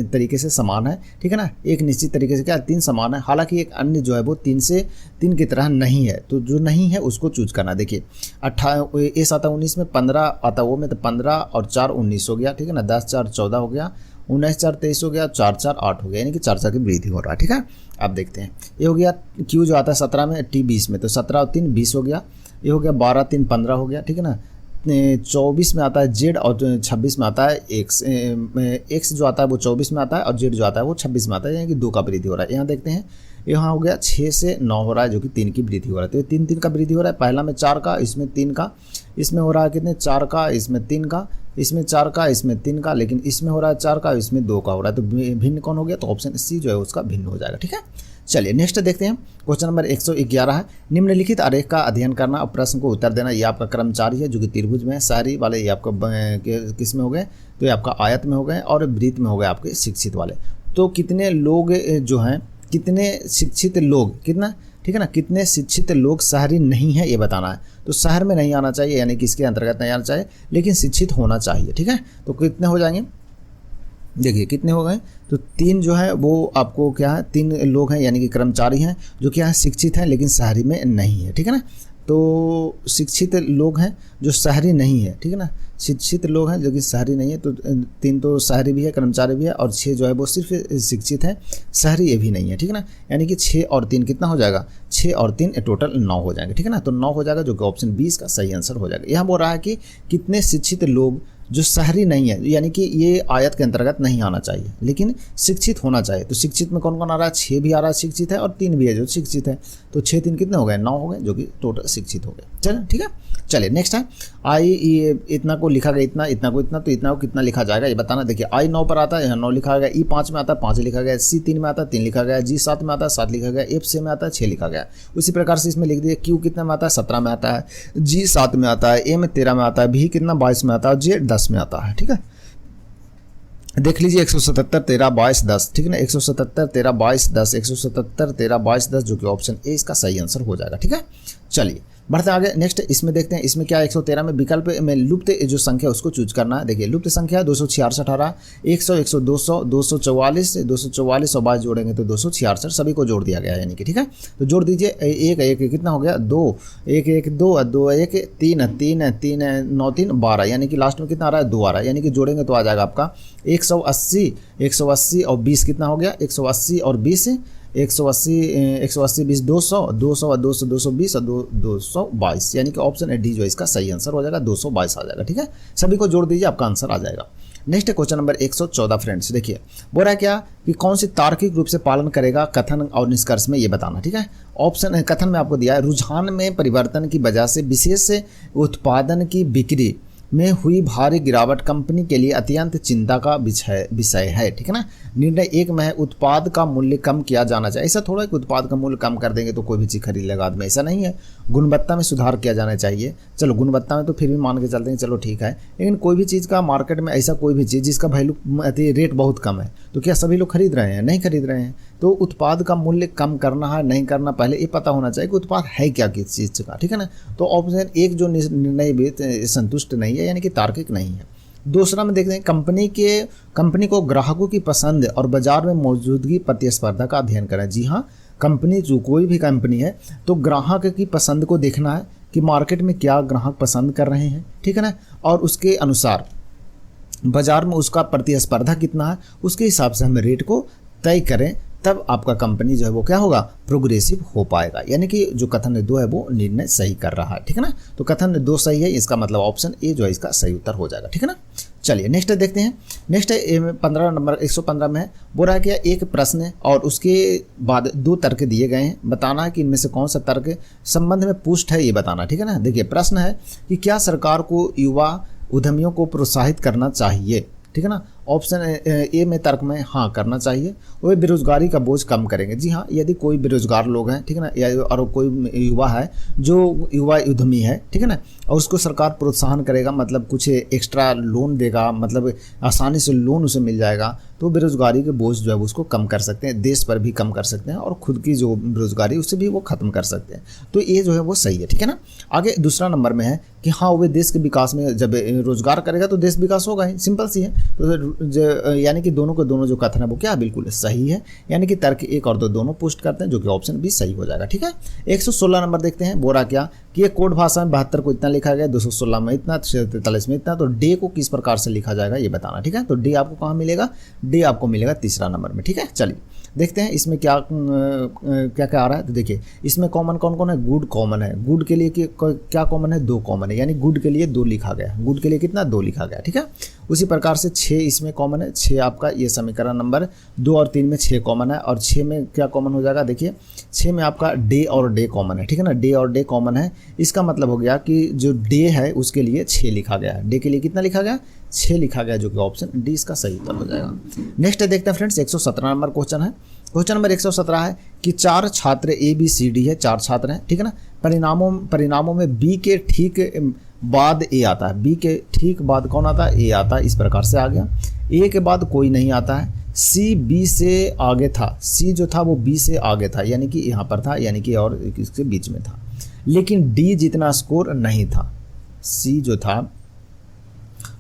तरीके से समान है, ठीक है ना। एक निश्चित तरीके से क्या 3 समान है, हालांकि एक अन्य जो है वो 3 की तरह नहीं है, तो जो नहीं है उसको चूज करना। देखिए 18 आता 19 में, 15 आता वो में, तो 15 और 4 19 हो गया, ठीक है ना। 10 4 14 हो गया, 19 4 23 हो गया, 4 4 8 हो गया, यानी कि 4 4 की वृद्धि हो रहा है, ठीक है। अब देखते हैं, ये हो गया क्यू जो आता है 17 में, टी 20 में, तो 17 और 3 20 हो गया। ये हो गया 12 3 15 हो गया, ठीक है ना। 24 में आता है जेड और 26 में आता है एक्स जो आता है वो 24 में आता है और जेड जो आता है वो 26 में आता है, यानी कि 2 का वृद्धि हो रहा है। यहाँ देखते हैं, यहाँ हो गया 6 से 9 हो रहा है, जो कि 3 की वृद्धि हो रहा है। तो ये 3 का वृद्धि हो रहा है, पहला में 4 का, इसमें 3 का, इसमें हो रहा है कितने 4 का, इसमें 3 का, इसमें 4 का, इसमें 3 का, लेकिन इसमें हो रहा है 4 का, इसमें 2 का हो रहा है। तो भिन्न कौन हो गया, तो ऑप्शन सी जो है उसका भिन्न हो जाएगा, ठीक है। चलिए नेक्स्ट देखते हैं, क्वेश्चन नंबर 111 है, निम्नलिखित आरेख का अध्ययन करना और प्रश्न को उत्तर देना। ये आपका कर्मचारी है जो कि त्रिभुज में है, शहरी वाले ये आपका किस में हो गए, तो ये आपका आयत में हो गए, और वृत्त में हो गए आपके शिक्षित वाले। तो कितने लोग जो हैं, कितने शिक्षित लोग, कितना, ठीक है ना, कितने शिक्षित लोग शहरी नहीं है ये बताना है। तो शहर में नहीं आना चाहिए, यानी कि इसके अंतर्गत नहीं आना चाहिए, लेकिन शिक्षित होना चाहिए, ठीक है। तो कितने हो जाएंगे, देखिए कितने हो गए, तो 3 जो है वो आपको क्या है, 3 लोग हैं, यानी कि कर्मचारी हैं जो क्या है शिक्षित हैं लेकिन शहरी में नहीं है, ठीक है ना। तो शिक्षित लोग हैं जो शहरी नहीं है, ठीक है ना, शिक्षित लोग हैं जो कि शहरी नहीं है। तो 3 तो शहरी भी है, कर्मचारी भी है, और 6 जो है वो सिर्फ शिक्षित है, शहरी ये भी नहीं है, ठीक है ना। यानी कि 6 और 3 कितना हो जाएगा, 6 और 3 टोटल 9 हो जाएंगे, ठीक है ना। तो 9 हो जाएगा, जो कि ऑप्शन 20 का सही आंसर हो जाएगा। यहाँ बोल रहा है कि कितने शिक्षित लोग जो शहरी नहीं है, यानी कि ये आयत के अंतर्गत नहीं आना चाहिए, लेकिन शिक्षित होना चाहिए। तो शिक्षित में कौन कौन आ रहा है, 6 भी आ रहा है शिक्षित है, और 3 भी है जो शिक्षित है। तो 6 3 कितने हो गए, 9 हो गए, जो कि टोटल शिक्षित हो गए। चलिए ठीक है, चलिए नेक्स्ट है, आई इतना को लिखा गया इतना, इतना को इतना, तो इतना को कितना लिखा जाएगा ये बताना। देखिए आई 9 पर आता है, यहाँ 9 लिखा गया, ई 5 में आता है 5 लिखा गया, सी 3 में आता है 3 लिखा गया, जी 7 में आता है 7 लिखा गया, एफ 6 में आता है 6 लिखा गया। उसी प्रकार से इसमें लिख दिए, क्यू कितने में आता है 17 में आता है, जी 7 में आता है, ए में 13 में आता है, भी कितना 22 में आता है, जे 10 में आता है, ठीक है। देख लीजिए 177 13 22 10, ठीक है ना, 177 13 22 10, 177 13 22 10, जो कि ऑप्शन ए इसका सही आंसर हो जाएगा, ठीक है। चलिए बढ़ते आगे, नेक्स्ट इसमें देखते हैं, इसमें क्या 113 में विकल्प में लुप्त जो संख्या उसको चूज करना है। देखिए लुप्त संख्या 266 आ रहा है, 100 100 200 244 244 और 22 जोड़ेंगे तो 266, सभी को जोड़ दिया गया यानी कि, ठीक है। तो जोड़ दीजिए, एक एक कितना हो गया 2 1 1 2 2 1 3 3 3 9 3 12, यानी कि लास्ट में कितना आ रहा है 2 आ रहा है, यानी कि जोड़ेंगे तो आ जाएगा आपका 180 180 और 20 कितना हो गया 180 और 20 180 180 20 200 200 और 200 220 और 222, यानी कि ऑप्शन डी जो इसका सही आंसर हो जाएगा, 222 आ जाएगा, ठीक है। सभी को जोड़ दीजिए, आपका आंसर आ जाएगा। नेक्स्ट क्वेश्चन नंबर 114 फ्रेंड्स, देखिए बोल रहा है क्या कि कौन सी तार्किक रूप से पालन करेगा कथन और निष्कर्ष में, ये बताना, ठीक है। ऑप्शन कथन में आपको दिया है, रुझान में परिवर्तन की वजह से विशेष उत्पादन की बिक्री में हुई भारी गिरावट कंपनी के लिए अत्यंत चिंता का विषय है, ठीक है ना। निर्णय 1 में है, उत्पाद का मूल्य कम किया जाना चाहिए। ऐसा थोड़ा कि उत्पाद का मूल्य कम कर देंगे तो कोई भी चीज़ खरीद लेगा आदमी, ऐसा नहीं है। गुणवत्ता में सुधार किया जाना चाहिए, चलो गुणवत्ता में तो फिर भी मान के चलते हैं, चलो ठीक है, लेकिन कोई भी चीज़ का मार्केट में ऐसा कोई भी चीज़ जिसका वैल्यू रेट बहुत कम है, तो क्या सभी लोग खरीद रहे हैं, नहीं खरीद रहे हैं। तो उत्पाद का मूल्य कम करना है नहीं करना, पहले ये पता होना चाहिए कि उत्पाद है क्या किस चीज़ का, ठीक है ना। तो ऑप्शन 1 जो निर्णय भी संतुष्ट नहीं है, यानी कि तार्किक नहीं है। दूसरा में देखते हैं, कंपनी को ग्राहकों की पसंद और बाजार में मौजूदगी प्रतिस्पर्धा का अध्ययन करें। जी हाँ, कंपनी जो कोई भी कंपनी है तो ग्राहक की पसंद को देखना है कि मार्केट में क्या ग्राहक पसंद कर रहे हैं, ठीक है ना, और उसके अनुसार बाजार में उसका प्रतिस्पर्धा कितना है, उसके हिसाब से हम रेट को तय करें, तब आपका कंपनी जो है वो क्या होगा, प्रोग्रेसिव हो पाएगा। यानी कि जो कथन 2 है वो निर्णय सही कर रहा है, ठीक है ना। तो कथन 2 सही है, इसका मतलब ऑप्शन ए जो है इसका सही उत्तर हो जाएगा, ठीक है ना। चलिए नेक्स्ट देखते हैं, नेक्स्ट 15 नंबर 115 में है, बोल रहा है कि एक प्रश्न है और उसके बाद 2 तर्क दिए गए हैं, बताना है कि इनमें से कौन सा तर्क संबंध में पुष्ट है, ये बताना, ठीक है ना। देखिए प्रश्न है कि क्या सरकार को युवा उद्यमियों को प्रोत्साहित करना चाहिए, ठीक है ना। ऑप्शन ए में तर्क में हाँ करना चाहिए, वो बेरोजगारी का बोझ कम करेंगे। जी हाँ, यदि कोई बेरोजगार लोग हैं, ठीक है ना, या और कोई युवा है जो युवा उद्यमी है, ठीक है ना, और उसको सरकार प्रोत्साहन करेगा, मतलब कुछ एक्स्ट्रा लोन देगा, मतलब आसानी से लोन उसे मिल जाएगा, तो तो बेरोजगारी के बोझ जो है उसको कम कर सकते हैं, देश पर भी कम कर सकते हैं और खुद की जो बेरोजगारी उसे भी वो खत्म कर सकते हैं। तो ये जो है वो सही है, ठीक है ना। आगे दूसरा नंबर में है कि हाँ वे देश के विकास में जब रोजगार करेगा तो देश विकास होगा ही, सिंपल सी है। तो यानी कि दोनों के दोनों जो कथन है वो क्या बिल्कुल सही है, यानी कि तर्क 1 और 2 दोनों पुष्ट करते हैं, जो कि ऑप्शन भी सही हो जाएगा, ठीक है। 116 नंबर देखते हैं, बोला क्या कि ये कोड भाषा में 72 को इतना लिखा गया, 216 में इतना, 43 में इतना, तो डे को किस प्रकार से लिखा जाएगा ये बताना, ठीक है। तो डे आपको कहाँ मिलेगा, डे आपको मिलेगा तीसरा नंबर में, ठीक है। चलिए देखते हैं इसमें क्या क्या क्या आ रहा है। तो देखिए इसमें कॉमन कौन कौन है, गुड कॉमन है, गुड के लिए क्या कॉमन है, 2 कॉमन है, यानी गुड के लिए 2 लिखा गया, गुड के लिए कितना 2 लिखा गया, ठीक है। उसी प्रकार से 6 इसमें कॉमन है, 6 आपका ये समीकरण नंबर 2 और 3 में 6 कॉमन है, और 6 में क्या कॉमन हो जाएगा, देखिए 6 में आपका डे और डे कॉमन है, ठीक है ना, डे और डे कॉमन है। इसका मतलब हो गया कि जो डे है उसके लिए 6 लिखा गया है, डे के लिए कितना लिखा गया, 6 लिखा गया, जो कि ऑप्शन डी इसका सही उत्तर हो जाएगा। नेक्स्ट देखते हैं फ्रेंड्स, 117 नंबर क्वेश्चन है। क्वेश्चन नंबर 117 है कि 4 छात्र ABCD है, 4 छात्र हैं, ठीक है ना। परिणामों में B के ठीक बाद A आता है, B के ठीक बाद कौन आता है, A आता है, इस प्रकार से आ गया। A के बाद कोई नहीं आता है, C B से आगे था, C जो था वो B से आगे था, यानी कि यहाँ पर था, यानी कि और इसके बीच में था, लेकिन D जितना स्कोर नहीं था, C जो था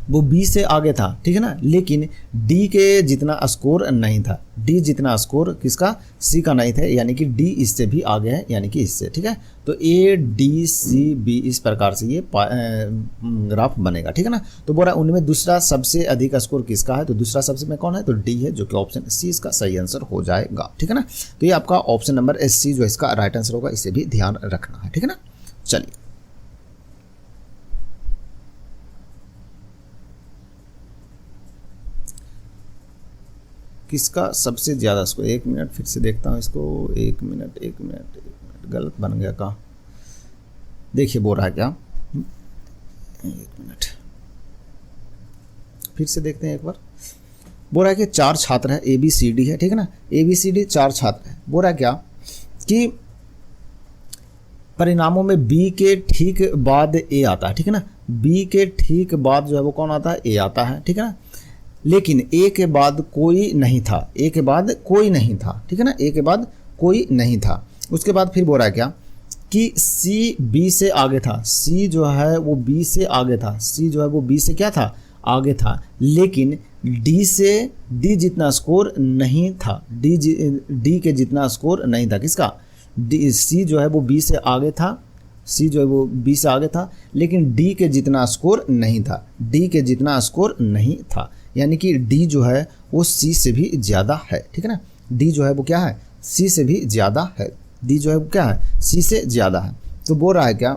वो B से आगे था, ठीक है ना, लेकिन D के जितना स्कोर नहीं था, D जितना स्कोर किसका, C का नहीं था, यानी कि D इससे भी आगे है, यानी कि इससे, ठीक है। तो A D C B इस प्रकार से ये ग्राफ बनेगा, ठीक है ना। तो बोला उनमें दूसरा सबसे अधिक स्कोर किसका है, तो दूसरा सबसे में कौन है, तो D है, जो कि ऑप्शन C इसका सही आंसर हो जाएगा, ठीक है ना। तो ये आपका ऑप्शन नंबर C जो इसका राइट आंसर होगा, इसे भी ध्यान रखना है, ठीक है ना। चलिए किसका सबसे ज़्यादा स्कोर, 1 मिनट फिर से देखता हूँ इसको, 1 मिनट गलत बन गया का, देखिए बोल रहा है क्या, 1 मिनट फिर से देखते हैं एक बार। बोल रहा है कि 4 छात्र है, ABCD है, ठीक है ना, ABCD 4 छात्र है। बोल रहा है क्या कि परिणामों में B के ठीक बाद A आता है, ठीक है ना, B के ठीक बाद जो है वो कौन आता है, A आता है, ठीक है ना, लेकिन A के बाद कोई नहीं था, A के बाद कोई नहीं था, ठीक है ना, A के बाद कोई नहीं था। उसके बाद फिर बोल रहा है क्या कि C B से आगे था, C जो है वो B से आगे था, C जो है वो B से क्या था, आगे था, लेकिन D जितना स्कोर नहीं था, D के जितना स्कोर नहीं था, किसका, C जो है वो B से आगे था, C जो है वो B से आगे था, लेकिन D के जितना स्कोर नहीं था, D के जितना स्कोर नहीं था, यानी कि D जो है वो C से भी ज़्यादा है, ठीक है ना, D जो है वो क्या है, C से भी ज़्यादा है, D जो है वो क्या है, C से ज़्यादा है। तो बोल रहा है क्या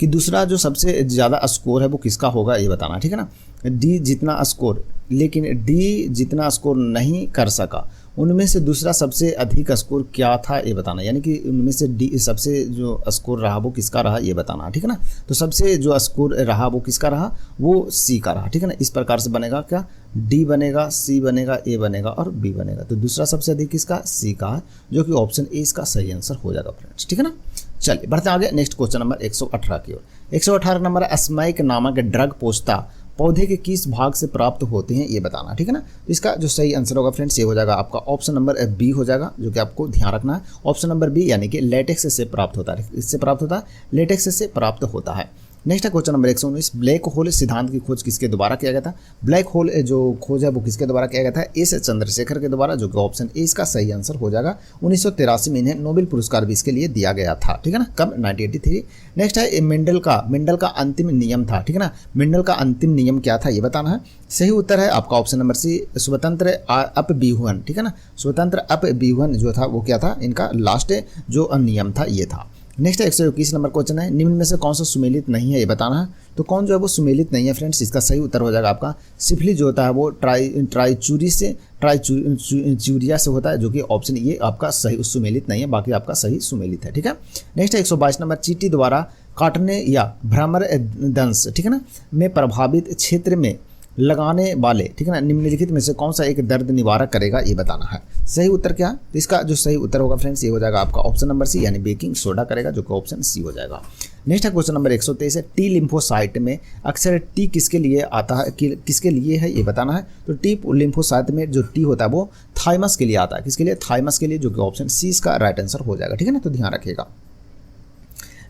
कि दूसरा जो सबसे ज़्यादा स्कोर है वो किसका होगा ये बताना, ठीक है ना, D जितना स्कोर, लेकिन D जितना स्कोर नहीं कर सका, उनमें से दूसरा सबसे अधिक स्कोर क्या था ये बताना, यानी कि उनमें से D सबसे जो स्कोर रहा वो किसका रहा ये बताना, ठीक है ना। तो सबसे जो स्कोर रहा वो किसका रहा, वो C का रहा, ठीक है ना। इस प्रकार से बनेगा क्या, D बनेगा, C बनेगा, A बनेगा और B बनेगा। तो दूसरा सबसे अधिक किसका, C का है, जो कि ऑप्शन A इसका सही आंसर हो जाएगा फ्रेंड्स, ठीक है ना। चलिए बढ़ते आगे नेक्स्ट क्वेश्चन नंबर 118 की ओर। 118 नंबर अस्मैक नामक ड्रग पोस्ता पौधे के किस भाग से प्राप्त होते हैं ये बताना, ठीक है ना। तो इसका जो सही आंसर होगा फ्रेंड्स ये हो जाएगा आपका ऑप्शन नंबर बी हो जाएगा, जो कि आपको ध्यान रखना है। ऑप्शन नंबर बी यानी कि लेटेक्स से प्राप्त होता है, इससे प्राप्त होता है, लेटेक्स से प्राप्त होता है। नेक्स्ट है क्वेश्चन नंबर 119, ब्लैक होल सिद्धांत की खोज किसके द्वारा किया गया था। ब्लैक होल जो खोज है वो किसके द्वारा किया गया था, एस चंद्रशेखर के द्वारा, जो कि ऑप्शन ए इसका सही आंसर हो जाएगा। 1983 में इन्हें नोबेल पुरस्कार भी इसके लिए दिया गया था, ठीक है ना, कब 1983। नेक्स्ट है मेंडल का अंतिम नियम था, ठीक है ना, मेंडल का अंतिम नियम क्या था ये बताना है। सही उत्तर है आपका ऑप्शन नंबर सी, स्वतंत्र अपव्यूहन, ठीक है ना, स्वतंत्र अपव्यूहन जो था वो क्या था, इनका लास्ट जो नियम था ये था। नेक्स्ट है 121 नंबर क्वेश्चन है, निम्न में से कौन सा सुमेलित नहीं है ये बताना है। तो कौन जो है वो सुमेलित नहीं है फ्रेंड्स, इसका सही उत्तर हो जाएगा आपका सिफिलिस जो होता है वो ट्राइचूरिया से होता है, जो कि ऑप्शन ये आपका सही सुमेलित नहीं है, बाकी आपका सही सुमेलित है, ठीक है। नेक्स्ट है 122 नंबर, चींटी द्वारा काटने या भ्रमर दंश, ठीक है ना, में प्रभावित क्षेत्र में लगाने वाले, ठीक है ना, निम्नलिखित में से कौन सा एक दर्द निवारक करेगा ये बताना है। सही उत्तर क्या है, तो इसका जो सही उत्तर होगा फ्रेंड्स ये हो जाएगा आपका ऑप्शन नंबर सी, यानी बेकिंग सोडा करेगा, जो कि ऑप्शन सी हो जाएगा। नेक्स्ट है क्वेश्चन नंबर 123 है, टी लिम्फोसाइट में अक्सर टी किसके लिए आता है, किसके लिए है ये बताना है। तो टी लिम्फोसाइट में जो टी होता है वो थाइमस के लिए आता है, किसके लिए, थाइमस के लिए, जो कि ऑप्शन सी इसका राइट आंसर हो जाएगा, ठीक है ना, तो ध्यान रखिएगा।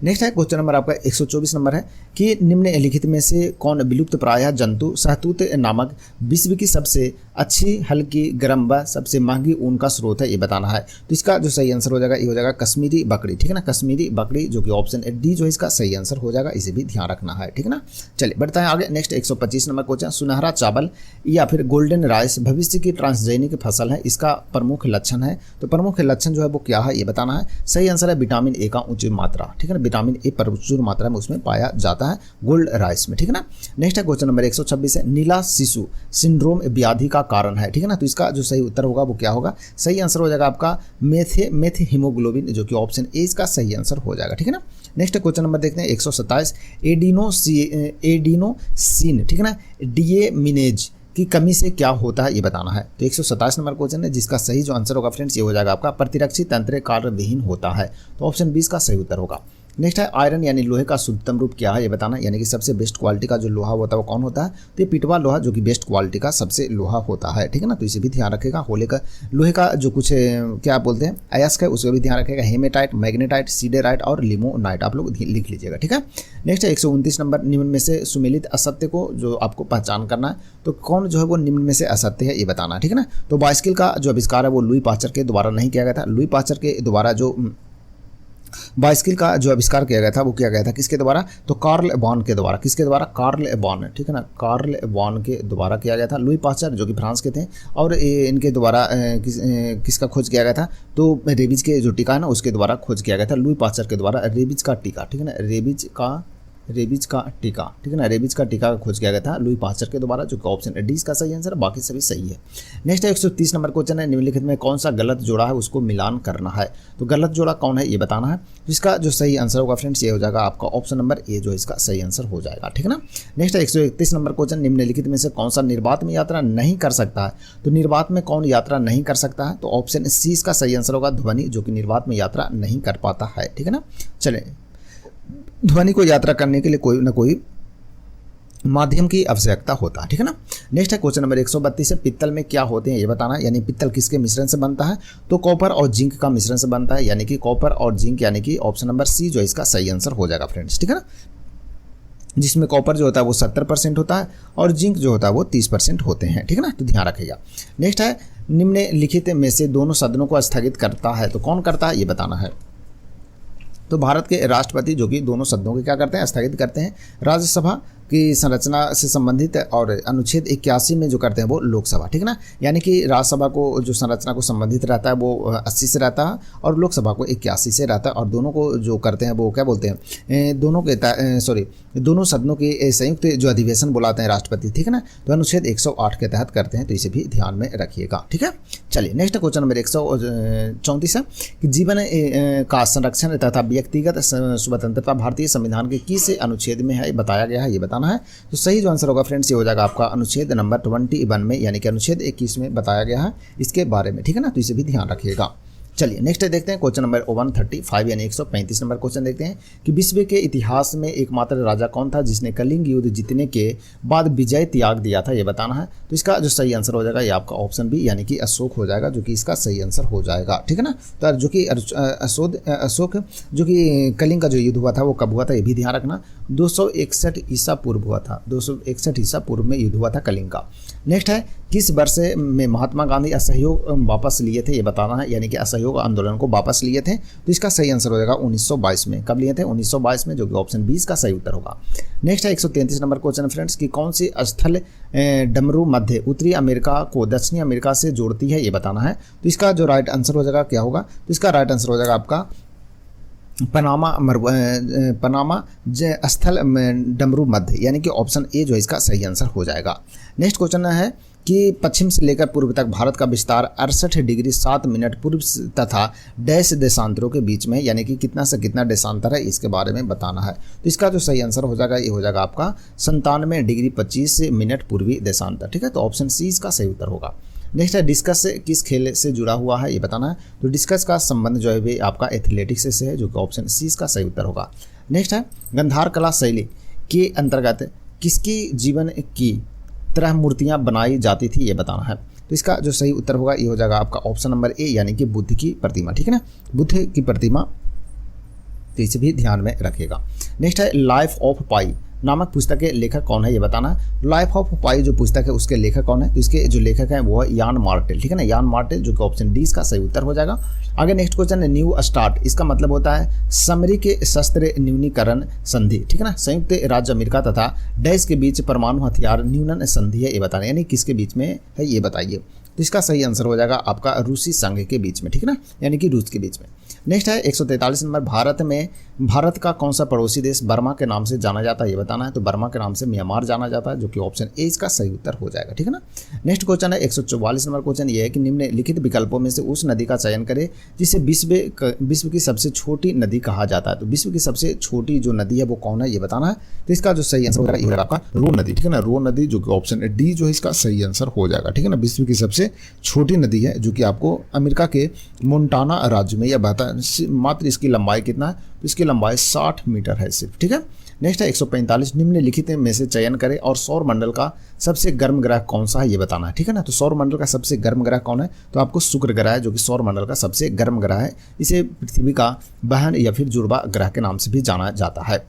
नेक्स्ट है क्वेश्चन नंबर आपका 124 नंबर है कि निम्नलिखित में से कौन विलुप्त प्रायः जंतु शहतूत नामक विश्व की सबसे अच्छी हल्की गर्म व सबसे महंगी ऊन का स्रोत है, ये बताना है। तो इसका जो सही आंसर हो जाएगा ये हो जाएगा कश्मीरी बकरी, ठीक है ना, कश्मीरी बकरी, जो कि ऑप्शन डी जो है इसका सही आंसर हो जाएगा, इसे भी ध्यान रखना है, ठीक है ना। चलिए बढ़ते हैं आगे। नेक्स्ट 125 नंबर क्वेश्चन, सुनहरा चावल या फिर गोल्डन राइस भविष्य की ट्रांसजेनिक फसल है, इसका प्रमुख लक्षण है। तो प्रमुख लक्षण जो है वो क्या है ये बताना है। सही आंसर है विटामिन ए का उच्च मात्रा, ठीक है ना, विटामिन ए प्रचुर मात्रा में उसमें पाया जाता है गोल्ड राइस में, ठीक है ना। नेक्स्ट है क्वेश्चन नंबर 126 है, नीला शिशु सिंड्रोम व्याधि का कारण है, ठीक है ना। तो इसका जो सही उत्तर होगा वो क्या होगा, सही आंसर हो जाएगा आपका मेथिहीमोग्लोबिन, जो कि ऑप्शन ए इसका सही आंसर हो जाएगा, ठीक है ना। नेक्स्ट क्वेश्चन नंबर देखते हैं 127, एडिनोसिन, ठीक है ना, डीएमिनेज की कमी से क्या होता है ये बताना है। तो 127 नंबर क्वेश्चन है जिसका सही जो आंसर होगा फ्रेंड्स ये हो जाएगा आपका प्रतिरक्षी तंत्र कार्यविहीन होता है, तो ऑप्शन 20 का सही उत्तर होगा। नेक्स्ट है आयरन यानी लोहे का शुद्धतम रूप क्या है ये बताना, यानी कि सबसे बेस्ट क्वालिटी का जो लोहा होता है वो कौन होता है। तो ये पिटवा लोहा जो कि बेस्ट क्वालिटी का सबसे लोहा होता है, ठीक है ना, तो इसे भी ध्यान रखेगा। लोहे का जो कुछ क्या बोलते हैं अयस्क है उसको भी ध्यान रखेगा, हेमेटाइट, मैग्नेटाइट, सीडेराइट और लिमोनाइट आप लोग लिख लीजिएगा, ठीक है। नेक्स्ट है 129 नंबर, निम्न में से सुमेलित असत्य को जो आपको पहचान करना है, तो कौन जो है वो निम्न में से असत्य है ये बताना, ठीक है ना। तो बाइसिकल का जो आविष्कार है वो लुई पास्चर के द्वारा नहीं किया गया था। लुई पास्चर के द्वारा जो बाइसिकल का जो आविष्कार किया गया था वो किया गया था किसके द्वारा, तो कार्ल बॉन के द्वारा, किसके द्वारा, कार्ल बॉन, ठीक है ना, कार्ल बॉन के द्वारा किया गया था। लुई पास्चर जो कि फ्रांस के थे और इनके द्वारा किसका खोज किया गया था, तो रेबीज के जो टीका है ना उसके द्वारा खोज किया गया था, लुई पास्चर के द्वारा रेबीज का टीका, ठीक है ना, रेबीज का टीका, ठीक है ना, रेबीज का टीका का खोज किया गया था लुई पास्चर के द्वारा, जो कि ऑप्शन डी इसका सही आंसर, बाकी सभी सही है। नेक्स्ट है 130 नंबर क्वेश्चन है, निम्नलिखित में कौन सा गलत जोड़ा है उसको मिलान करना है। तो गलत जोड़ा कौन है ये बताना है, जिसका जो सही आंसर होगा फ्रेंड्स ये हो जाएगा आपका ऑप्शन नंबर ए जो इसका सही आंसर हो जाएगा, ठीक है ना। नेक्स्ट है 131 नंबर क्वेश्चन, निम्नलिखित में से कौन सा निर्वात में यात्रा नहीं कर सकता है। तो निर्वात में कौन यात्रा नहीं कर सकता है, तो ऑप्शन सी इसका सही आंसर होगा ध्वनि, जो कि निर्वात में यात्रा नहीं कर पाता है, ठीक है ना। चले ध्वनि को यात्रा करने के लिए कोई ना कोई माध्यम की आवश्यकता होता है, ठीक है ना। नेक्स्ट है क्वेश्चन नंबर 132 है, पित्तल में क्या होते हैं ये बताना है, यानी पित्तल किसके मिश्रण से बनता है, तो कॉपर और जिंक का मिश्रण से बनता है, यानी कि कॉपर और जिंक, यानी कि ऑप्शन नंबर सी जो इसका सही आंसर हो जाएगा फ्रेंड्स, ठीक है ना। जिसमें कॉपर जो होता है वो 70% होता है और जिंक जो होता है वो 30% होते हैं, ठीक है ना, तो ध्यान रखिएगा। नेक्स्ट है निम्नलिखित में से दोनों सदनों को स्थगित करता है, तो कौन करता है ये बताना है। तो भारत के राष्ट्रपति जो कि दोनों सदनों के क्या करते हैं, स्थगित करते हैं। राज्यसभा की संरचना से संबंधित और अनुच्छेद 81 में जो करते हैं वो लोकसभा, ठीक है ना, यानी कि राज्यसभा को जो संरचना को संबंधित रहता है वो 80 से रहता है और लोकसभा को 81 से रहता है, और दोनों को जो करते हैं वो क्या बोलते हैं, दोनों सदनों के संयुक्त जो अधिवेशन बुलाते हैं राष्ट्रपति, ठीक है ना, तो अनुच्छेद 108 के तहत करते हैं, तो इसे भी ध्यान में रखिएगा, ठीक है। चलिए नेक्स्ट क्वेश्चन नंबर 134 है कि जीवन का संरक्षण तथा व्यक्तिगत स्वतंत्रता भारतीय संविधान के किस अनुच्छेद में है बताया गया है ये बताना है। तो सही जो आंसर होगा फ्रेंड्स ये हो जाएगा आपका अनुच्छेद नंबर 21 में, यानी कि अनुच्छेद 21 में बताया गया है इसके बारे में, ठीक है ना, तो इसे भी ध्यान रखिएगा। चलिए नेक्स्ट देखते हैं क्वेश्चन नंबर 135 यानी 135 नंबर क्वेश्चन देखते हैं कि विश्व के इतिहास में एकमात्र राजा कौन था जिसने कलिंग युद्ध जीतने के बाद विजय त्याग दिया था ये बताना है। तो इसका जो सही आंसर हो जाएगा ये आपका ऑप्शन बी यानी कि अशोक हो जाएगा, जो कि इसका सही आंसर हो जाएगा, ठीक है ना। तो जो कि अशोक जो कि कलिंग का जो युद्ध हुआ था वो कब हुआ था ये भी ध्यान रखना, 261 ईसा पूर्व हुआ था, 261 ईसा पूर्व में युद्ध हुआ था कलिंग का। नेक्स्ट है किस वर्ष में महात्मा गांधी असहयोग वापस लिए थे ये बताना है, यानी कि असहयोग आंदोलन को वापस लिए थे। तो इसका सही आंसर हो जाएगा 1922 में। कब लिए थे, 1922 में, जो कि ऑप्शन 20 का सही उत्तर होगा। नेक्स्ट है 133 नंबर क्वेश्चन फ्रेंड्स कि कौन सी स्थल डमरू मध्य उत्तरी अमेरिका को दक्षिणी अमेरिका से जोड़ती है ये बताना है। तो इसका जो राइट आंसर हो जाएगा क्या होगा, तो इसका राइट आंसर हो जाएगा आपका पनामा स्थल डमरू मध्य, यानी कि ऑप्शन ए जो इसका सही आंसर हो जाएगा। नेक्स्ट क्वेश्चन है कि पश्चिम से लेकर पूर्व तक भारत का विस्तार 68 डिग्री 7 मिनट पूर्व तथा डैश देशांतरों के बीच में, यानी कि कितना से कितना देशांतर है इसके बारे में बताना है। तो इसका जो सही आंसर हो जाएगा ये हो जाएगा आपका 97 डिग्री 25 मिनट पूर्वी देशांतर, ठीक है, तो ऑप्शन सी इसका सही उत्तर होगा। नेक्स्ट है डिस्कस किस खेल से जुड़ा हुआ है ये बताना है। तो डिस्कस का संबंध जो है आपका एथलेटिक्स से है, जो कि ऑप्शन सी इसका सही उत्तर होगा। नेक्स्ट है गंधार कला शैली के अंतर्गत किसकी जीवन की तरह मूर्तियां बनाई जाती थी ये बताना है। तो इसका जो सही उत्तर होगा ये हो जाएगा आपका ऑप्शन नंबर ए, यानी कि बुद्ध की प्रतिमा, ठीक है ना, बुद्ध की प्रतिमा, तो इसे भी ध्यान में रखिएगा। नेक्स्ट है लाइफ ऑफ पाई नामक पुस्तक के लेखक कौन है ये बताना है। लाइफ ऑफ पाई जो पुस्तक है उसके लेखक कौन है, तो इसके जो लेखक हैं वो है यान मार्टेल, ठीक है ना, यान मार्टेल, जो कि ऑप्शन डी इसका सही उत्तर हो जाएगा। आगे नेक्स्ट क्वेश्चन है न्यू स्टार्ट, इसका मतलब होता है सामरिक शस्त्र न्यूनीकरण संधि, ठीक है ना, संयुक्त राज्य अमेरिका तथा डैश के बीच परमाणु हथियार न्यूनन संधि है ये बताना, यानी किसके बीच में है ये बताइए। तो इसका सही आंसर हो जाएगा आपका रूसी संघ के बीच में, ठीक है ना, यानी कि रूस के बीच में। नेक्स्ट है 143 नंबर, भारत का कौन सा पड़ोसी देश बर्मा के नाम से जाना जाता है ये बताना है। तो बर्मा के नाम से म्यांमार जाना जाता है, जो कि ऑप्शन ए इसका सही उत्तर हो जाएगा, ठीक है ना। नेक्स्ट क्वेश्चन है 144 नंबर क्वेश्चन ये है कि निम्नलिखित विकल्पों में से उस नदी का चयन करें जिसे विश्व की सबसे छोटी नदी कहा जाता है। तो विश्व की सबसे छोटी जो नदी है वो कौन है ये बताना है। तो इसका जो सही आंसर हो जाएगा आपका रोन नदी, ठीक है ना, रोन नदी, जो कि ऑप्शन डी जो है इसका सही आंसर हो जाएगा, ठीक है ना। विश्व की सबसे छोटी नदी है जो कि आपको अमेरिका के मोन्टाना राज्य में यह बहता है। मात्र इसकी लंबाई कितना है, तो इसकी लंबाई 60 मीटर है सिर्फ, ठीक है। नेक्स्ट है 145, निम्नलिखित में से चयन करें और सौर मंडल का सबसे गर्म ग्रह कौन सा है ये बताना है, ठीक है ना। तो सौर मंडल का सबसे गर्म ग्रह कौन है, तो आपको शुक्र ग्रह है जो कि सौर मंडल का सबसे गर्म ग्रह है। इसे पृथ्वी का बहन या फिर जुड़वा ग्रह के नाम से भी जाना जाता है।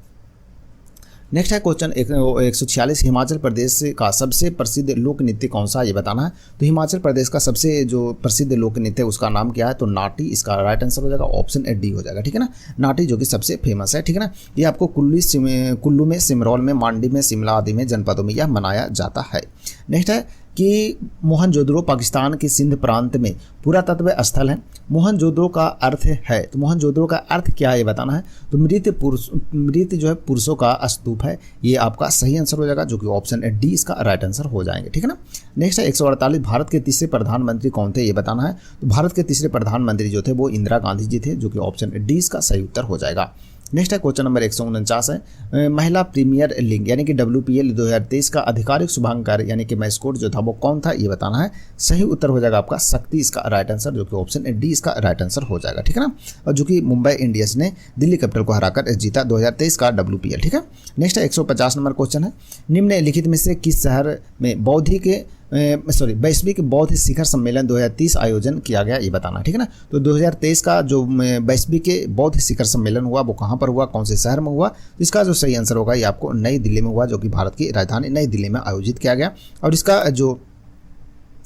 नेक्स्ट है क्वेश्चन 146, हिमाचल प्रदेश का सबसे प्रसिद्ध लोक नृत्य कौन सा है ये बताना है। तो हिमाचल प्रदेश का सबसे जो प्रसिद्ध लोक नृत्य उसका नाम क्या है, तो नाटी इसका राइट आंसर हो जाएगा, ऑप्शन डी हो जाएगा, ठीक है ना। नाटी जो कि सबसे फेमस है, ठीक है ना। ये आपको कुल्लू में, सिमरौल में, मांडी में, शिमला आदि में जनपदों में यह मनाया जाता है। नेक्स्ट है कि मोहनजोदड़ो पाकिस्तान के सिंध प्रांत में पुरातत्व स्थल है। मोहनजोदड़ो का अर्थ है, तो मोहनजोदड़ो का अर्थ क्या है ये बताना है। तो मृत जो है पुरुषों का स्तूप है, ये आपका सही आंसर हो जाएगा, जो कि ऑप्शन डी इसका राइट आंसर हो जाएंगे, ठीक है ना। नेक्स्ट है 148, भारत के तीसरे प्रधानमंत्री कौन थे ये बताना है। तो भारत के तीसरे प्रधानमंत्री जो थे वो इंदिरा गांधी जी थे, जो कि ऑप्शन डी इसका सही उत्तर हो जाएगा। नेक्स्ट है क्वेश्चन नंबर 149 है महिला प्रीमियर लीग यानी कि WPL 2023 का आधिकारिक शुभांकर यानी कि मैस्कोट जो था वो कौन था ये बताना है। सही उत्तर हो जाएगा आपका शक्ति इसका राइट आंसर, जो कि ऑप्शन डी इसका राइट आंसर हो जाएगा, ठीक है ना। और जो कि मुंबई इंडियंस ने दिल्ली कैपिटल को हराकर जीता 2023 का WPL, ठीक है। नेक्स्ट है 150 नंबर क्वेश्चन है निम्नलिखित में से किस शहर में वैश्विक बौद्ध शिखर सम्मेलन 2030 आयोजन किया गया ये बताना, ठीक है ना। तो 2023 का जो वैश्विक बौद्ध शिखर सम्मेलन हुआ वो कहाँ पर हुआ, कौन से शहर में हुआ। तो इसका जो सही आंसर होगा ये आपको नई दिल्ली में हुआ, जो कि भारत की राजधानी नई दिल्ली में आयोजित किया गया। और इसका जो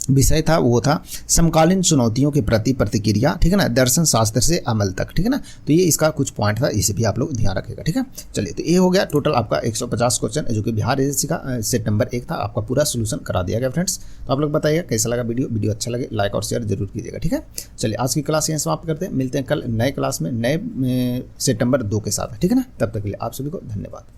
विषय था वो था समकालीन चुनौतियों के प्रति प्रतिक्रिया, ठीक है ना, दर्शन शास्त्र से अमल तक, ठीक है ना। तो ये इसका कुछ पॉइंट था, इसे भी आप लोग ध्यान रखेगा, ठीक है। चलिए, तो ये हो गया टोटल आपका 150 क्वेश्चन जो कि बिहार एजेंसी का सेट नंबर 1 था, आपका पूरा सोल्यूशन करा दिया गया फ्रेंड्स। तो आप लोग बताइए कैसा लगा वीडियो अच्छा लगे लाइक और शेयर जरूर कीजिएगा, ठीक है। चलिए, आज की क्लास यहाँ समाप्त करते हैं, मिलते हैं कल नए क्लास में नए सेट नंबर 2 के साथ, ठीक है ना। तब तक के लिए आप सभी को धन्यवाद।